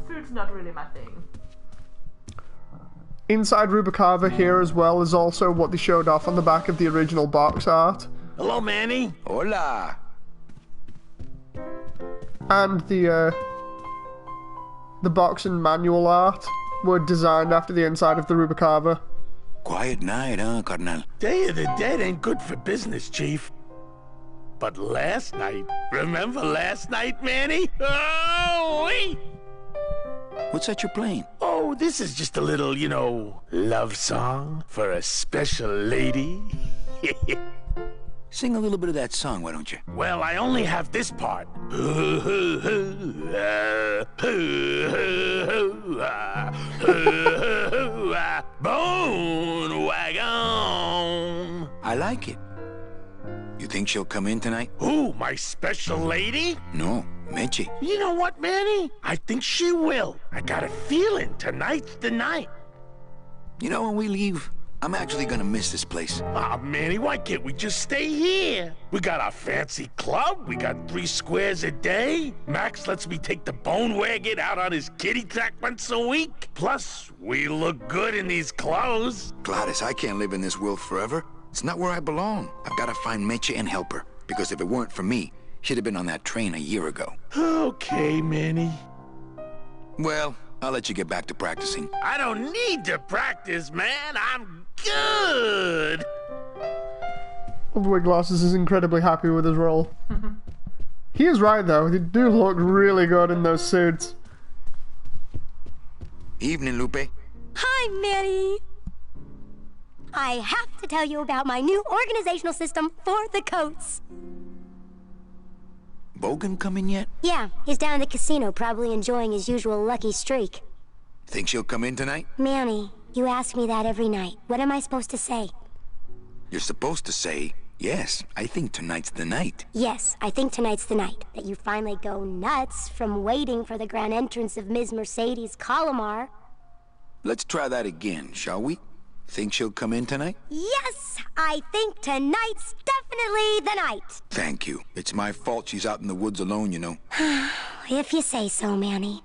food's not really my thing. Inside Rubicava here as well is also what they showed off on the back of the original box art. Hello, Manny. Hola. And the box and manual art were designed after the inside of the Rubicava. Quiet night, huh, carnal? Day of the Dead ain't good for business, Chief. But last night, remember last night, Manny? Oh, wait! What's that you're playing? Oh, this is just a little, you know, love song for a special lady. Sing a little bit of that song, why don't you? Well, I only have this part. Bone wagon. I like it. You think she'll come in tonight? Who, my special lady? No, Meche. You know what, Manny? I think she will. I got a feeling tonight's the night. You know, when we leave, I'm actually gonna miss this place. Ah, Manny, why can't we just stay here? We got our fancy club, we got 3 squares a day. Max lets me take the bone wagon out on his kitty track once a week. Plus, we look good in these clothes. Gladys, I can't live in this world forever. It's not where I belong. I've gotta find Meche and help her. Because if it weren't for me, she'd have been on that train a year ago. Okay, Manny. Well, I'll let you get back to practicing. I don't need to practice, man. I'm good. Oldway Glasses is incredibly happy with his role. He is right, though. They do look really good in those suits. Evening, Lupe. Hi, Manny. I have to tell you about my new organizational system for the coats. Bogan come in yet? Yeah, he's down at the casino, probably enjoying his usual lucky streak. Think she'll come in tonight? Manny, you ask me that every night. What am I supposed to say? You're supposed to say, yes, I think tonight's the night. Yes, I think tonight's the night. That you finally go nuts from waiting for the grand entrance of Ms. Mercedes Colomar. Let's try that again, shall we? Think she'll come in tonight? Yes, I think tonight's definitely the night. Thank you. It's my fault she's out in the woods alone, you know. If you say so, Manny.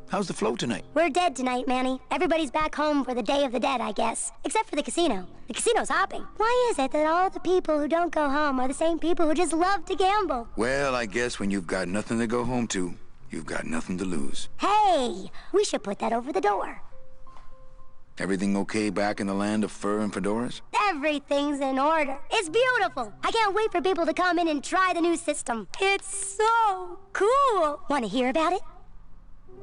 How's the flow tonight? We're dead tonight, Manny. Everybody's back home for the Day of the Dead, I guess. Except for the casino. The casino's hopping. Why is it that all the people who don't go home are the same people who just love to gamble? Well, I guess when you've got nothing to go home to, you've got nothing to lose. Hey, we should put that over the door. Everything okay back in the land of fur and fedoras? Everything's in order. It's beautiful. I can't wait for people to come in and try the new system. It's so cool. Want to hear about it?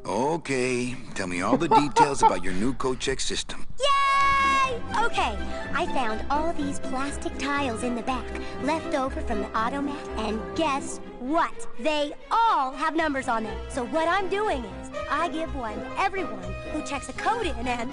Okay, tell me all the details about your new coat check system. Yay! Okay, I found all these plastic tiles in the back, left over from the automat, and guess what? They all have numbers on them. So what I'm doing is, I give one to everyone who checks a code in and...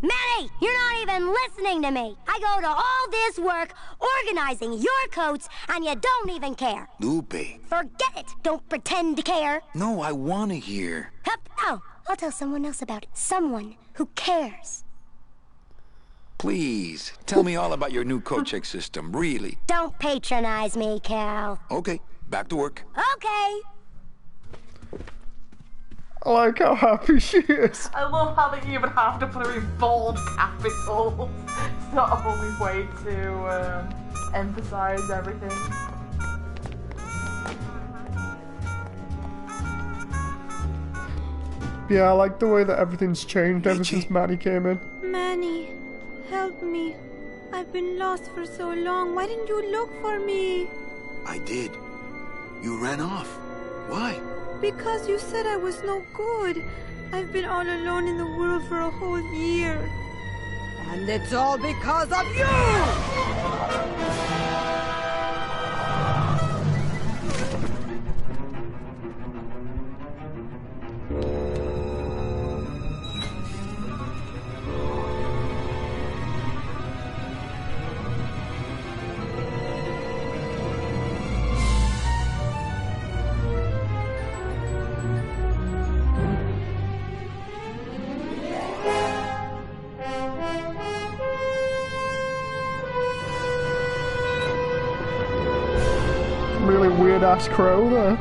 Manny, you're not even listening to me. I go to all this work organizing your coats, and you don't even care. Lupe. Forget it. Don't pretend to care. No, I want to hear. Hup, no, I'll tell someone else about it. Someone who cares. Please, tell me all about your new coat check system, really. Don't patronize me, Cal. Okay, back to work. Okay. I like how happy she is. I love how they even have to put her in bold capitals. It's the only way to emphasize everything. Yeah, I like the way that everything's changed ever since Maddie came in. Manny, help me. I've been lost for so long. Why didn't you look for me? I did. You ran off. Why? Because you said I was no good. I've been all alone in the world for a whole year. And it's all because of you! really weird-ass crow there.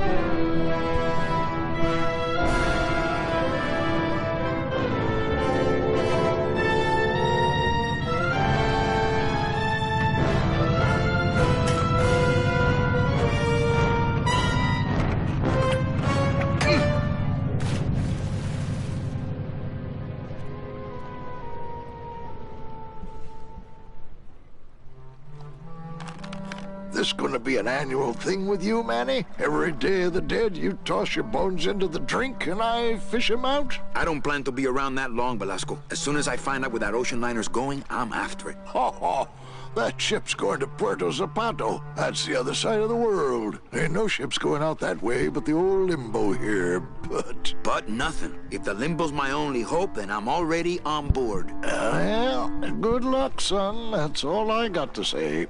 This gonna be an annual thing with you, Manny? Every Day of the Dead, you toss your bones into the drink and I fish 'em out? I don't plan to be around that long, Velasco. As soon as I find out where that ocean liner's going, I'm after it. Ho ho! That ship's going to Puerto Zapato. That's the other side of the world. Ain't no ships going out that way but the old Limbo here, but... But nothing. If the Limbo's my only hope, then I'm already on board. Well, good luck, son. That's all I got to say.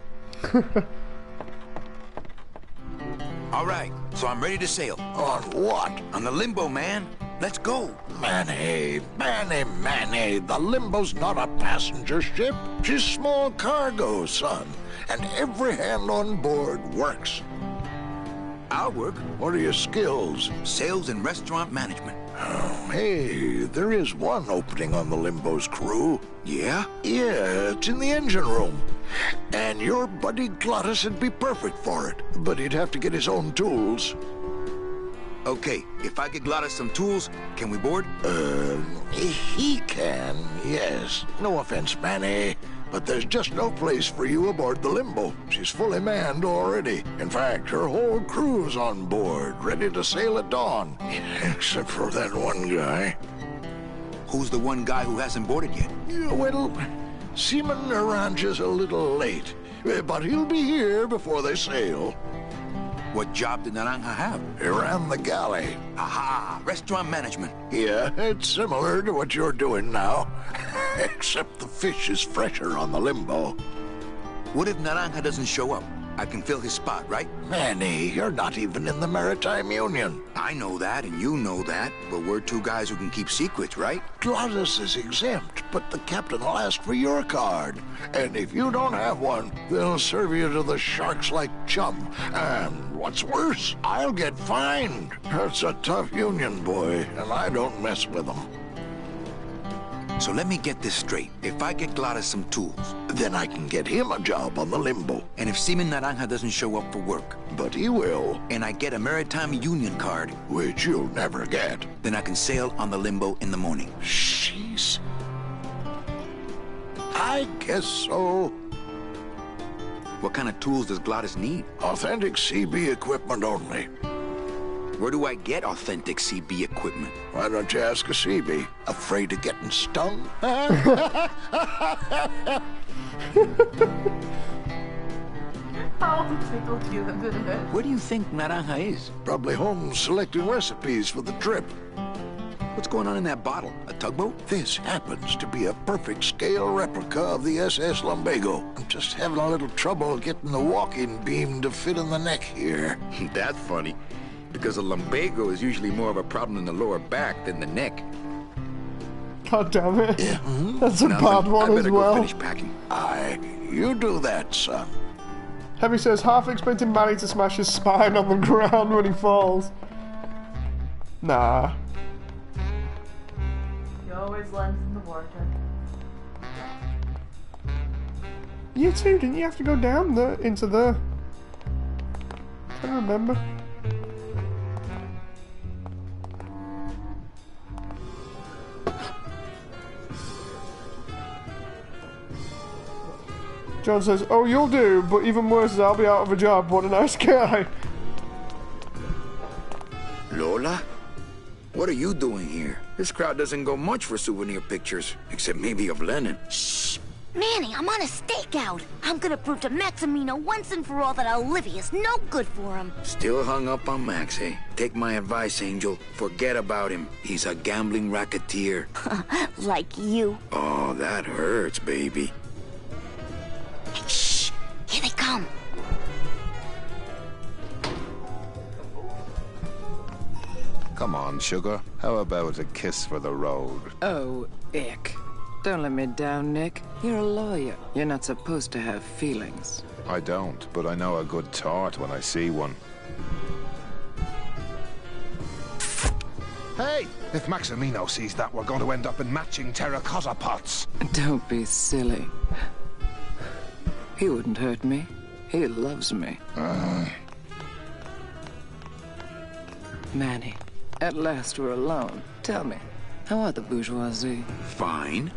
All right, so I'm ready to sail. On what? On the Limbo, man. Let's go. Manny, the Limbo's not a passenger ship. She's small cargo, son. And every hand on board works. I'll work. What are your skills? Sales and restaurant management. Oh, hey, there is one opening on the Limbo's crew. Yeah? Yeah, it's in the engine room. And your buddy Glottis would be perfect for it, but he'd have to get his own tools. Okay, if I get Glottis some tools, can we board? He can, yes. No offense, Manny, but there's just no place for you aboard the Limbo. She's fully manned already. In fact, her whole crew's on board, ready to sail at dawn. Except for that one guy. Who's the one guy who hasn't boarded yet? Well, Seaman Naranja's a little late, but he'll be here before they sail. What job did Naranja have? He ran the galley. Aha! Restaurant management. Yeah, it's similar to what you're doing now. Except the fish is fresher on the Limbo. What if Naranja doesn't show up? I can fill his spot, right? Manny, you're not even in the Maritime Union. I know that, and you know that, but we're two guys who can keep secrets, right? Glottis is exempt, but the captain will ask for your card. And if you don't have one, they'll serve you to the sharks like chum. And what's worse, I'll get fined. That's a tough union, boy, and I don't mess with them. So let me get this straight. If I get Glottis some tools, then I can get him a job on the Limbo. And if Seaman Naranja doesn't show up for work, but he will, and I get a Maritime Union card, which you'll never get, then I can sail on the Limbo in the morning. Jeez. I guess so. What kind of tools does Glottis need? Authentic CB equipment only. Where do I get authentic CB equipment? Why don't you ask a CB? Afraid of getting stung? I'll tickle you, didn't it? Where do you think Naranja is? Probably home selecting recipes for the trip. What's going on in that bottle? A tugboat? This happens to be a perfect scale replica of the SS Lumbago. I'm just having a little trouble getting the walking beam to fit in the neck here. That's funny. Because a lumbago is usually more of a problem in the lower back than the neck. God damn it. Yeah. That's a bad one as well. Go finish packing. Aye, you do that, son. Heavy says, half expecting Manny to smash his spine on the ground when he falls. Nah. He always lands in the water. You too, didn't you have to go down into the... I don't remember. John says, oh, you'll do, but even worse is I'll be out of a job. What a nice guy. Lola? What are you doing here? This crowd doesn't go much for souvenir pictures, except maybe of Lenin. Shh! Manny, I'm on a stakeout. I'm gonna prove to Maximino once and for all that Olivia's no good for him. Still hung up on Max, eh? Take my advice, Angel. Forget about him. He's a gambling racketeer. Like you. Oh, that hurts, baby. Hey, shh! Here they come. Come on, sugar. How about a kiss for the road? Oh, ick. Don't let me down, Nick. You're a lawyer. You're not supposed to have feelings. I don't, but I know a good tart when I see one. Hey! If Maximino sees that, we're going to end up in matching terracotta pots. Don't be silly. He wouldn't hurt me. He loves me. Manny, at last we're alone. Tell me, how are the bourgeoisie? Fine.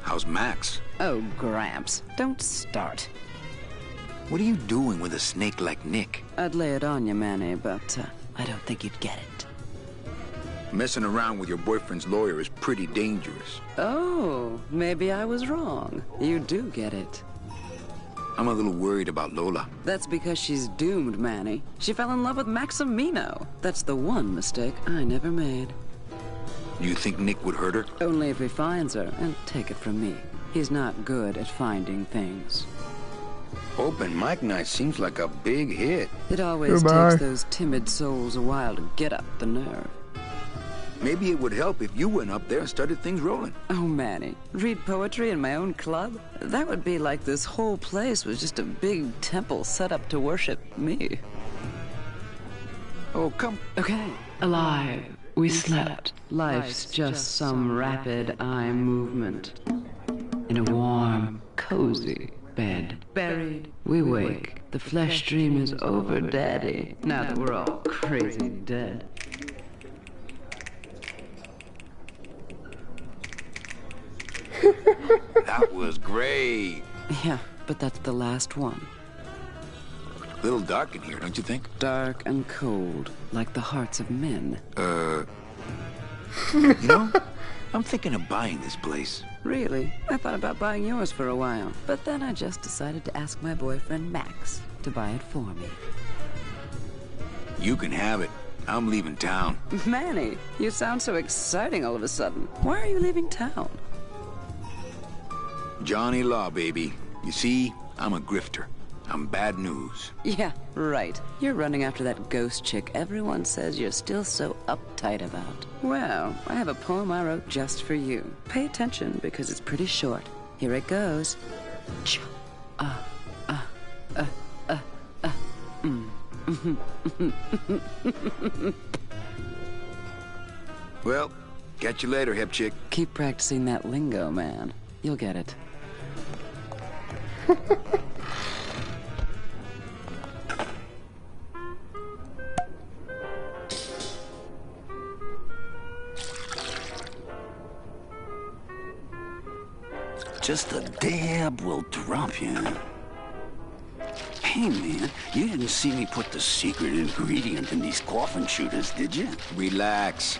How's Max? Oh, Gramps, don't start. What are you doing with a snake like Nick? I'd lay it on you, Manny, but I don't think you'd get it. Messing around with your boyfriend's lawyer is pretty dangerous. Oh, maybe I was wrong. You do get it. I'm a little worried about Lola. That's because she's doomed, Manny. She fell in love with Maximino. That's the one mistake I never made. You think Nick would hurt her? Only if he finds her, and take it from me. He's not good at finding things. Open mic night seems like a big hit. It always takes those timid souls a while to get up the nerve. Maybe it would help if you went up there and started things rolling. Oh, Manny, read poetry in my own club? That would be like this whole place was just a big temple set up to worship me. Oh, come. Okay. Alive. We slept. Life's just some rapid eye movement. In a warm, cozy bed. Buried. We wake. The flesh dream is over, Daddy. Now that we're all crazy dead. That was great. Yeah, but that's the last one. A little dark in here, don't you think? Dark and cold, like the hearts of men. You know, I'm thinking of buying this place. Really? I thought about buying yours for a while, but then I just decided to ask my boyfriend Max to buy it for me. You can have it. I'm leaving town. Manny, you sound so exciting all of a sudden. Why are you leaving town? Johnny Law, baby. You see, I'm a grifter. I'm bad news. Yeah, right. You're running after that ghost chick everyone says you're still so uptight about. Well, I have a poem I wrote just for you. Pay attention, because it's pretty short. Here it goes. Well, catch you later, hip chick. Keep practicing that lingo, man. You'll get it. Just a dab will drop you. Hey, man, you didn't see me put the secret ingredient in these coffin shooters, did you? Relax.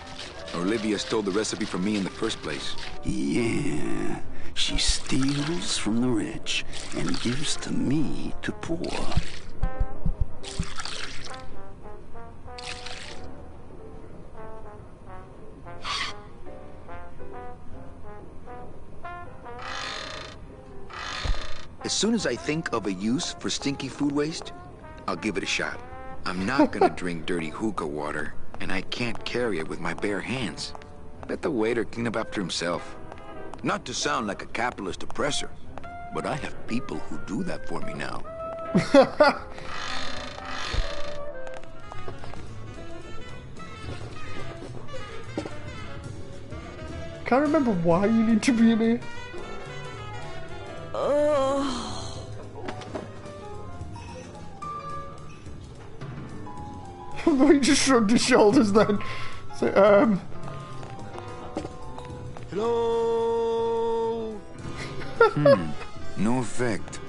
Olivia stole the recipe from me in the first place. Yeah, she steals from the rich and gives to me to poor. As soon as I think of a use for stinky food waste, I'll give it a shot. I'm not gonna drink dirty hookah water, and I can't carry it with my bare hands. Let the waiter clean up after himself. Not to sound like a capitalist oppressor, but I have people who do that for me now. Can't remember why you need to be in here. He just shrugged his shoulders then. So, Hello? No effect.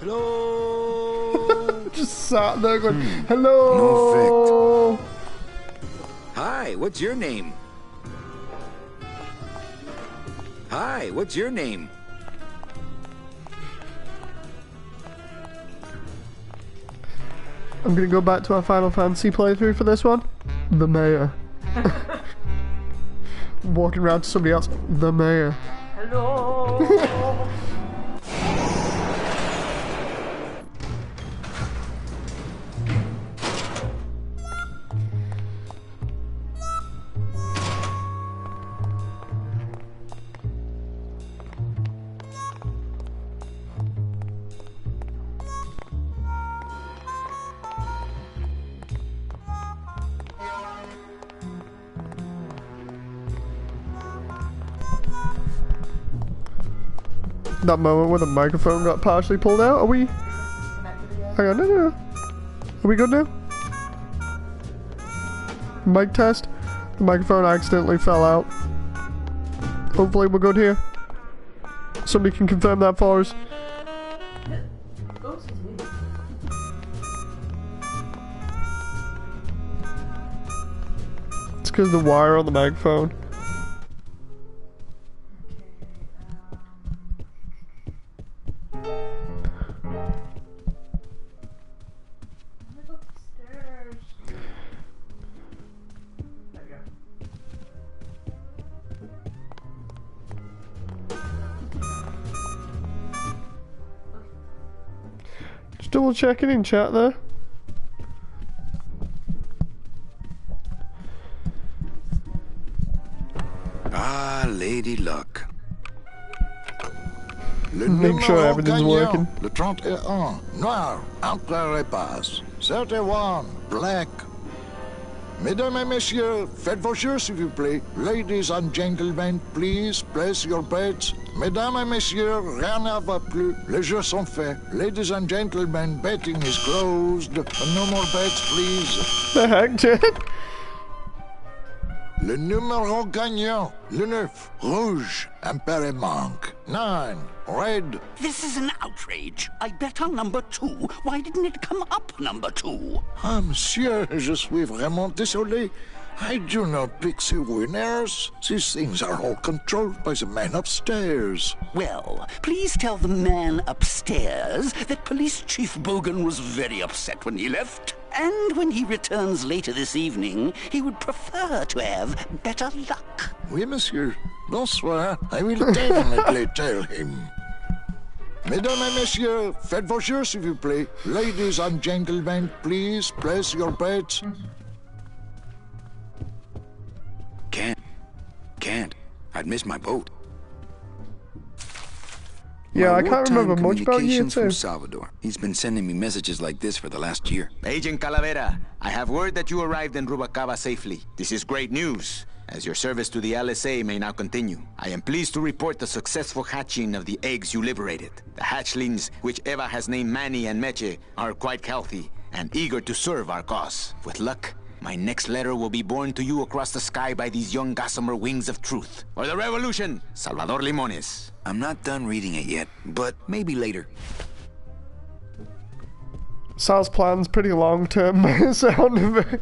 Hello? just sat there going, hello? No effect. Hi, what's your name? Hi, what's your name? I'm gonna go back to our Final Fantasy playthrough for this one. The mayor. Walking around to somebody else. The mayor. Hello. That moment where the microphone got partially pulled out. Are we? Hang on, no. Are we good now? Mic test. The microphone accidentally fell out. Hopefully we're good here. Somebody can confirm that for us. It's because of the wire on the microphone. Just double checking in chat there. Ah, Lady Luck. Make sure everything's working. Le 31, noir, entre les passes. 31, black. Mesdames et messieurs, faites vos jeux s'il vous plaît. Ladies and gentlemen, please place your bets. Mesdames et messieurs, rien ne va plus. Les jeux sont faits. Ladies and gentlemen, betting is closed. No more bets, please. The heck, Jet? Le numéro gagnant, le 9, rouge, impair manque. 9, red. This is an outrage. I bet on number 2. Why didn't it come up number 2? Ah, monsieur, je suis vraiment désolé. I do not pick the winners. These things are all controlled by the man upstairs. Well, please tell the man upstairs that Police Chief Bogan was very upset when he left. And when he returns later this evening, he would prefer to have better luck. Oui, monsieur. Bonsoir. I will definitely tell him. Mesdames et messieurs, faites vos jeux, s'il vous plaît. Ladies and gentlemen, please place your bets. Can't. I'd miss my boat. Yeah, I can't remember much about you Communications too. from Salvador. He's been sending me messages like this for the last year. Agent Calavera, I have word that you arrived in Rubalcaba safely. This is great news, as your service to the LSA may now continue. I am pleased to report the successful hatching of the eggs you liberated. The hatchlings, which Eva has named Manny and Meche, are quite healthy and eager to serve our cause. With luck, my next letter will be borne to you across the sky by these young gossamer wings of truth. For the revolution, Salvador Limones. I'm not done reading it yet, but maybe later. Sal's plan's pretty long term by the sound of it.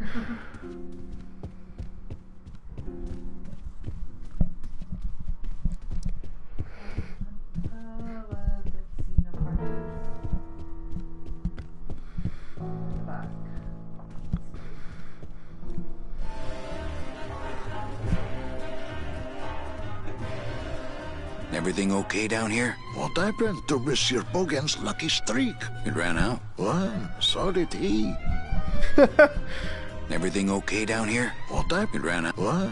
Everything okay down here? What happened to Monsieur Bogan's lucky streak? It ran out. Well, so did he. Everything okay down here? What happened? It ran out. What?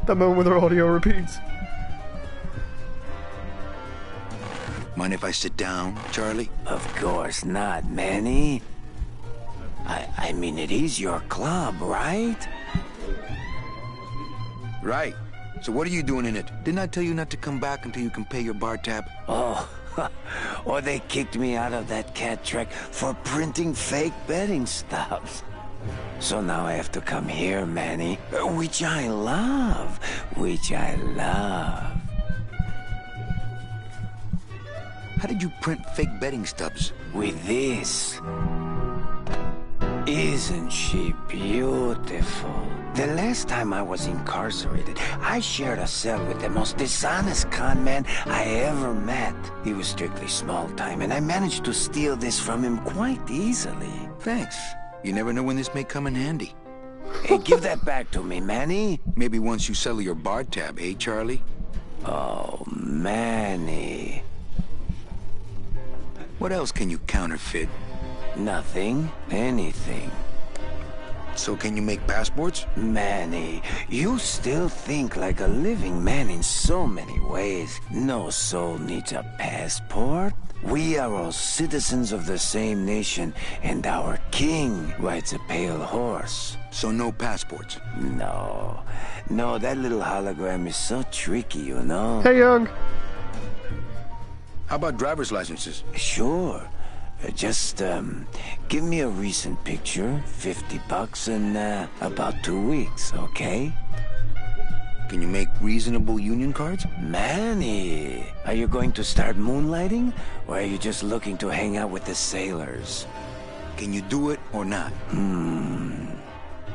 That moment where their audio repeats. Mind if I sit down, Charlie? Of course not, Manny. I mean, it is your club, right? Right. So what are you doing in it? Didn't I tell you not to come back until you can pay your bar tab? Oh, or they kicked me out of that cat track for printing fake betting stubs. So now I have to come here, Manny, which I love, How did you print fake betting stubs? With this. Isn't she beautiful? The last time I was incarcerated, I shared a cell with the most dishonest con man I ever met. He was strictly small time, and I managed to steal this from him quite easily. Thanks. You never know when this may come in handy. Hey, give that back to me, Manny. Maybe once you settle your bar tab, eh, Charlie? Oh, Manny. What else can you counterfeit? Nothing. Anything. So can you make passports? Manny, you still think like a living man in so many ways. No soul needs a passport. We are all citizens of the same nation, and our king rides a pale horse. So no passports? No. No, that little hologram is so tricky, you know? Hey, Young. How about driver's licenses? Sure. Just, give me a recent picture, $50 in, about 2 weeks, okay? Can you make reasonable union cards? Manny, are you going to start moonlighting, or are you just looking to hang out with the sailors? Can you do it or not?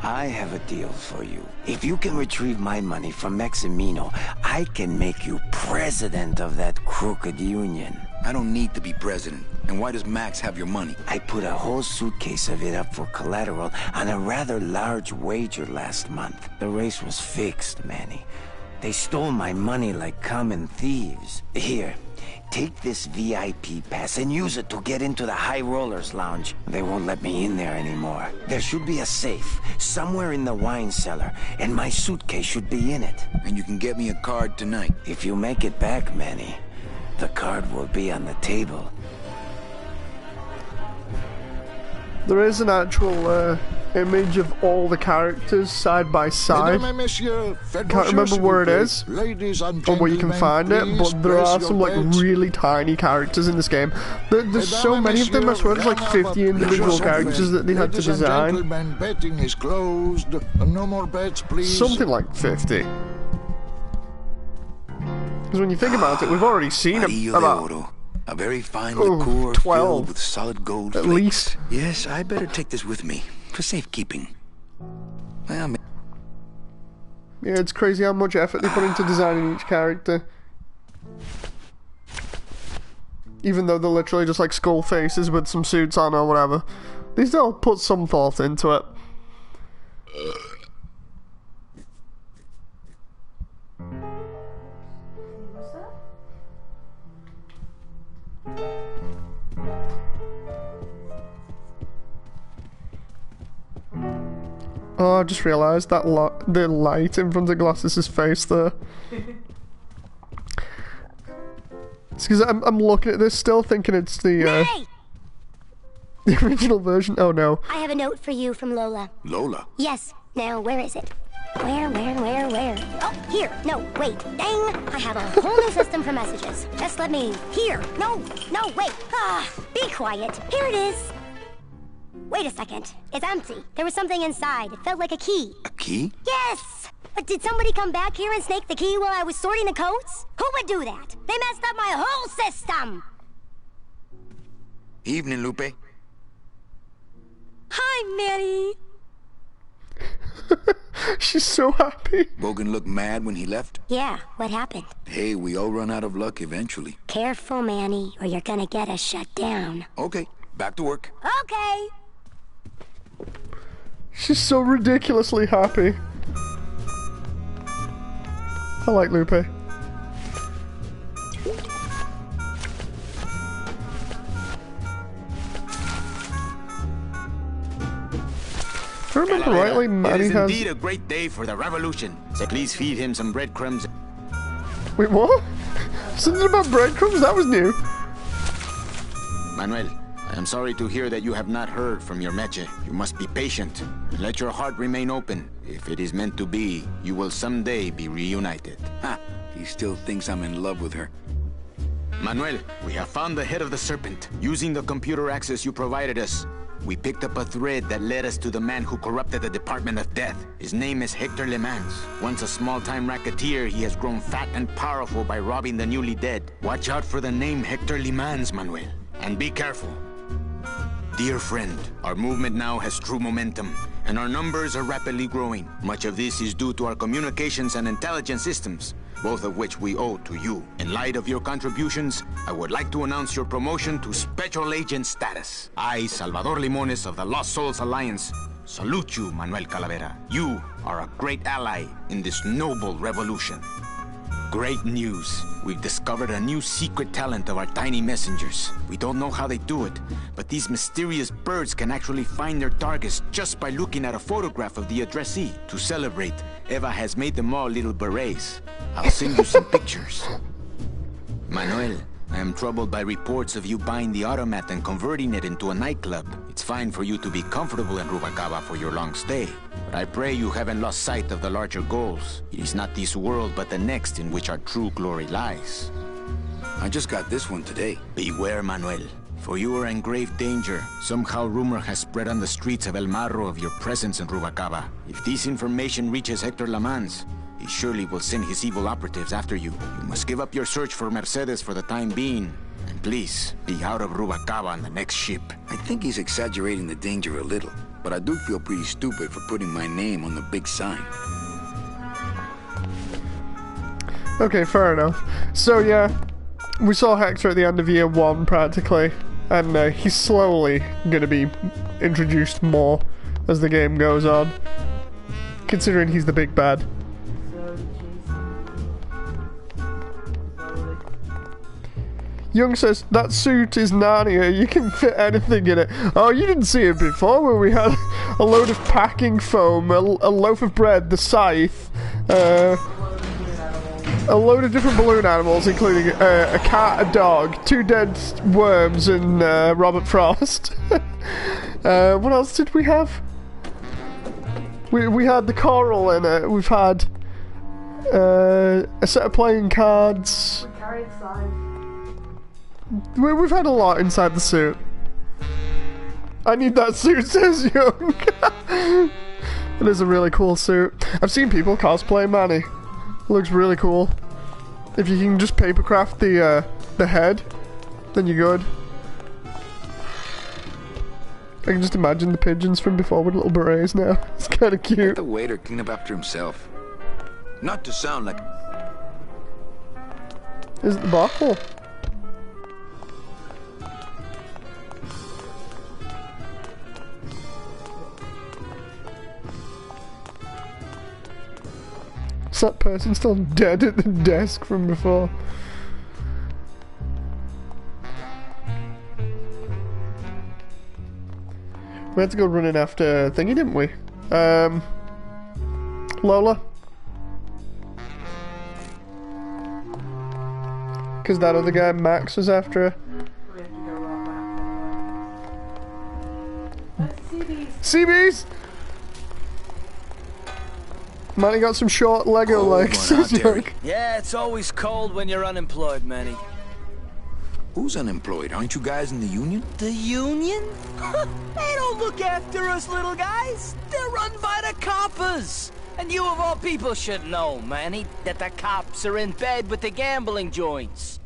I have a deal for you. If you can retrieve my money from Maximino, I can make you president of that crooked union. I don't need to be president. And why does Max have your money? I put a whole suitcase of it up for collateral on a rather large wager last month. The race was fixed, Manny. They stole my money like common thieves. Here, take this VIP pass and use it to get into the High Rollers Lounge. They won't let me in there anymore. There should be a safe somewhere in the wine cellar, and my suitcase should be in it. And you can get me a card tonight. If you make it back, Manny, the card will be on the table. There is an actual image of all the characters side by side. Can't remember where it is or where you can find it, but there are some like really tiny characters in this game. There's so many of them. I swear there's like 50 individual characters that they had to design. Betting is closed. No more bets, please. Something like 50. Because when you think about it, we've already seen about a very fine liqueur 12 filled with solid gold at flakes. least. Yes, I better take this with me for safekeeping. Well, yeah, it's crazy how much effort they put into designing each character. Even though they're literally just like skull faces with some suits on or whatever, they still put some thought into it. Oh, I just realised that the light in front of Glasses' face there. It's because I'm looking at this still thinking it's the original version. Oh no. I have a note for you from Lola. Lola? Yes. Now, where is it? Where? Oh, here. No, wait. Dang. I have a whole new system for messages. Just let me... Here. No, wait. Be quiet. Here it is. Wait a second. It's empty. There was something inside. It felt like a key. A key? Yes! But did somebody come back here and snake the key while I was sorting the coats? Who would do that? They messed up my whole system! Evening, Lupe. Hi, Manny. She's so happy. Bogan looked mad when he left? Yeah, what happened? Hey, we all run out of luck eventually. Careful, Manny, or you're gonna get us shut down. Okay, back to work. Okay. She's so ridiculously happy. I like Lupe. If I remember rightly, Manny has... has... It is indeed a great day for the revolution. So please feed him some breadcrumbs. Wait, what? Something about breadcrumbs? That was new. Manuel, I am sorry to hear that you have not heard from your Meche. You must be patient. Let your heart remain open. If it is meant to be, you will someday be reunited. Ha! He still thinks I'm in love with her. Manuel, we have found the head of the serpent. Using the computer access you provided us, we picked up a thread that led us to the man who corrupted the Department of Death. His name is Hector Le Mans. Once a small-time racketeer, he has grown fat and powerful by robbing the newly dead. Watch out for the name Hector Le Mans, Manuel. And be careful. Dear friend, our movement now has true momentum, and our numbers are rapidly growing. Much of this is due to our communications and intelligence systems, both of which we owe to you. In light of your contributions, I would like to announce your promotion to Special Agent status. I, Salvador Limones of the Lost Souls Alliance, salute you, Manuel Calavera. You are a great ally in this noble revolution. Great news. We've discovered a new secret talent of our tiny messengers. We don't know how they do it, but these mysterious birds can actually find their targets just by looking at a photograph of the addressee. To celebrate, Eva has made them all little berets. I'll send you some pictures. Manuel, I am troubled by reports of you buying the automat and converting it into a nightclub. It's fine for you to be comfortable in Rubacaba for your long stay, but I pray you haven't lost sight of the larger goals. It is not this world, but the next in which our true glory lies. I just got this one today. Beware, Manuel, for you are in grave danger. Somehow rumor has spread on the streets of El Marro of your presence in Rubacaba. If this information reaches Hector Lamans, he surely will send his evil operatives after you. You must give up your search for Mercedes for the time being. And please, be out of Rubacaba on the next ship. I think he's exaggerating the danger a little, but I do feel pretty stupid for putting my name on the big sign. Okay, fair enough. So yeah, we saw Hector at the end of year 1 practically, and he's slowly going to be introduced more as the game goes on, considering he's the big bad. Young says, that suit is Narnia, you can fit anything in it. Oh, you didn't see it before where we had a load of packing foam, a loaf of bread, the scythe, a load of different balloon animals, including a cat, a dog, 2 dead worms, and Robert Frost. What else did we have? We had the coral in it, we've had a set of playing cards. We carried scythe. We've had a lot inside the suit. I need that suit, says Young. It is a really cool suit. I've seen people cosplay Manny. It looks really cool. If you can just papercraft the head, then you're good. I can just imagine the pigeons from before with little berets now. It's kind of cute. Let the waiter clean up after himself. Not to sound like... Is it the bottle? Is that person still dead at the desk from before? We had to go running after thingy, didn't we? Lola? Because that other guy, Max, was after her. We have to go right back. CBs! Manny got some short Lego legs. Yeah, it's always cold when you're unemployed, Manny. Who's unemployed? Aren't you guys in the union? The union? They don't look after us little guys. They're run by the coppers. And you of all people should know, Manny, that the cops are in bed with the gambling joints.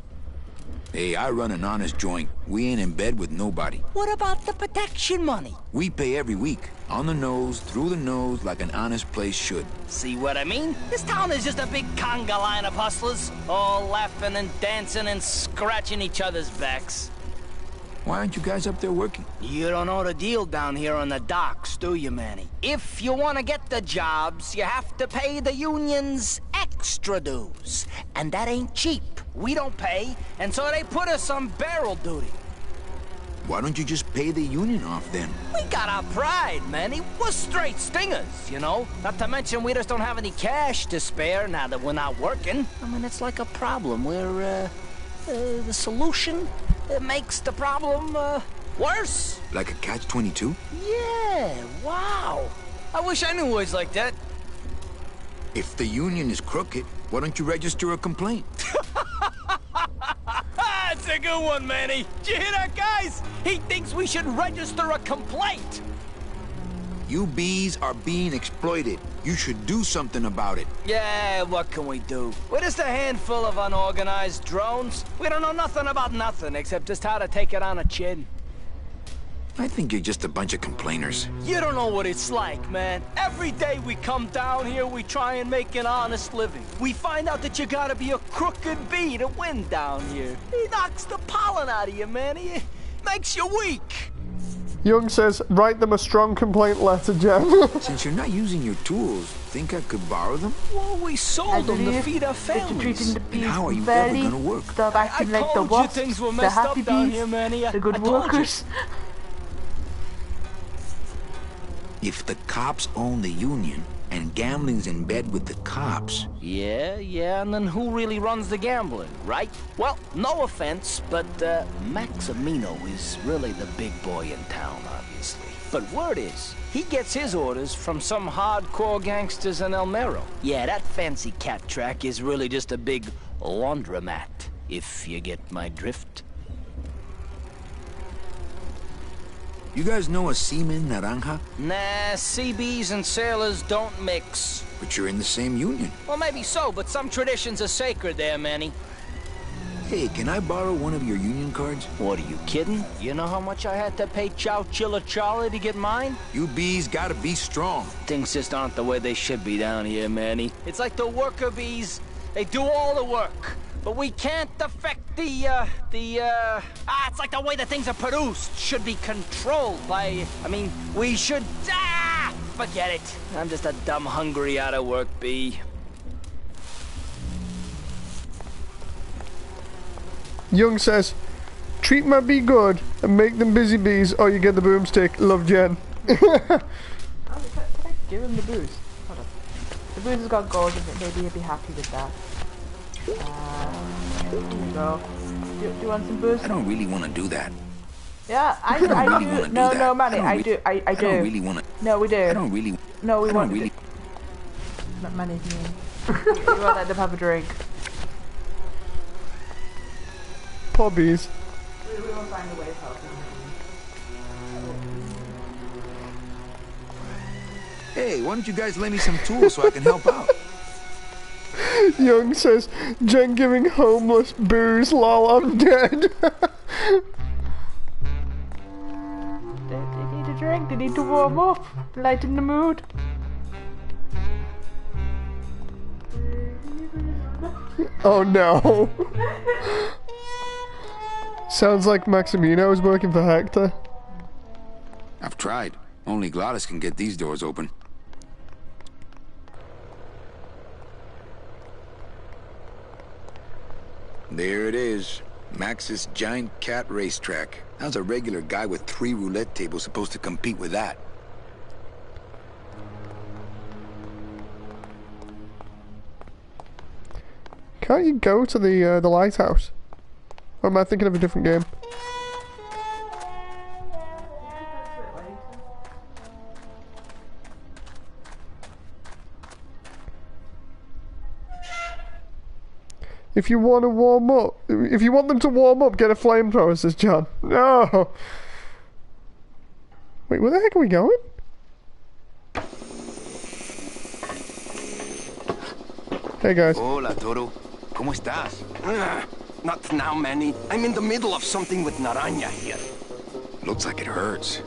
Hey, I run an honest joint. We ain't in bed with nobody. What about the protection money? We pay every week. On the nose, through the nose, like an honest place should. See what I mean? This town is just a big conga line of hustlers, all laughing and dancing and scratching each other's backs. Why aren't you guys up there working? You don't know the deal down here on the docks, do you, Manny? If you want to get the jobs, you have to pay the unions extra dues. And that ain't cheap. We don't pay, and so they put us on barrel duty. Why don't you just pay the union off then? We got our pride, Manny. We're straight stingers, you know? Not to mention we just don't have any cash to spare now that we're not working. I mean, it's like a problem where, the solution makes the problem, worse. Like a catch-22? Yeah, wow. I wish I knew words like that. If the union is crooked, why don't you register a complaint? That's a good one, Manny. Did you hear that, guys? He thinks we should register a complaint. You bees are being exploited. You should do something about it. Yeah, what can we do? We're just a handful of unorganized drones. We don't know nothing about nothing except just how to take it on a chin. I think you're just a bunch of complainers. You don't know what it's like, man. Every day we come down here, we try and make an honest living. We find out that you gotta be a crooked bee to win down here. He knocks the pollen out of you, man. He makes you weak. Young says, write them a strong complaint letter, Jen. Since you're not using your tools, think I could borrow them? Well, we sold them to feed our families. And how are you ever gonna work? Stop acting like the wasps, things were the messed happy up down bees, here, Manny. the good I told workers. If the cops own the union, and gambling's in bed with the cops. Yeah, and then who really runs the gambling, right? Well, no offense, but Maximino is really the big boy in town, obviously. But word is, he gets his orders from some hardcore gangsters in El Mero. Yeah, that fancy cat track is really just a big laundromat, if you get my drift. You guys know a seaman, Naranja? Nah, CBs and sailors don't mix. But you're in the same union. Well, maybe so, but some traditions are sacred there, Manny. Hey, can I borrow one of your union cards? What, are you kidding? You know how much I had to pay Chow Chilla Charlie to get mine? You bees gotta be strong. Things just aren't the way they should be down here, Manny. It's like the worker bees. They do all the work. But we can't affect it's like the way that things are produced should be controlled by, we should, forget it. I'm just a dumb, hungry, out-of-work bee. Young says, treat my bee good and make them busy bees or you get the boomstick. Love, Jen. Can I give him the booze? Hold on. The booze has got gold in it. Maybe he'll be happy with that. There you go. Do you want some booze? I don't really want to do that. Yeah, I don't really do. want to do No, that. no, Manny, I do. I do. I don't really want to. No, we do. I don't really. No, we I won't. don't really. Not Manny's me. You won't let them have a drink. Poor bees. We will find a way of helping them. Hey, why don't you guys lend me some tools so I can help out? Young says, Jen giving homeless booze, lol, I'm dead. They need a drink, they need to warm up, lighten the mood. Oh no. Sounds like Maximino is working for Hector. I've tried. Only Gladys can get these doors open. There it is. Max's giant cat racetrack. How's a regular guy with 3 roulette tables supposed to compete with that? Can't you go to the lighthouse? Or am I thinking of a different game? If you want to warm up, if you want them to warm up, get a flamethrower, says John. No! Wait, where the heck are we going? Hey guys. Hola, Toro. ¿Cómo estás? Not now, Manny. I'm in the middle of something with Naranja here. Looks like it hurts.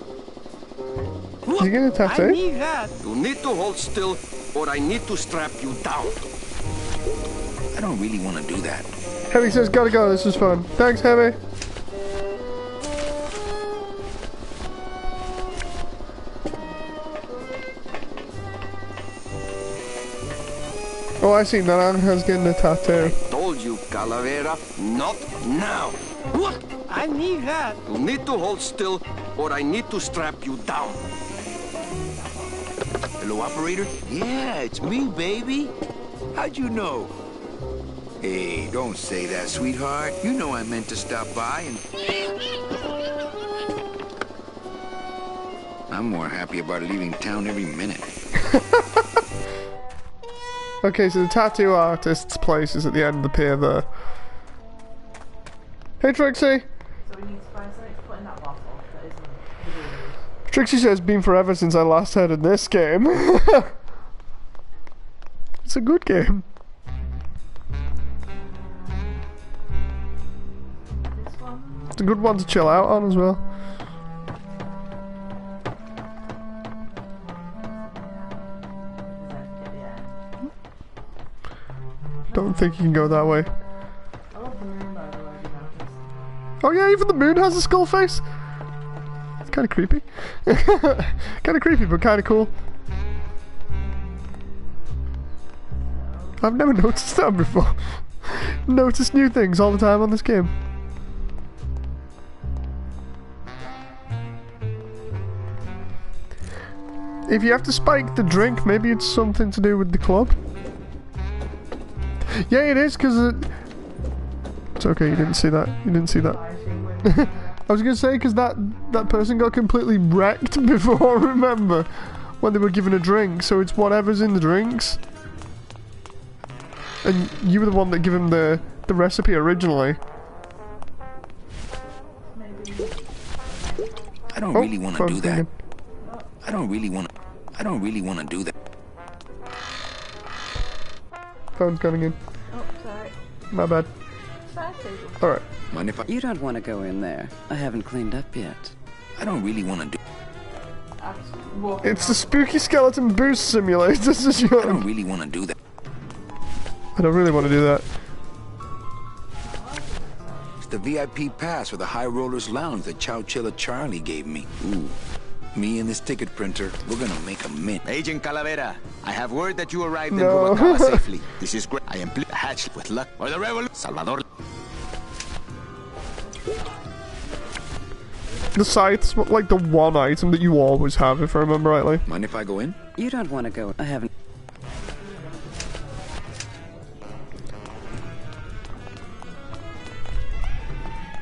Is he getting a tattoo? I need that. You need to hold still, or I need to strap you down. I don't really want to do that. Heavy says, gotta go, this is fun. Thanks, Heavy. Oh, I see, Naranja's getting a tattoo. I told you, Calavera, not now. What? I need that. You need to hold still, or I need to strap you down. Hello, operator? Yeah, it's me, baby. How'd you know? Hey, don't say that, sweetheart. You know I meant to stop by and... I'm more happy about leaving town every minute. Okay, so the tattoo artist's place is at the end of the pier there. Hey, Trixie! So we need to find something to put in that bottle that isn't the booze. Trixie says, been forever since I last heard of this game. It's a good game. It's a good one to chill out on as well. Don't think you can go that way. Oh yeah, even the moon has a skull face. It's kind of creepy. Kind of creepy, but kind of cool. I've never noticed that before. Notice new things all the time on this game. If you have to spike the drink, maybe it's something to do with the club. Yeah, it is, because it's okay, you didn't see that. You didn't see that. I was going to say, because that person got completely wrecked before, remember? When they were given a drink, so it's whatever's in the drinks. And you were the one that gave him the recipe originally. I don't really want to do that. I don't really want to do that. Phone's coming in. Oh, sorry. My bad. Alright. Mind if I... You don't want to go in there. I haven't cleaned up yet. I don't really want to do... It's the spooky skeleton boost simulator, Sean. I don't really want to do that. I don't really want to do that. It's the VIP pass for the High Rollers Lounge that Chowchilla Charlie gave me. Ooh. Me and this ticket printer, we're gonna make a mint. Agent Calavera, I have word that you arrived in No. Bogotá safely. This is great. I am hatched with luck or the revolution. Salvador. The scythe's like the one item that you always have, if I remember rightly. Mind if I go in? You don't want to go. I haven't.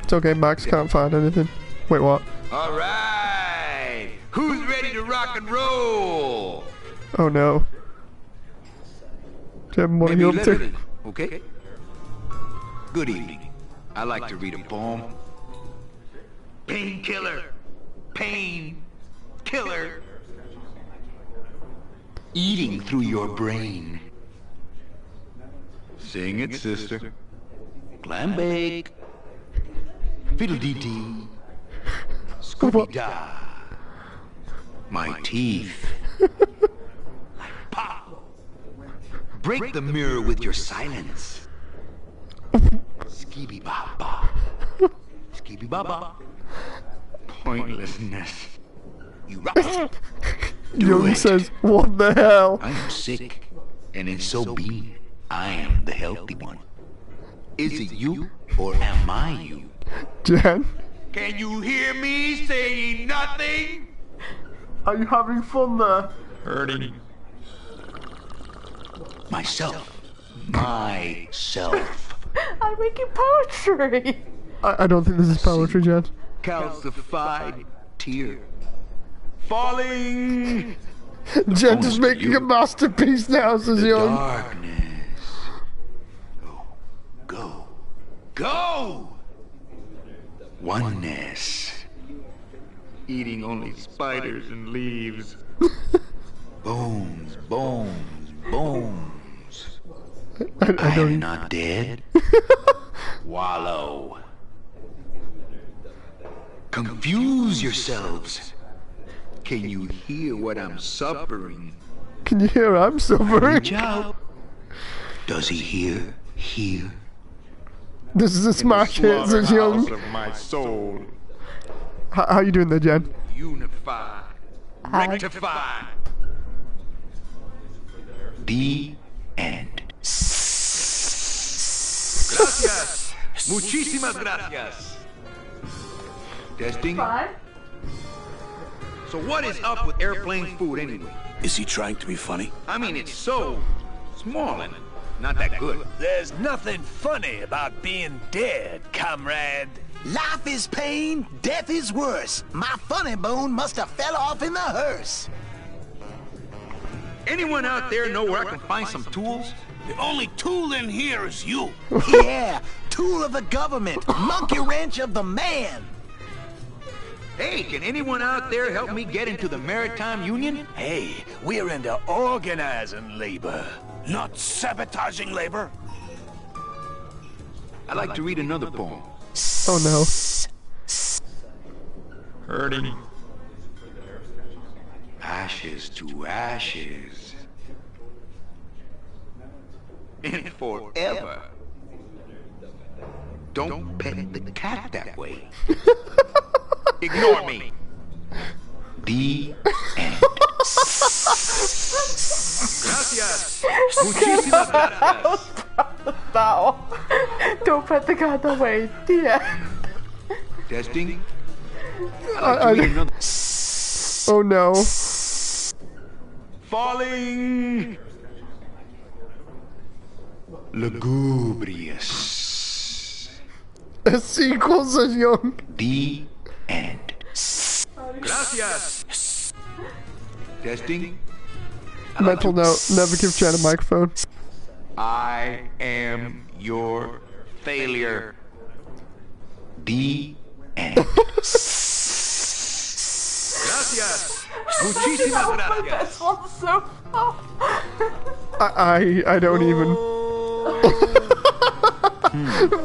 It's okay, Max can't find anything. Wait, what? All right. Who's ready to rock and roll? Oh no. Jim, what are you up to? Limited, okay? Good evening. I like to read a poem. Painkiller. Pain. Killer. Eating through your brain. Sing it, sister. Clam bake. Fiddle-dee-dee. Scooby-da. My teeth. Like pop. Break the mirror with your silence. Skibby-baba. Skibby-baba. Pointlessness. You rock. Young says, what the hell? I am sick, and in so being, I am the healthy one. Is it you, or am I you? Jen? Can you hear me saying nothing? Are you having fun there? Hurting. Myself. Myself. I'm making poetry. I don't think this is poetry, Jen. Calcified tear. Falling. Jen is making a masterpiece now, says Young. Darkness. Go. Go! Oneness. Eating only spiders and leaves. Bones, bones, bones. I am not dead. Wallow. Confuse yourselves. Can you hear what I'm suffering? Can you hear I'm suffering? Reach out. Does he hear? Hear? This is a smash hit, says Young. Of my soul. How you doing there, Jen? Unify. Rectify. The end. Gracias. Muchísimas gracias. Testing. So what is up with airplane food anyway? Is he trying to be funny? I mean, it's so small and not that good. There's nothing funny about being dead, comrade. Life is pain, death is worse. My funny bone must have fell off in the hearse. Anyone out there know where I can find some tools? The only tool in here is you. Yeah, tool of the government, monkey wrench of the man. Hey, can anyone out there help me get into the Maritime Union? Hey, we're into organizing labor, not sabotaging labor. I'd like to read another poem. Oh no. Hurting. Ashes to ashes. And forever. Don't pet the cat that way. Ignore me. The end. Gracias. Muchísimas gracias. Don't pet the cat away. Yeah. Testing. Oh no. falling. Lugubrious. A sequel, says Young. The end. Gracias. Testing. Mental note, never give Jen a microphone. I am your failure. The end. Gracias. Muchísimas gracias. So far. I don't even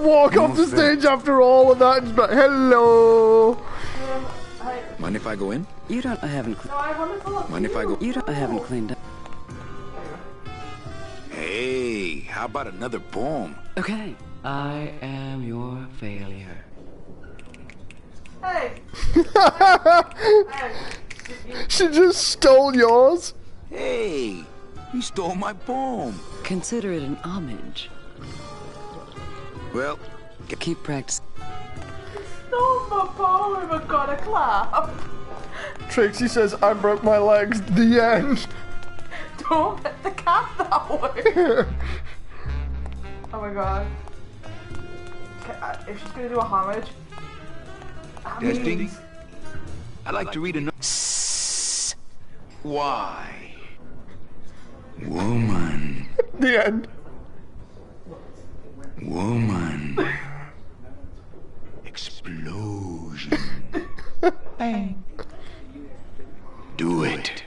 walk off the stage after all of that and just be like, hello. Mind if I go in? You don't. I haven't. No, I want to follow Mind if I go? You don't. I haven't cleaned up. Hey, how about another poem? Okay. I am your failure. Hey. She just stole yours. Hey, you stole my poem. Consider it an homage. Well, keep practicing. Stole my poem and got a clap. Trixie says, I broke my legs. The end. Don't pet the cat that way. Oh my god. If she's gonna do a homage. Testing. I'd like to read a note. Why? Woman. The end. Woman. Explosion. Bang. Do it.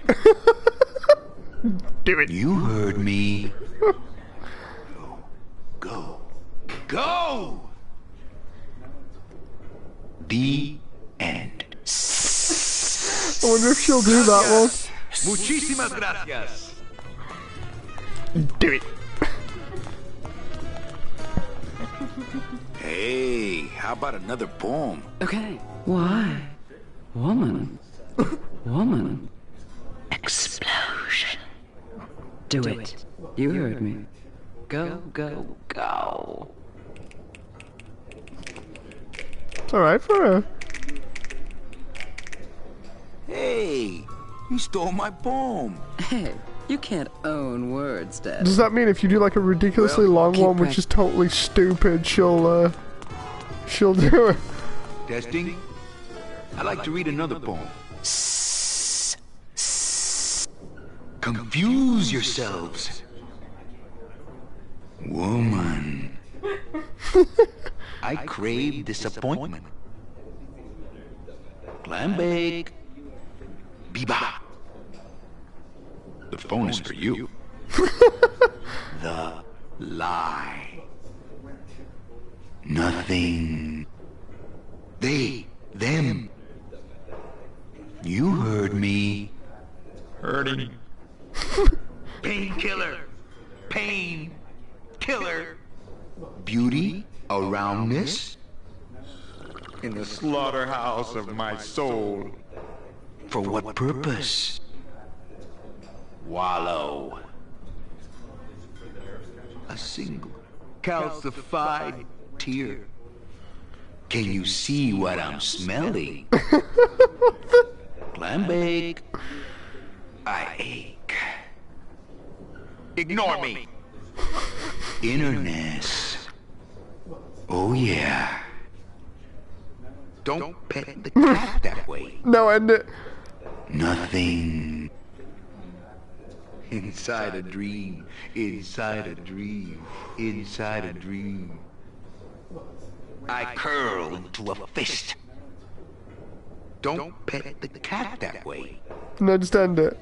Do it. You heard me. Go. Go! The end. I wonder if she'll do that one. Muchísimas gracias. Do it. Hey, how about another poem? Okay. Why? Woman. Woman. Explosion. Do it. You heard me. Go, go, go. It's alright for her. Hey, you stole my poem. Hey, you can't own words, Dad. Does that mean if you do like a ridiculously long keep one, which is totally stupid, she'll do it? Testing. I'd like to read another poem. Confuse yourselves. Woman. I crave disappointment. Clam bake. Biba. The phone is for you. The lie. Nothing. They, them. You heard me. Hurting. Painkiller. Pain. Killer. Beauty around this. In the slaughterhouse of my soul. For what purpose? Wallow. A single calcified tear. Can you see what I'm smelling? Clam bake. I ache. Ignore me. Innerness. Oh yeah. Don't pet the cat that way. No, end it. Nothing. Inside a dream, inside a dream, inside a dream. I curl into a fist. Don't pet the cat that way. No, just end it.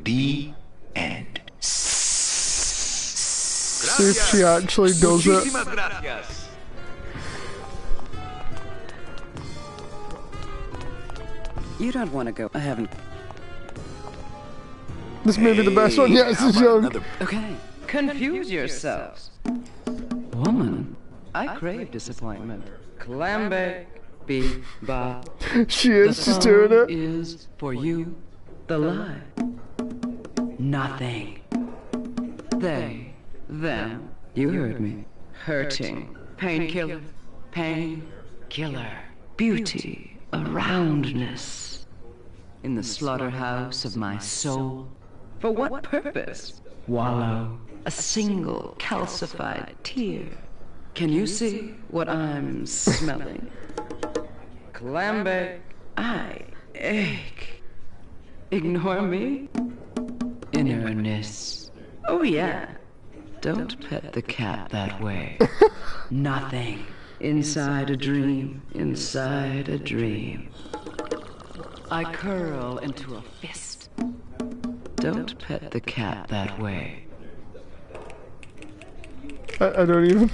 The end. See if she actually does it. You don't want to go. I haven't. This may be the best one yet, this is young. Okay. Confuse yourselves. Woman, I crave disappointment. Clam bake, be ba. She is, she's doing it. Is for you the lie. Nothing. They, them. You heard me. Hurting. Painkiller. Pain. Killer. Beauty. A roundness. In the slaughterhouse of my soul. For what purpose? Wallow a single calcified tear. Can you see what I'm smelling? Clambake, I ache. Ignore me? Innerness. Oh yeah. Don't pet the cat that way. Nothing. Inside a dream, inside a dream. I curl into a fist. Don't pet the cat that way. I don't even...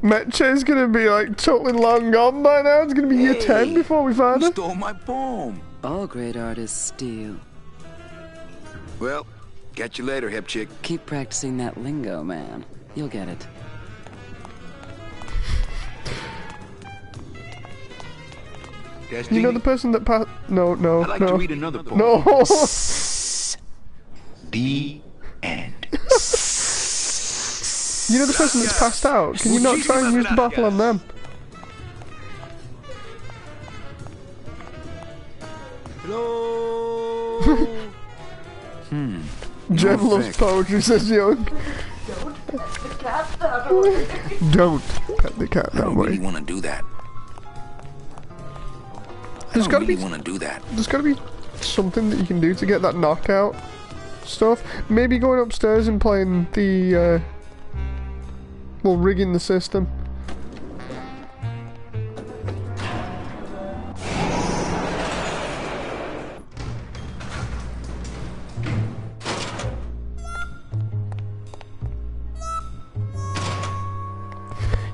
Meche's gonna be like totally long gone by now. It's gonna be year 10 before we find her. You stole my poem. All great artists steal. Well, catch you later, hip chick. Keep practicing that lingo, man. You'll get it. You know the person that passed... No. I'd like to read another poem. No. The end. You know the person that's passed out? Can you not try and use the bottle on them? Hello. Jen loves poetry, says Young. Don't pet the cat that way. I don't really want to do that. There's gotta be want to do that. There's gotta be something that you can do to get that knockout stuff. Maybe going upstairs and playing the well, rigging the system.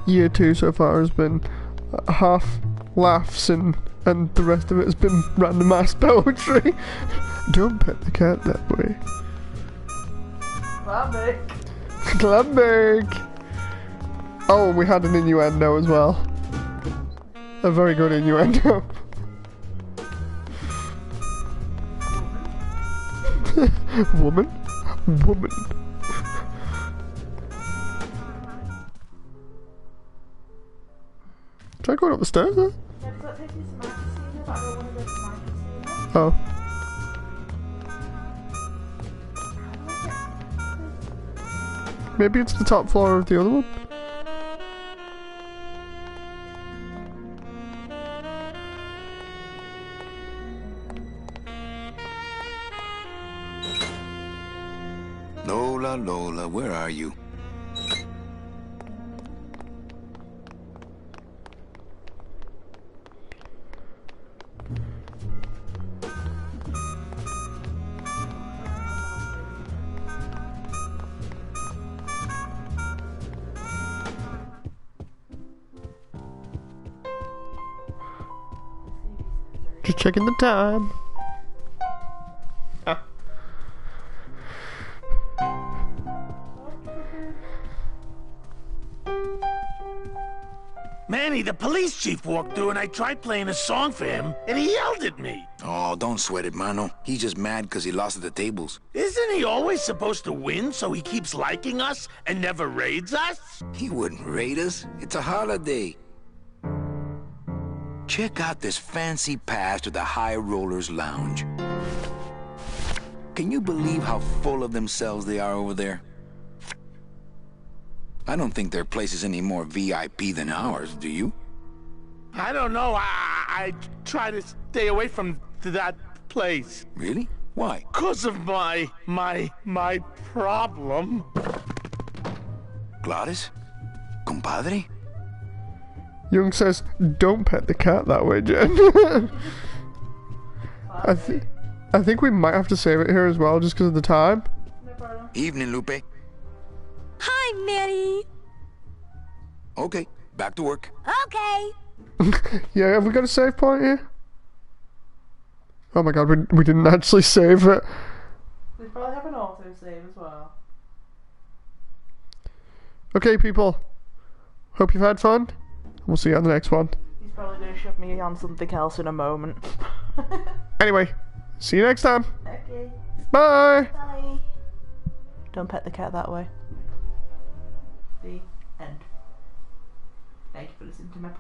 Year 2 so far has been half laughs and the rest of it has been random ass poetry. Don't pet the cat that way. Clambake. Oh, we had an innuendo as well. A very good innuendo. Woman? Woman. Try going up the stairs, huh? Oh. Maybe it's the top floor of the other one? Lola, where are you? Just checking the time. Manny, the police chief walked through and I tried playing a song for him and he yelled at me. Oh, don't sweat it, Mano. He's just mad because he lost at the tables. Isn't he always supposed to win so he keeps liking us and never raids us? He wouldn't raid us. It's a holiday. Check out this fancy pass to the High Rollers Lounge. Can you believe how full of themselves they are over there? I don't think their place is any more VIP than ours, do you? I don't know. I try to stay away from that place. Really? Why? 'Cause of my problem. Gladys? Compadre? Young says, don't pet the cat that way, Jen. I think we might have to save it here as well, just because of the time. Evening, Lupe. Hi, Manny. Okay, back to work. Okay. Yeah, have we got a save point here? Oh my god, we didn't actually save it. We probably have an auto-save as well. Okay, people. Hope you've had fun. We'll see you on the next one. He's probably going to shove me on something else in a moment. Anyway, see you next time. Okay. Bye. Bye. Don't pet the cat that way. The end. Thank you for listening to my podcast.